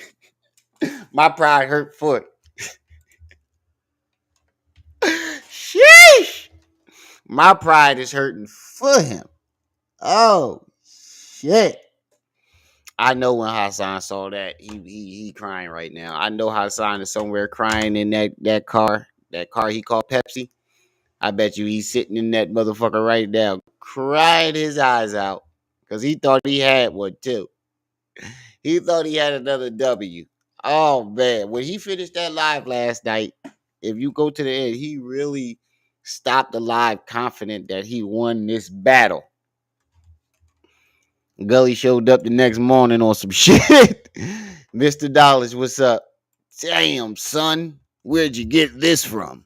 it. My pride hurt for it. Sheesh! My pride is hurting for him. Oh shit! I know when Hassan saw that, he crying right now. I know Hassan is somewhere crying in that car he called Pepsi. I bet you he's sitting in that motherfucker right now, crying his eyes out, because he thought he had one too. He thought he had another W. Oh man, when he finished that live last night, if you go to the end, he really stopped the live confident that he won this battle. Gully showed up the next morning on some shit. Mr. Dollars, what's up? Damn, son, where'd you get this from?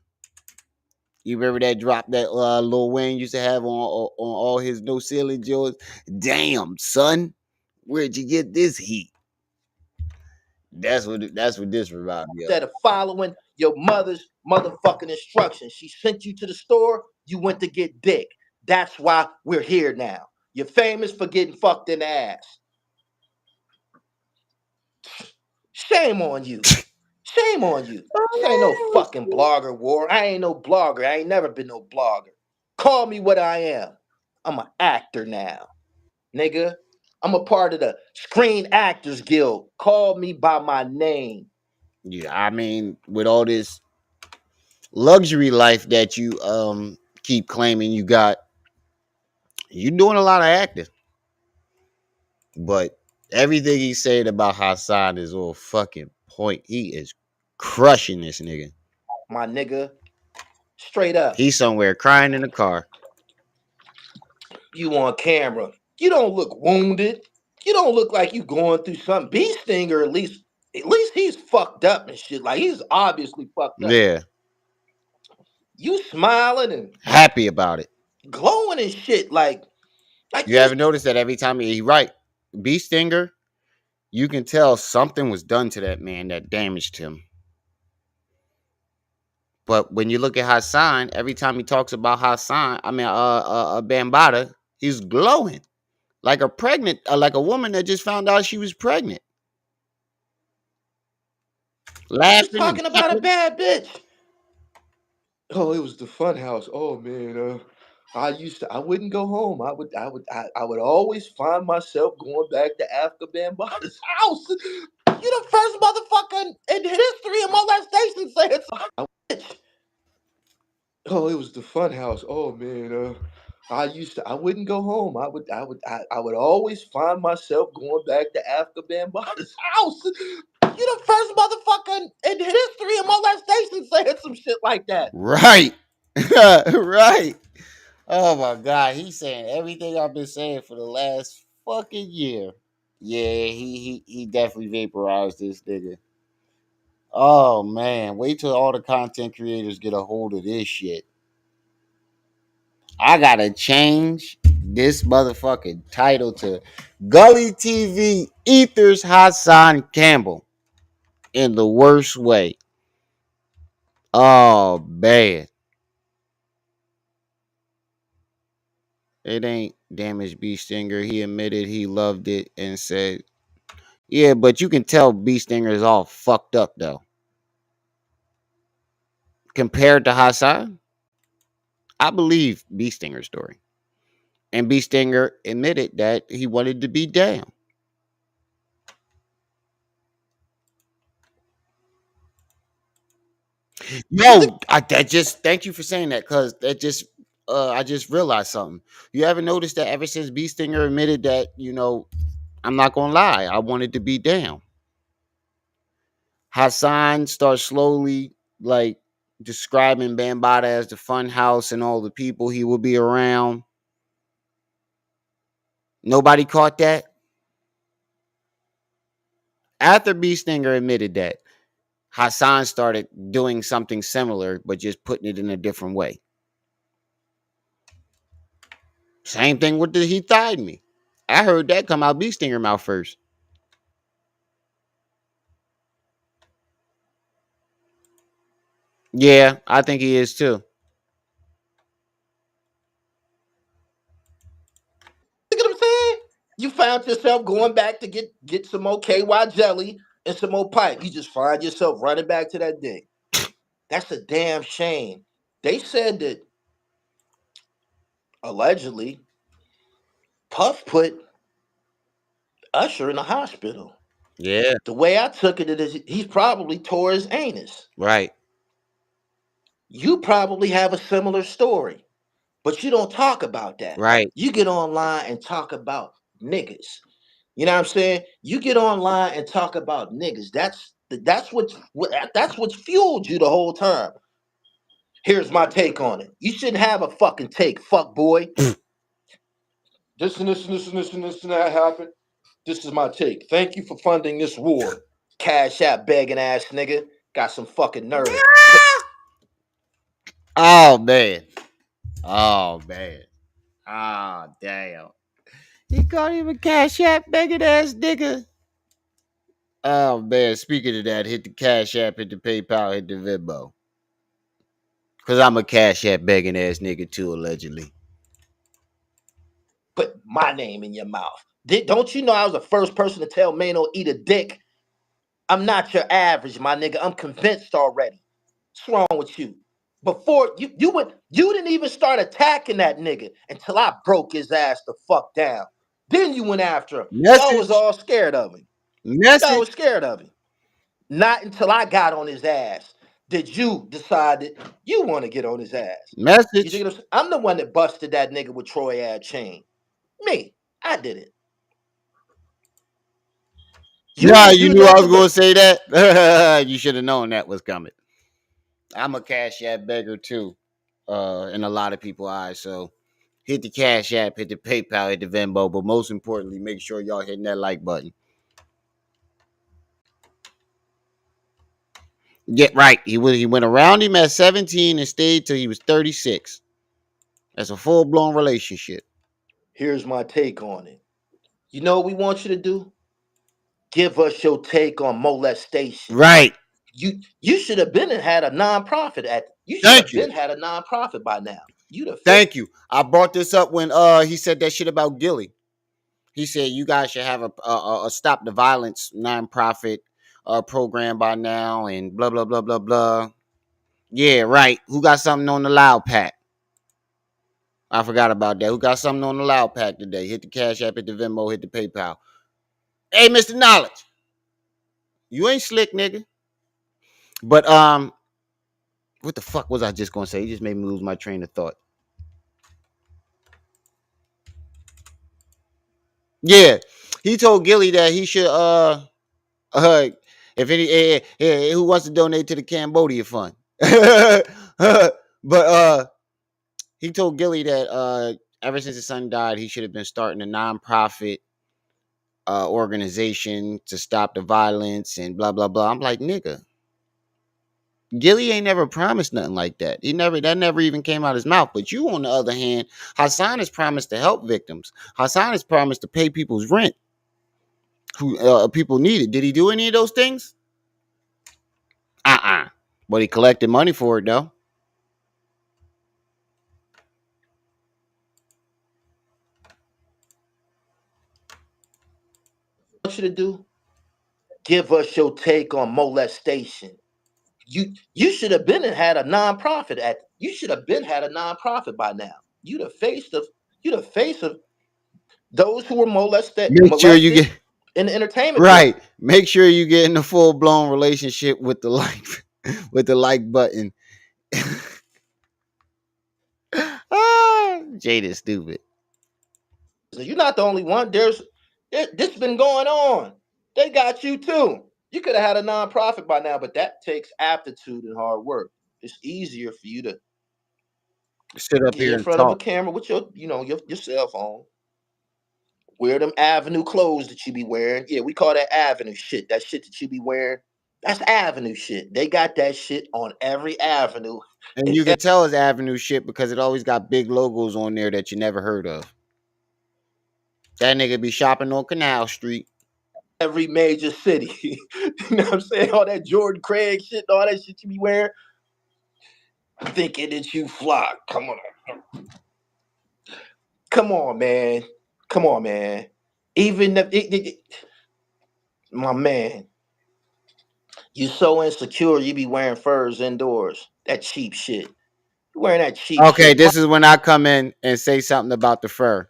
You remember that drop that Lil Wayne used to have on all his No Ceiling Joes? Damn, son, where'd you get this heat? That's what this reminded me of. Instead of following your mother's motherfucking instructions. She sent you to the store, you went to get dick. That's why we're here now. You're famous for getting fucked in the ass. Shame on you. Shame on you. This ain't no fucking blogger war. I ain't no blogger. I ain't never been no blogger. Call me what I am. I'm an actor now. Nigga, I'm a part of the Screen Actors Guild. Call me by my name. Yeah, I mean, with all this luxury life that you keep claiming you got, you doing a lot of acting. But everything he said about Hassan is all fucking point. He is crushing this nigga. My nigga, straight up. He's somewhere crying in the car. You on camera. You don't look wounded. You don't look like you going through something. Bee Stinger, at least he's fucked up and shit. Like he's obviously fucked up. Yeah. You smiling and Happy about it. glowing and shit. Like You haven't noticed that every time he right. Bee Stinger, you can tell something was done to that man that damaged him. But when you look at Hassan, every time he talks about Hassan, Bambaataa, he's glowing like like a woman that just found out she was pregnant, he's laughing and talking about a bad bitch. Oh, it was the fun house. Oh man, I wouldn't go home. I would always find myself going back to African Bambaataa's house. You the first motherfucker in history of molestation saying something. Oh, it was the fun house. Oh man, I wouldn't go home. I would always find myself going back to African Bambaataa's house. You the first motherfucker in history of molestation saying some shit like that. Right. Right. Oh my God. He's saying everything I've been saying for the last fucking year. Yeah, he definitely vaporized this nigga. Oh man. Wait till all the content creators get a hold of this shit. I gotta change this motherfucking title to Gully TV Ethers Hassan Campbell in the worst way. Oh man. It ain't damaged Bee Stinger. He admitted he loved it and said, yeah, but you can tell Bee Stinger is all fucked up though. Compared to Hassan, I believe Bee Stinger's story. And Bee Stinger admitted that he wanted to be down. Yo, that just thank you for saying that because that just I just realized something. You ever noticed that ever since Bee Stinger admitted that, I'm not gonna lie, I wanted to be down. Hassan starts slowly like describing Bambaataa as the fun house and all the people he will be around. Nobody caught that. After Bee Stinger admitted that, Hassan started doing something similar, but just putting it in a different way. Same thing with the he thied me. I heard that come out Bee Stinger mouth first. Yeah, I think he is too. You get what I'm saying? You found yourself going back to get some more KY jelly and some more pipe. You just find yourself running back to that dick. That's a damn shame. They said that allegedly Puff put Usher in the hospital. Yeah, The way I took it is he's probably tore his anus. right, You probably have a similar story, but you don't talk about that. right, You get online and talk about niggas. You know what I'm saying? You get online and talk about niggas. That's what's fueled you the whole time. Here's my take on it. You shouldn't have a fucking take, fuck boy. This and this and this and this and this and that happened. This is my take. Thank you for funding this war. Cash out begging ass nigga. Got some fucking nerve. Oh man. Oh man. Oh damn. He called him a cash app begging ass nigga. Oh man. Speaking of that, hit the cash app, hit the PayPal, hit the Venmo. Cause I'm a cash app begging ass nigga too, allegedly. Put my name in your mouth. Don't you know I was the first person to tell Mano eat a dick? I'm not your average, my nigga. I'm convinced already. What's wrong with you? Before you didn't even start attacking that nigga until I broke his ass the fuck down. Then you went after him. Y'all was Message. all scared of him. Y'all was Message. scared of him. Not until I got on his ass did you decide that you want to get on his ass. You see Message. what I'm the one that busted that nigga with Troy Ad chain. Me. I did it. Nah, you You're knew I not was the gonna one. say that. You should have known that was coming. I'm a cash app beggar too, in a lot of people's eyes. So hit the cash app, hit the PayPal, hit the Venmo, but most importantly, make sure y'all hitting that like button. Get right. He went around him at 17 and stayed till he was 36. That's a full blown relationship. Here's my take on it. You know what we want you to do? Give us your take on molestation. Right. You should have been and had a nonprofit at you should Thank have you. been had a nonprofit by now. You'd have fit. Thank you. I brought this up when he said that shit about Gilly. He said you guys should have a stop the violence nonprofit program by now and blah blah blah blah blah. Yeah, right. Who got something on the loud pack? I forgot about that. Who got something on the loud pack today? Hit the Cash App, hit the Venmo, hit the PayPal. Hey, Mr. Knowledge, you ain't slick, nigga. But what the fuck was I just gonna say? You just made me lose my train of thought. Yeah, he told Gilly that he should uh if any who wants to donate to the Cambodia fund. But he told Gilly that ever since his son died, he should have been starting a nonprofit organization to stop the violence and blah blah blah. I'm like, nigga, Gilly ain't never promised nothing like that. That never even came out his mouth. But you, on the other hand, Hassan has promised to help victims. Hassan has promised to pay people's rent who people need it. Did he do any of those things? But he collected money for it though. I want you to do? Give us your take on molestation. You should have been and had a nonprofit at. You should have been had a nonprofit by now. You the face of those who were Make sure you molested get in the entertainment business. right. Make sure you get in a full blown relationship with the like with the like button. Jade is stupid. You're not the only one. This been going on. They got you too. You could have had a nonprofit by now, but that takes aptitude and hard work. It's easier for you to Sit up get here in and front of a talk. camera with your cell phone. Wear them Avenue clothes that you be wearing. Yeah, we call that Avenue shit. That shit that you be wearing, that's Avenue shit. They got that shit on every avenue. And In you can tell it's Avenue shit because it always got big logos on there that you never heard of. That nigga be shopping on Canal Street. every major city. You know what I'm saying? All that Jordan Craig shit, all that shit you be wearing. Thinking that you fly. Come on, man. Come on, man. Even if my man, you so insecure, you be wearing furs indoors. That cheap shit. You wearing that cheap Okay, shit. this is when I come in and say something about the fur.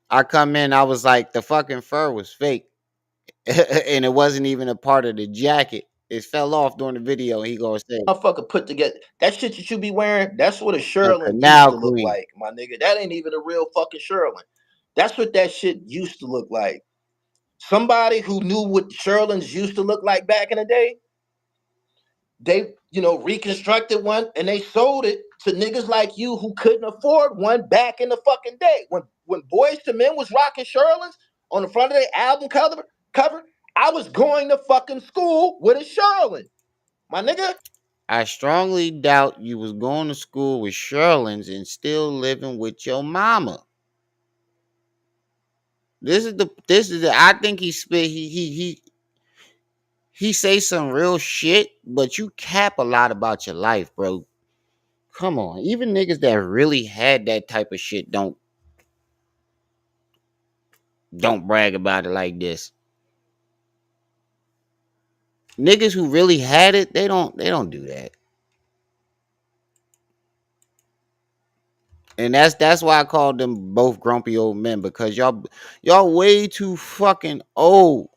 I come in, I was like, the fucking fur was fake. And it wasn't even a part of the jacket. It fell off during the video. He gonna say Motherfucker put together that shit that you be wearing. That's what a a Sherlin used canal to look queen. like, my nigga. That ain't even a real fucking Sherlin. That's what that shit used to look like. Somebody who knew what Sherlins used to look like back in the day, they reconstructed one and they sold it to niggas like you who couldn't afford one back in the fucking day. When Boys to Men was rocking Sherlins on the front of their album cover, I was going to fucking school with a Sherlin, my nigga. I strongly doubt you was going to school with Sherlins and still living with your mama. I think he spit he say some real shit, but you cap a lot about your life, bro. Come on. Even niggas that really had that type of shit don't brag about it like this. Niggas who really had it, they don't do that. And that's why I called them both grumpy old men, because y'all way too fucking old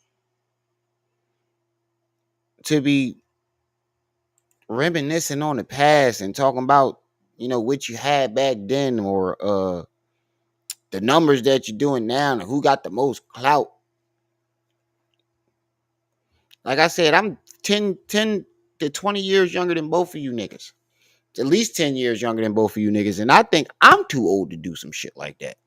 to be reminiscing on the past and talking about, what you had back then, or the numbers that you're doing now and who got the most clout. Like I said, I'm 10 to 20 years younger than both of you niggas. At least 10 years younger than both of you niggas. And I think I'm too old to do some shit like that.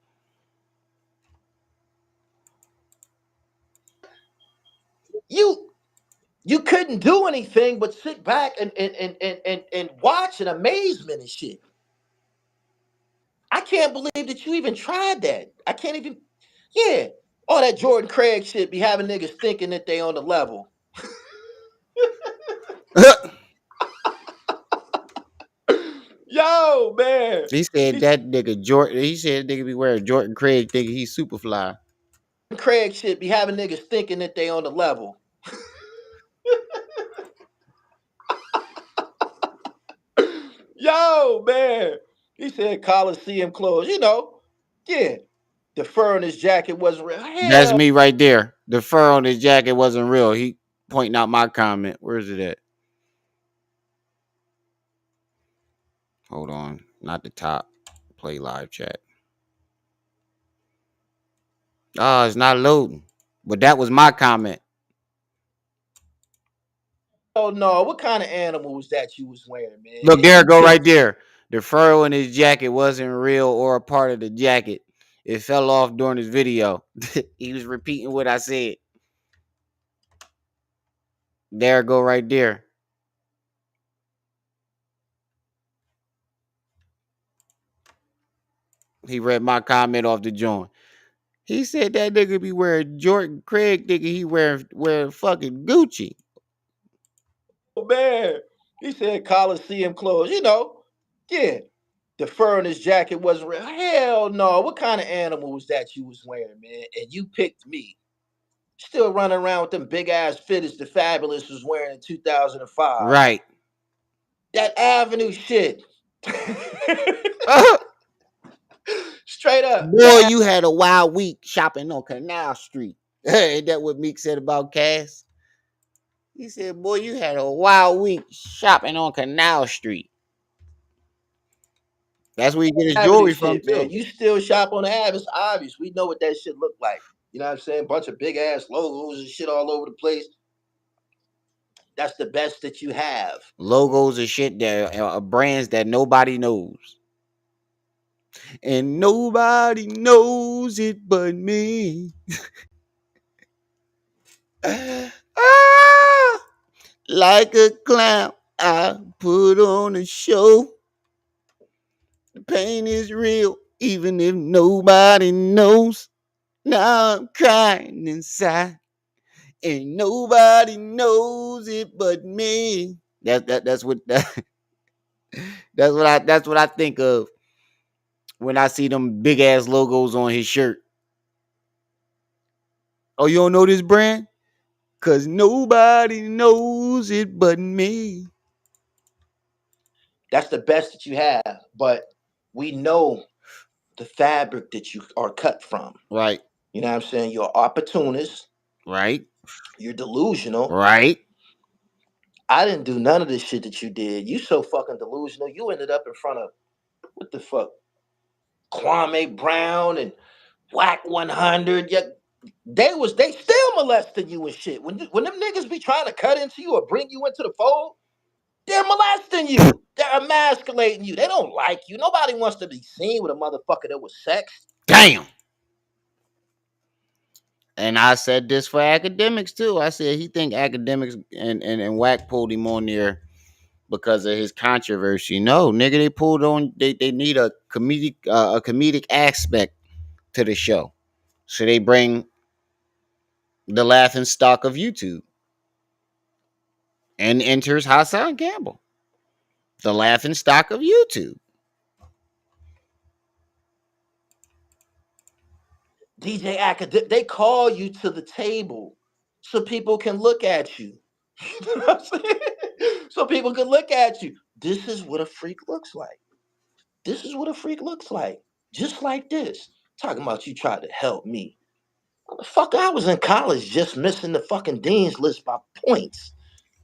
You couldn't do anything but sit back and watch in amazement and shit. I can't believe that you even tried that. I can't even. Yeah, all that Jordan Craig shit be having niggas thinking that they on the level. Yo, man. He said that nigga Jordan, he said that nigga be wearing Jordan Craig thinking he's super fly. Craig shit be having niggas thinking that they on the level. Yo, man. He said Coliseum clothes. Yeah. The fur on his jacket wasn't real. That's Hell, me right there. The fur on his jacket wasn't real. He pointing out my comment. Where is it at? Hold on. Not the top. Play live chat. Oh, it's not loading. But that was my comment. oh no. What kind of animal was that you was wearing, man? Look, And there you it go right picked there. The fur on his jacket wasn't real or a part of the jacket. It fell off during his video. He was repeating what I said. There it go right there. He read my comment off the joint. He said that nigga be wearing Jordan Craig nigga. He wearing fucking Gucci. oh, man. He said Coliseum clothes. Yeah. The fur on his jacket wasn't real. Hell no. What kind of animal was that you was wearing, man? And you picked me. Still running around with them big ass fitteds the Fabulous was wearing in 2005. Right. That Avenue shit. Straight up. Boy, you had a wild week shopping on Canal Street. Ain't that what Meek said about Cass? He said, boy, you had a wild week shopping on Canal Street. That's where he get his Avenue jewelry from shit, man. too. You still shop on the Ave. It's obvious. We know what that shit look like. You know what I'm saying? Bunch of big ass logos and shit all over the place. That's the best that you have. Logos and shit that are brands that nobody knows. And nobody knows it but me. Ah, like a clown, I put on a show. The pain is real, even if nobody knows. Now I'm crying inside, and nobody knows it but me. That's what that's what I think of when I see them big ass logos on his shirt. Oh, you don't know this brand? Cause nobody knows it but me. That's the best that you have. But we know the fabric that you are cut from. Right, You know what I'm saying? You're opportunist. right, You're delusional. right. I didn't do none of this shit that you did. You so fucking delusional. You ended up in front of what the fuck? Kwame Brown and Whack 100. Yeah, they still molesting you and shit. When them niggas be trying to cut into you or bring you into the fold, they're molesting you. They're emasculating you. They don't like you. Nobody wants to be seen with a motherfucker that was sexed. Damn. And I said this for academics too. I said he think academics and Whack pulled him on there because of his controversy. No, nigga, they pulled on. They need a comedic aspect to the show, so they bring the laughing stock of YouTube, and enters Hassan Campbell, the laughing stock of YouTube. DJ Academic, they call you to the table so people can look at you. You know what I'm saying? So people can look at you. This is what a freak looks like. This is what a freak looks like. Just like this. Talking about you tried to help me. Motherfucker, I was in college just missing the fucking dean's list by points.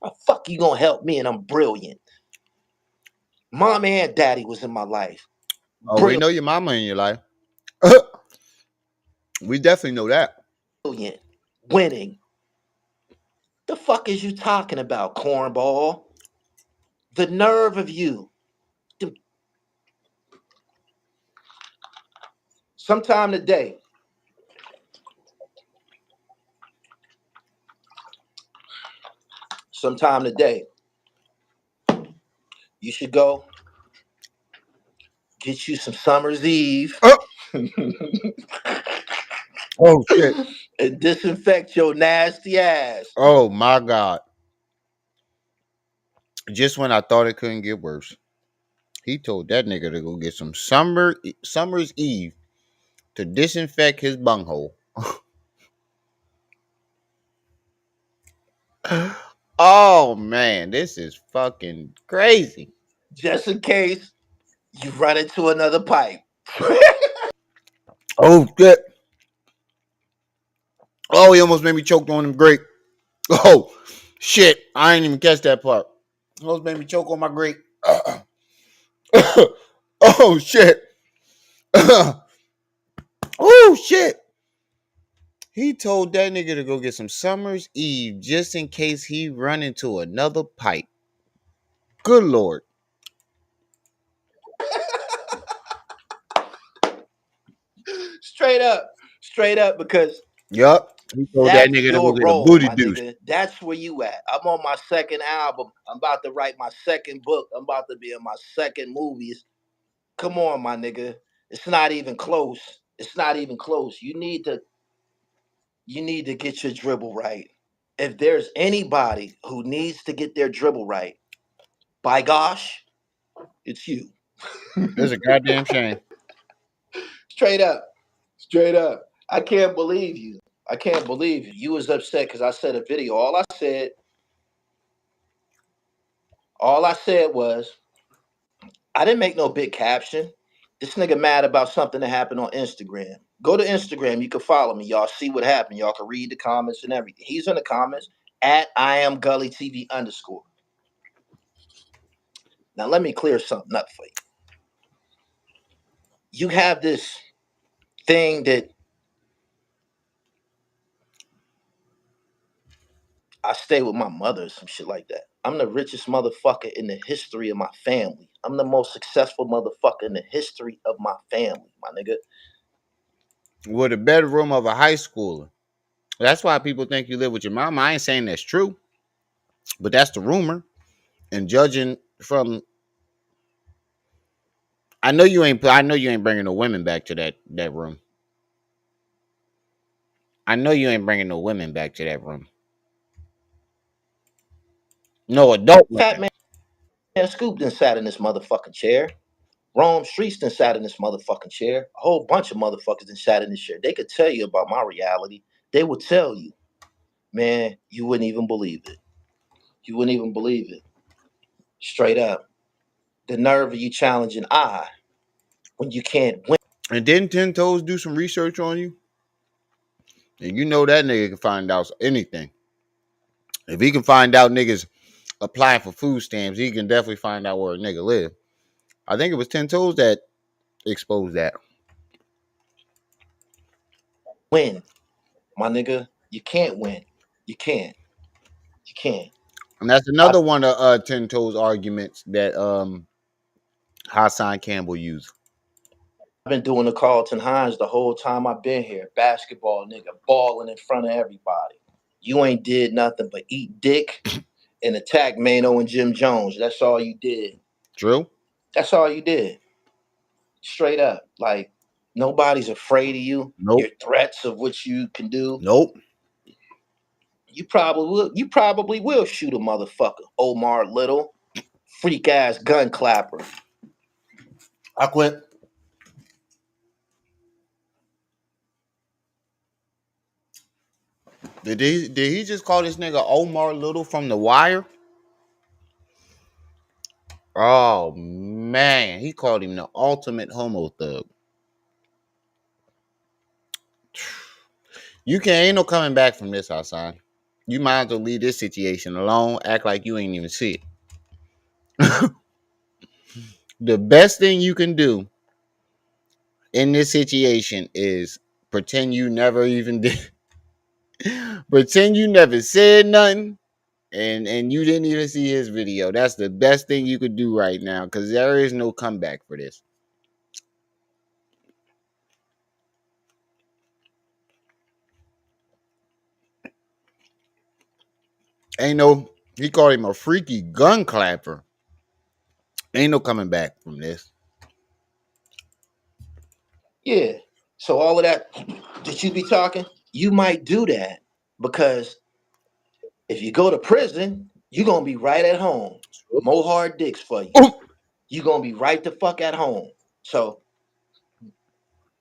How the fuck you gonna help me and I'm brilliant? Mom and daddy was in my life. Oh, we know your mama in your life. We definitely know that. Brilliant. Winning. The fuck is you talking about, cornball? The nerve of you. Sometime today, sometime today, you should go get you some summer's eve Oh, oh shit. and disinfect your nasty ass. Oh my god. Just when I thought it couldn't get worse, he told that nigga to go get some summer's eve to disinfect his bunghole. Oh man, this is fucking crazy. just in case you run into another pipe. Oh shit! Oh, he almost made me choke on them grape. Oh shit! I ain't even catch that part. He almost made me choke on my grape. Oh shit! Oh shit! He told that nigga to go get some Summer's Eve just in case he run into another pipe. Good lord. Straight up, because Yup. He told that that's nigga to go your get a role, booty my douche. nigga. That's where you at. I'm on my second album. I'm about to write my second book. I'm about to be in my second movies. Come on, my nigga. It's not even close. It's not even close. You need to get your dribble right. If there's anybody who needs to get their dribble right, by gosh, it's you. It's a goddamn shame. Straight up. Straight up. I can't believe you. I can't believe you. You was upset because I said a video. All I said was, I didn't make no big caption. This nigga mad about something that happened on Instagram. Go to Instagram. You can follow me. Y'all see what happened. Y'all can read the comments and everything. He's in the comments at I am Gully TV _. Now let me clear something up for you. You have this thing that I stay with my mother or some shit like that. I'm the richest motherfucker in the history of my family. I'm the most successful motherfucker in the history of my family, my nigga. With a bedroom of a high schooler. That's why people think you live with your mama. I ain't saying that's true, but that's the rumor. And judging from, I know you ain't bringing no women back to that room. I know you ain't bringing no women back to that room. No adult Fat women. man Scoop done sat in this motherfucking chair. Rome Streets done sat in this motherfucking chair. A whole bunch of motherfuckers done sat in this chair. They could tell you about my reality. They would tell you, man, you wouldn't even believe it. You wouldn't even believe it. Straight up. The nerve of you challenging I when you can't win. And didn't Ten Toes do some research on you? And you know that nigga can find out anything. If he can find out niggas applying for food stamps, he can definitely find out where a nigga live. I think it was Ten Toes that exposed that. Win, my nigga. You can't win. You can't. You can't. And that's I've another one of Ten Toes arguments that Hassan Campbell used. been doing the Carlton Hines the whole time I've been here. Basketball nigga, balling in front of everybody. You ain't did nothing but eat dick and attack Mano and Jim Jones. That's all you did. True? That's all you did. Straight up. Like, nobody's afraid of you. Your Nope. threats of what you can do. Nope. You probably will shoot a motherfucker. Omar Little, freak ass gun clapper. I quit. Did he just call this nigga Omar Little from The Wire? Oh man, he called him the ultimate homo thug. You can't ain't no coming back from this, Hassan. You might as well leave this situation alone. Act like you ain't even see it. The best thing you can do in this situation is pretend you never even did. Pretend you never said nothing, and you didn't even see his video. That's the best thing you could do right now because there is no comeback for this. Ain't no. He called him a freaky gun clapper. Ain't no coming back from this. Yeah. So all of that you be talking, you might do that because if you go to prison, you're gonna be right at home. More hard dicks for you. Oh, You're gonna be right the fuck at home. So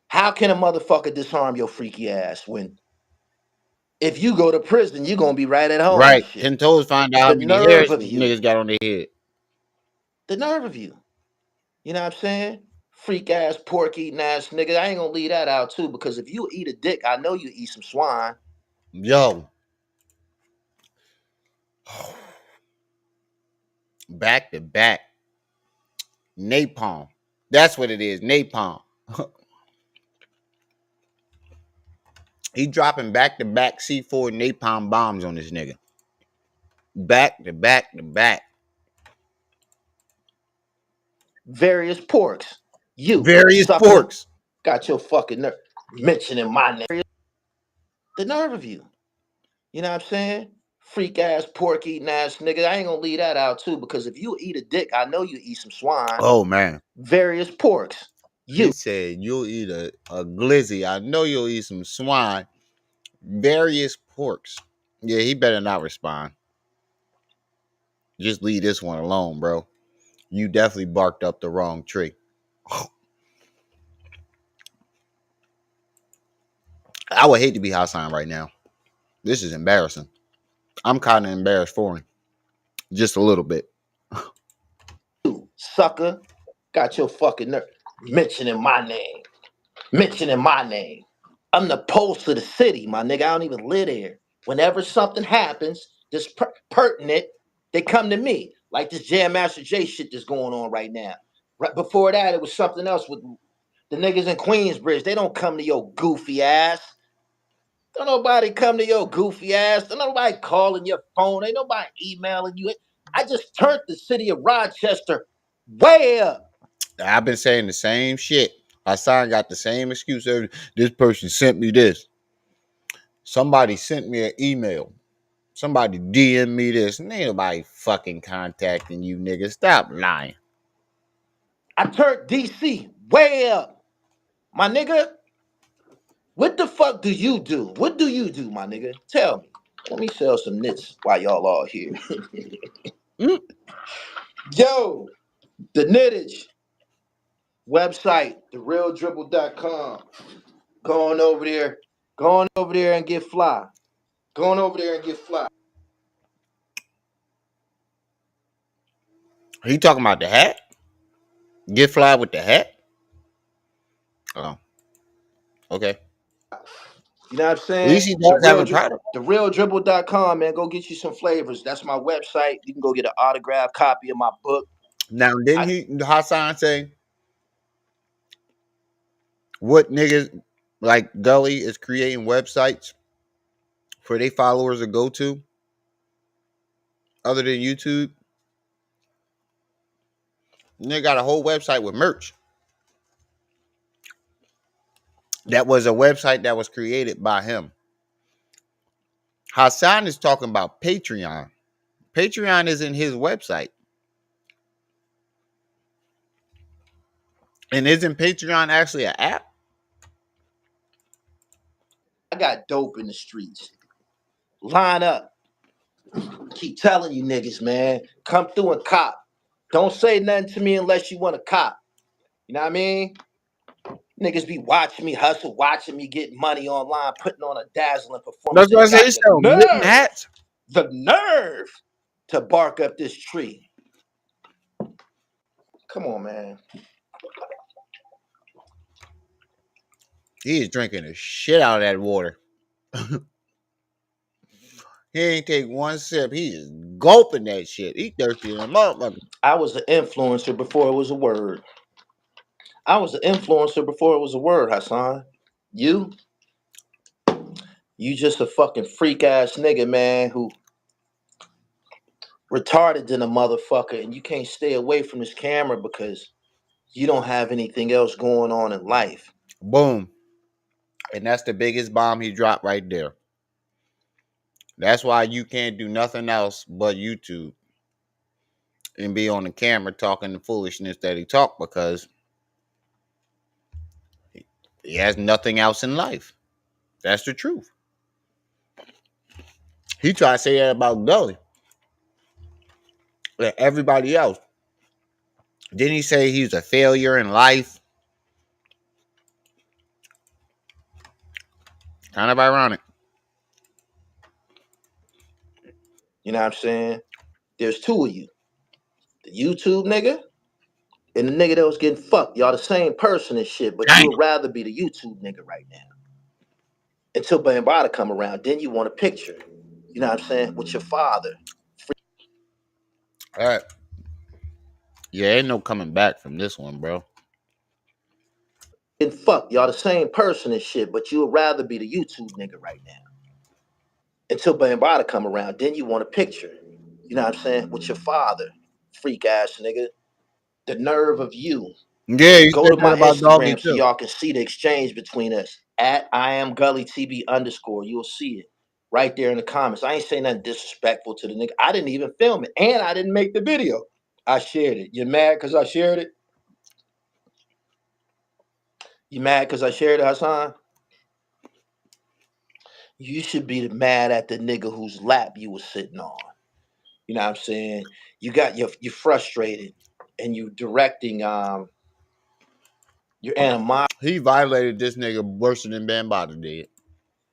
how can a motherfucker disarm your freaky ass when if you go to prison, you're gonna be right at home and right. shit. 10 toes find out how The many nerve hairs of you. niggas got on their head. The nerve of you. You know what I'm saying? Freak ass, pork eating ass nigga. I ain't gonna leave that out too, because if you eat a dick, I know you eat some swine. Yo. Back to back. Napalm. That's what it is. Napalm. He dropping back to back C4 napalm bombs on this nigga. Back to back to back. Various porks. You, Various sucker, porks. got your fucking nerve mentioning my name. The nerve of you. You know what I'm saying? Freak ass, pork eating ass nigga. I ain't gonna leave that out too, because if you eat a dick, I know you eat some swine. Oh man. Various porks. He You. said you'll eat a glizzy. I know you'll eat some swine. Various porks. Yeah, he better not respond. Just leave this one alone, bro. You definitely barked up the wrong tree. I would hate to be Hassan right now. This is embarrassing. I'm kind of embarrassed for him. Just a little bit. You, sucker, got your fucking nerve mentioning my name. Mentioning my name. I'm the pulse of the city, my nigga. I don't even live there. Whenever something happens that's pertinent, they come to me. Like this Jam Master Jay shit that's going on right now. Right before that, it was something else with the niggas in Queensbridge. They don't come to your goofy ass. Don't nobody come to your goofy ass. Don't nobody calling your phone. Ain't nobody emailing you. I just turned the city of Rochester way up. I've been saying the same shit. Hassan got the same excuse. This person sent me this. Somebody sent me an email. Somebody DM me this. And ain't nobody fucking contacting you, nigga. Stop lying. I turned DC way up. My nigga, what the fuck do you do? What do you do, my nigga? Tell me. Let me sell some knits while y'all all here. Mm. Yo, the knittage website, therealdribble.com. Go on over there. Go on over there and get fly. Go on over there and get fly. He talking about the hat? Get fly with the hat? Oh, okay. You know what I'm At saying? least he does have a product. Therealdribble.com, man. Go get you some flavors. That's my website. You can go get an autographed copy of my book. Now, didn't Hassan say what niggas like Gully is creating websites for their followers to go to other than YouTube? And they got a whole website with merch. That was a website that was created by him. Hassan is talking about Patreon. Patreon isn't his website. And isn't Patreon actually an app? I got dope in the streets. Line up. Keep telling you niggas, man. Come through and cop. Don't say nothing to me unless you want to cop. You know what I mean? Niggas be watching me hustle, watching me get money online, putting on a dazzling performance. That's what I They say. got He sell knitting hats. the nerve to bark up this tree. Come on, man. He is drinking the shit out of that water. He ain't take one sip. He is gulping that shit. He thirsty in a motherfucker. I was an influencer before it was a word. I was an influencer before it was a word, Hassan. You just a fucking freak ass nigga, man, who retarded than a motherfucker, and you can't stay away from this camera because you don't have anything else going on in life. Boom. And that's the biggest bomb he dropped right there. That's why you can't do nothing else but YouTube and be on the camera talking the foolishness that he talked, because he has nothing else in life. That's the truth. He tried to say that about Gully and everybody else. Didn't he say he's a failure in life? Kind of ironic. You know what I'm saying? There's two of you. The YouTube nigga and the nigga that was getting fucked. Y'all the same person and shit, but you would rather be the YouTube nigga right now. Until Bambaataa come around, then you want a picture. You know what I'm saying? With your father. All right. Yeah, ain't no coming back from this one, bro. And fuck, y'all the same person and shit, but you would rather be the YouTube nigga right now. Until Bambaataa come around, then you want a picture. You know what I'm saying? With your father. Freak ass nigga. The nerve of you. Yeah, you Go said to that my about Doggy Instagram so too. y'all can see the exchange between us. At I am Gully TV _. You'll see it right there in the comments. I ain't saying nothing disrespectful to the nigga. I didn't even film it. And I didn't make the video. I shared it. You mad because I shared it? You mad because I shared it, Hassan? You should be mad at the nigga whose lap you was sitting on. You know what I'm saying? You're frustrated and you directing your He violated this nigga worse than Bambaataa did.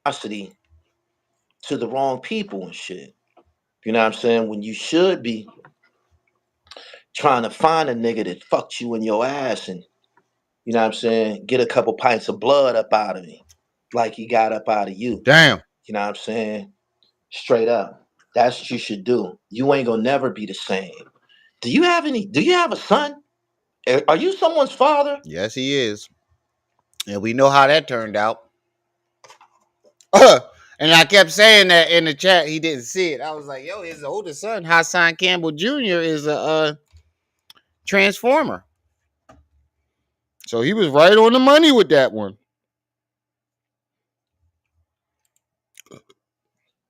animosity to the wrong people and shit. You know what I'm saying? When you should be trying to find a nigga that fucked you in your ass and, you know what I'm saying, get a couple pints of blood up out of me like he got up out of you. Damn. You know what I'm saying? Straight up. That's what you should do. You ain't gonna never be the same. Do you have a son? Are you someone's father? Yes, he is. And we know how that turned out. And I kept saying that in the chat. He didn't see it. I was like, yo, his oldest son, Hassan Campbell Jr., is a transformer. So he was right on the money with that one.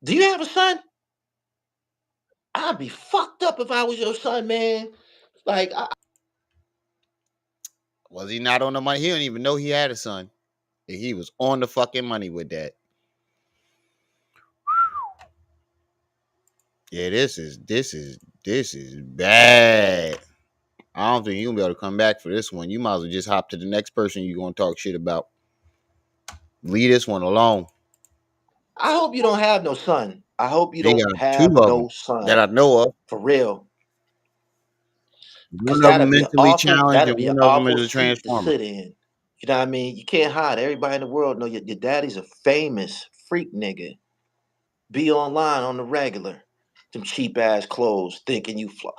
Do you have a son? I'd be fucked up if I was your son, man. Like, Was he not on the money? He didn't even know he had a son. He was on the fucking money with that. Yeah, this is bad. I don't think you're gonna be able to come back for this one. You might as well just hop to the next person you're gonna talk shit about. Leave this one alone. I hope you don't have no son. I hope you He don't got two have of them no son. that I know of. For real. Because One of them mentally challenged that'd and be an one of them awful is a seat to transformer. sit in. You know what I mean? You can't hide. Everybody in the world know your daddy's a famous freak nigga. Be online on the regular. Them cheap ass clothes, thinking you fly.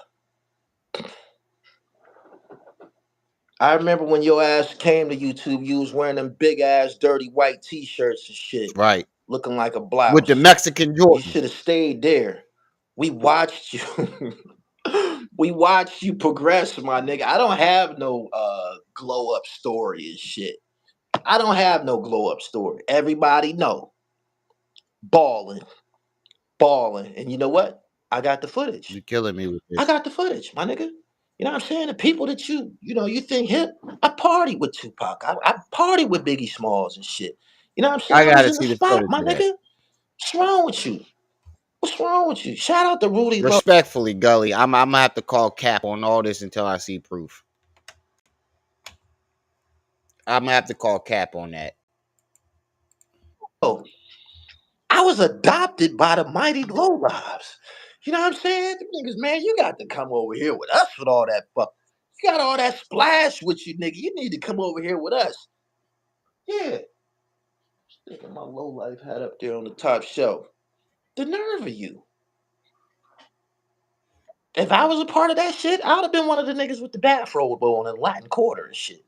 I remember when your ass came to YouTube, you was wearing them big ass dirty white t-shirts and shit, Right. looking like a With the blouse. Mexican You Jordans. should have stayed there. We watched you. We watched you progress, my nigga. I don't have no glow up story and shit. I don't have no glow up story. Everybody know. Balling. Balling. And you know what? I got the footage. You're killing me with I this. got the footage, my nigga. You know what I'm saying? The people that you think hip, I partied with Tupac. I partied with Biggie Smalls and shit. You know what I'm saying? I I was gotta in the see the spot, footage my of that. nigga. What's wrong with you? What's wrong with you? Shout out to Rudy Lowe. Respectfully, Gully, I'm gonna have to call cap on all this until I see proof. I'm gonna have to call cap on that. I was adopted by the mighty low lives. You know what I'm saying? Them niggas, man, you got to come over here with us with all that fuck. You got all that splash with you, nigga. You need to come over here with us. Yeah. Sticking my low life hat up there on the top shelf. The nerve of you. If I was a part of that shit, I would have been one of the niggas with the bathrobe on and Latin Quarter and shit.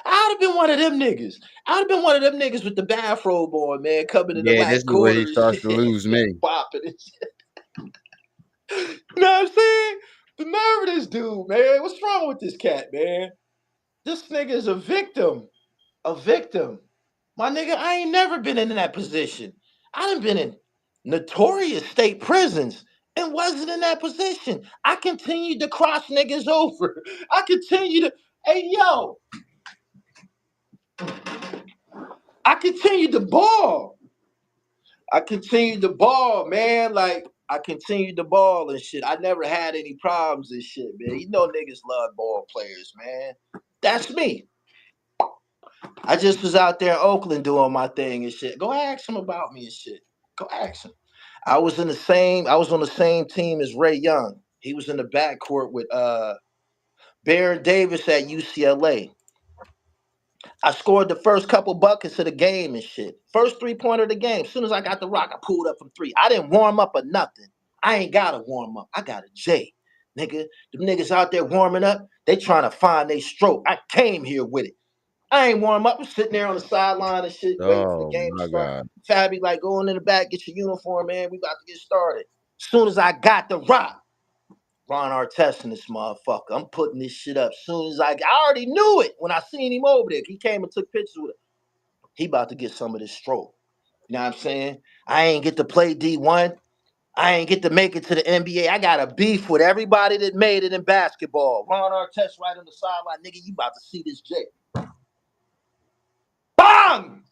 I would have been one of them niggas. I would have been one of them niggas with the bathrobe on, man, coming in the Yeah, this Latin is where Quarter he and starts to shit. lose me. Bopping and shit. You know what I'm saying? The nerve of this dude, man. What's wrong with this cat, man? This nigga is a victim. A victim. My nigga, I ain't never been in that position. I done been in notorious state prisons and wasn't in that position. I continued to cross niggas over. I continued to, hey, yo, I continued to ball. I continued to ball, man. Like, I continued to ball and shit. I never had any problems and shit, man. You know niggas love ball players, man. That's me. I just was out there in Oakland doing my thing and shit. Go ask him about me and shit. Go ask him. I was on the same team as Ray Young. He was in the backcourt with Baron Davis at UCLA. I scored the first couple buckets of the game and shit. First 3-pointer of the game. As soon as I got the rock, I pulled up from three. I didn't warm up or nothing. I ain't got to warm up. I got a J. Nigga, them niggas out there warming up, they trying to find their stroke. I came here with it. I ain't warm up. I'm sitting there on the sideline and shit, waiting for the Oh game to my start. god. Fabby like, going in the back, get your uniform, man. We about to get started. As soon as I got the rock, Ron Artest in this motherfucker. I'm putting this shit up. As soon as I already knew it when I seen him over there. He came and took pictures with it. He about to get some of this stroke. You know what I'm saying? I ain't get to play D1. I ain't get to make it to the NBA. I got a beef with everybody that made it in basketball. Ron Artest right on the sideline. Nigga, you about to see this J. Bang!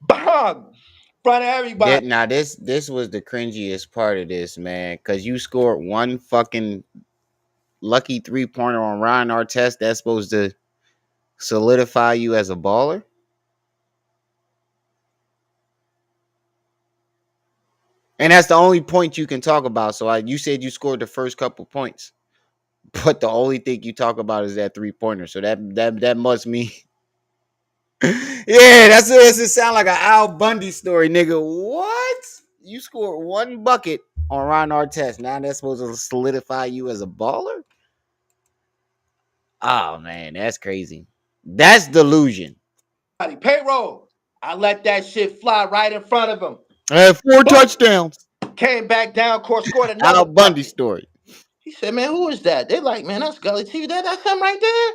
Bang! In front of everybody. Now this was the cringiest part of this, man, because you scored one fucking lucky 3-pointer on Ryan Artest that's supposed to solidify you as a baller. And that's the only point you can talk about. So you said you scored the first couple points, but the only thing you talk about is that 3-pointer. So that must mean, yeah, that's it. It sound like an Al Bundy story, nigga. What? You scored one bucket on Ryan Artest. Now that's supposed to solidify you as a baller? Oh man, that's crazy. That's delusion. Payroll. I let that shit fly right in front of him. I had 4 Boom. touchdowns. Came back down court, scored Al another Bundy bucket. story. He said, man, who is that? They like, man, that's Gully TV. That's him right there?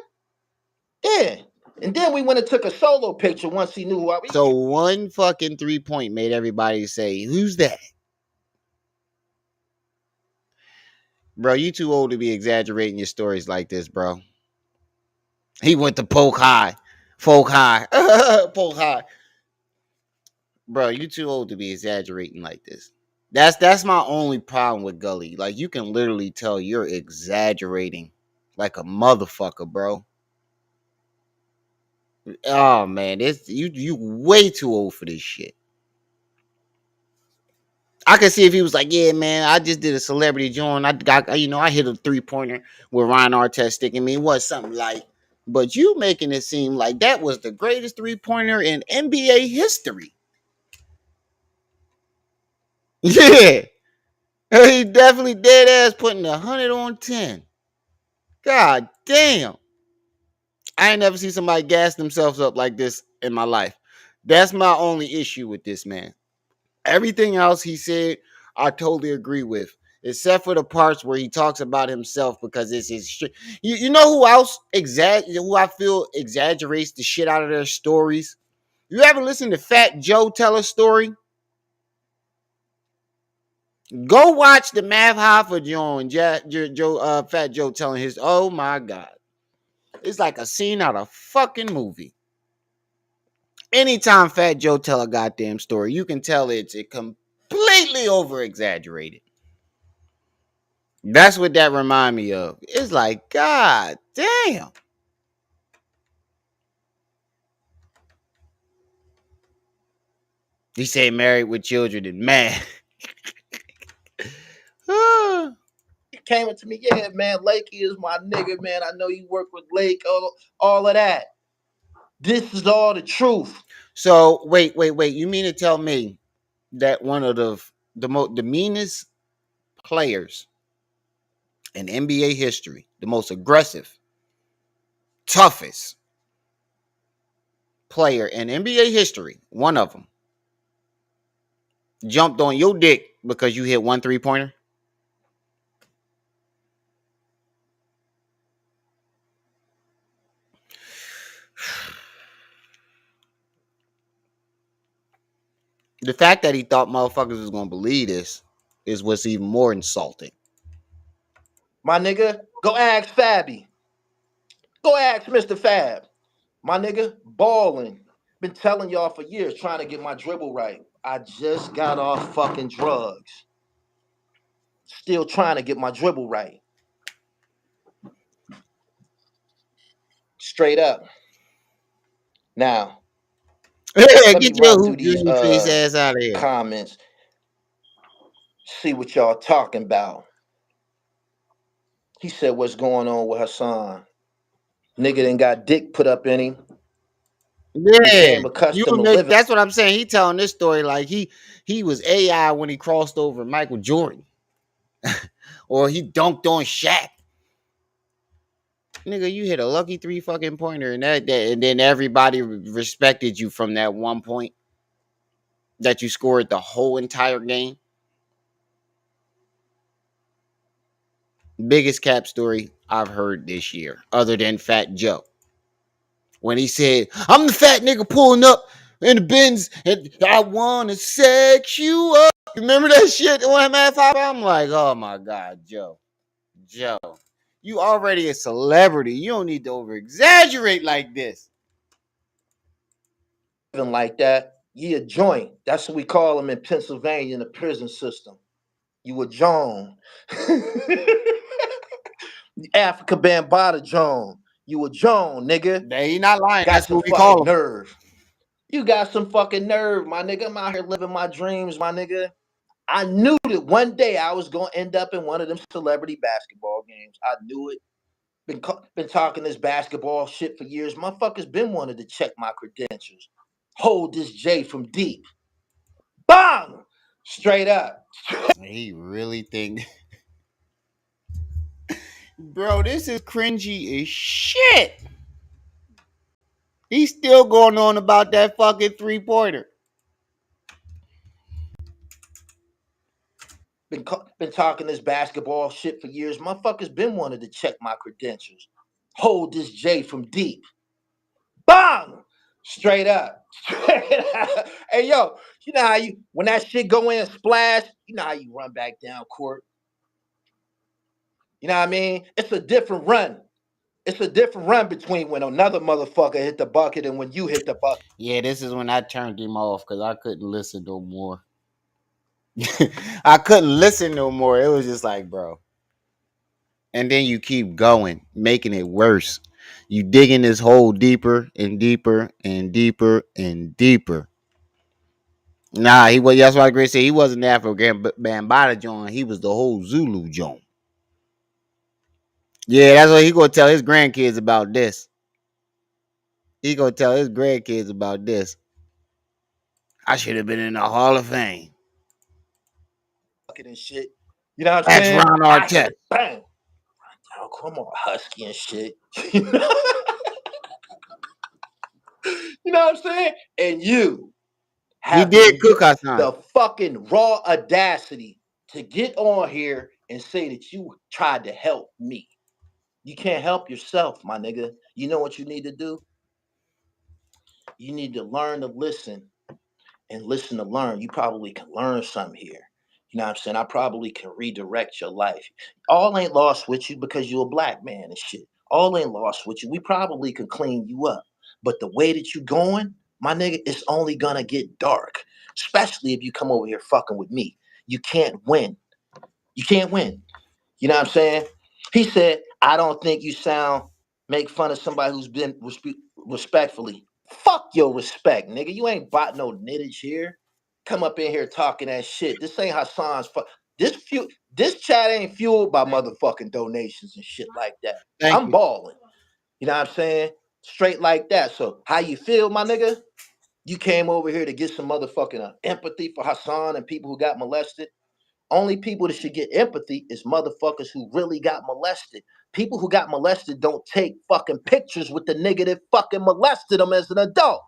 Yeah. And then we went and took a solo picture once he knew who I was. So one fucking 3-point made everybody say, "Who's that?" Bro, you too old to be exaggerating your stories like this, bro. He went to Polk High. Polk High. Polk High. Bro, you too old to be exaggerating like this. That's my only problem with Gully. Like, you can literally tell you're exaggerating like a motherfucker, bro. Oh man, this you way too old for this shit. I could see if he was like, yeah, man, I just did a celebrity joint. I got, I hit a 3-pointer with Ryan Artest sticking me. What something like, but you making it seem like that was the greatest 3-pointer in NBA history. Yeah, he definitely dead ass putting 100 on 10. God damn, I ain't never seen somebody gas themselves up like this in my life. That's my only issue with this man. Everything else he said, I totally agree with, except for the parts where he talks about himself because it's his shit. You know who else who I feel exaggerates the shit out of their stories? You ever listen to Fat Joe tell a story? Go watch the Math Hoffa Joe and Fat Joe telling his. Oh my god, it's like a scene out of a fucking movie. Anytime Fat Joe tell a goddamn story, you can tell it's completely over exaggerated. That's what that remind me of. It's like, God damn. He said married with children and man. He came up to me, yeah, man, Lakey is my nigga, man. I know you work with Lake, all of that. This is all the truth. So wait. You mean to tell me that one of the meanest players in NBA history, the most aggressive, toughest player in NBA history, one of them, jumped on your dick because you hit one 3-pointer? The fact that he thought motherfuckers was gonna believe this is what's even more insulting. My nigga, go ask Fabby. Go ask Mr. Fab. My nigga, balling. Been telling y'all for years, trying to get my dribble right. I just got off fucking drugs. Still trying to get my dribble right. Straight up. Now, Yeah, let me get your run through hoop these dream face ass out of here. comments. See what y'all talking about. He said, what's going on with Hassan? Nigga done got dick put up in him. Yeah, Became you accustomed to make living. that's what I'm saying. He telling this story like he was AI when he crossed over Michael Jordan, or he dunked on Shaq. Nigga, you hit a lucky 3 fucking pointer, and and then everybody respected you from that 1 point that you scored the whole entire game. Biggest cap story I've heard this year, other than Fat Joe. When he said, I'm the fat nigga pulling up in the Benz and I wanna sex you up. Remember that shit on MF? I'm like, oh my God, Joe. Joe. You already a celebrity. You don't need to over exaggerate like this. Like that. You a joint. That's what we call them in Pennsylvania in the prison system. You a John. African Bambaataa John. You a John, nigga. He not lying. Got That's some what we call fucking him. nerve. You got some fucking nerve, my nigga. I'm out here living my dreams, my nigga. I knew that one day I was gonna end up in one of them celebrity basketball games. I knew it. Been talking this basketball shit for years. Motherfuckers been wanted to check my credentials. Hold this J from deep. Bang! Straight up. He really think, bro, this is cringy as shit. He's still going on about that fucking 3-pointer. Been talking this basketball shit for years. Motherfuckers been wanted to check my credentials. Hold this J from deep. Bang! Straight up. Hey yo, you know how you when that shit go in and splash, you know how you run back down court. You know what I mean? It's a different run. It's a different run between when another motherfucker hit the bucket and when you hit the bucket. Yeah, this is when I turned him off because I couldn't listen no more. I couldn't listen no more. It was just like, bro. And then you keep going, making it worse. You digging this hole deeper and deeper and deeper and deeper. Nah, he was. That's why Grace said he wasn't the African Bambaataa John. He was the whole Zulu John. Yeah, that's what he gonna tell his grandkids about this. He gonna tell his grandkids about this. I should have been in the Hall of Fame. And shit. You know what I'm That's saying? Ron I hit Artest. it. Bang. Oh, come on, husky and shit. You know what I'm saying? And you He have did cook Hassan. the fucking raw audacity to get on here and say that you tried to help me. You can't help yourself, my nigga. You know what you need to do? You need to learn to listen and listen to learn. You probably can learn something here. You know what I'm saying? I probably can redirect your life. All ain't lost with you because you're a black man and shit. All ain't lost with you. We probably can clean you up. But the way that you going, my nigga, it's only gonna get dark. Especially if you come over here fucking with me. You can't win. You can't win. You know what I'm saying? He said, I don't think you make fun of somebody who's been respectfully. Fuck your respect, nigga. You ain't bought no knittage here. Come up in here talking that shit. This ain't Hassan's this chat ain't fueled by motherfucking donations and shit like that. Thank I'm you. balling. You know what I'm saying? Straight like that. So how you feel, my nigga? You came over here to get some motherfucking empathy for Hassan and people who got molested. Only people that should get empathy is motherfuckers who really got molested. People who got molested don't take fucking pictures with the nigga that fucking molested them as an adult.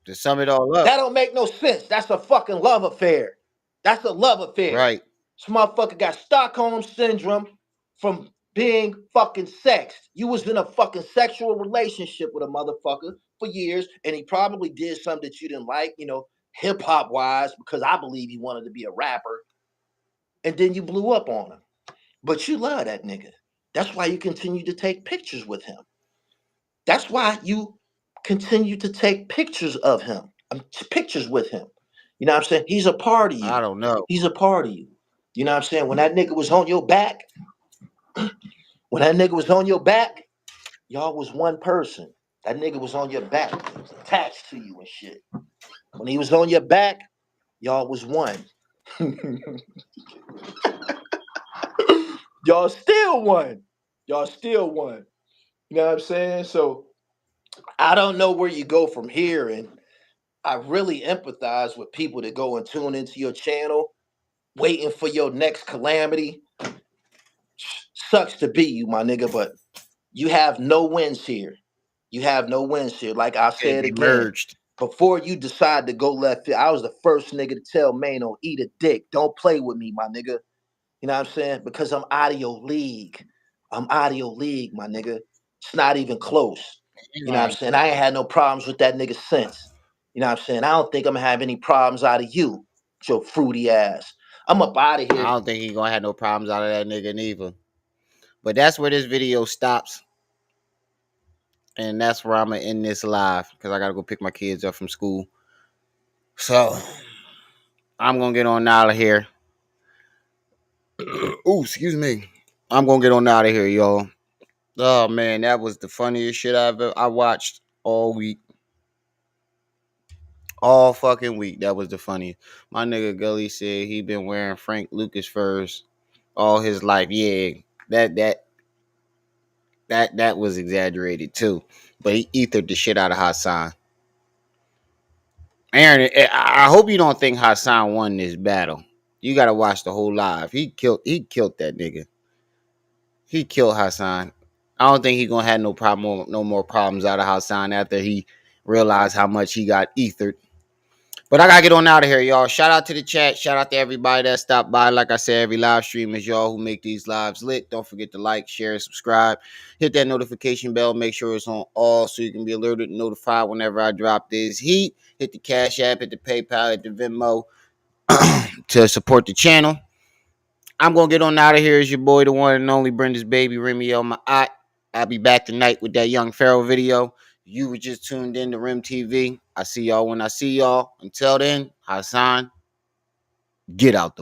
To sum it all up. That don't make no sense. That's a fucking love affair. That's a love affair. Right. This motherfucker got Stockholm syndrome from being fucking sexed. You was in a fucking sexual relationship with a motherfucker for years, and he probably did something that you didn't like, hip hop wise, because I believe he wanted to be a rapper. And then you blew up on him. But you love that nigga. That's why you continue to take pictures with him. That's why you continue to take pictures of him, pictures with him. You know what I'm saying? He's a part of you. I don't know. He's a part of you. You know what I'm saying? When that nigga was on your back, y'all was one person. That nigga was on your back. He was attached to you and shit. When he was on your back, y'all was one. Y'all still won. Y'all still won. You know what I'm saying? So I don't know where you go from here. And I really empathize with people that go and tune into your channel waiting for your next calamity. Sucks to be you, my nigga, but you have no wins here. You have no wins here. Like I Yeah, said they again, merged. before you decide to go left field, I was the first nigga to tell Mano, eat a dick. Don't play with me, my nigga. You know what I'm saying? Because I'm out of your league. I'm out of your league, my nigga. It's not even close. You know what I'm saying? I ain't had no problems with that nigga since. You know what I'm saying? I don't think I'm gonna have any problems out of you, with your fruity ass. I'm up out of I here. don't think he gonna have no problems out of that nigga neither. But that's where this video stops. And that's where I'm gonna end this live because I gotta go pick my kids up from school. So I'm gonna get on out of here. Ooh, excuse me. I'm gonna get on out of here, y'all. Oh man, that was the funniest shit I watched all week. All fucking week. That was the funniest. My nigga Gully said he been wearing Frank Lucas furs all his life. Yeah, that that that was exaggerated too. But he ethered the shit out of Hassan. Aaron, I hope you don't think Hassan won this battle. You gotta watch the whole live. He killed that nigga. He killed Hassan. I don't think he gonna have no more problems out of Hassan after he realized how much he got ethered. But I gotta get on out of here, y'all. Shout out to the chat. Shout out to everybody that stopped by. Like I said, every live stream is y'all who make these lives lit. Don't forget to like, share, and subscribe. Hit that notification bell. Make sure it's on all so you can be alerted and notified whenever I drop this heat. Hit the Cash App, hit the PayPal, hit the Venmo to support the channel. I'm gonna get on out of here. It's your boy, the one and only Brenda's baby, Remy on my eye. I'll be back tonight with that Young Pharaoh video. You were just tuned in to Rim TV. I see y'all when I see y'all. Until then, Hassan, get out the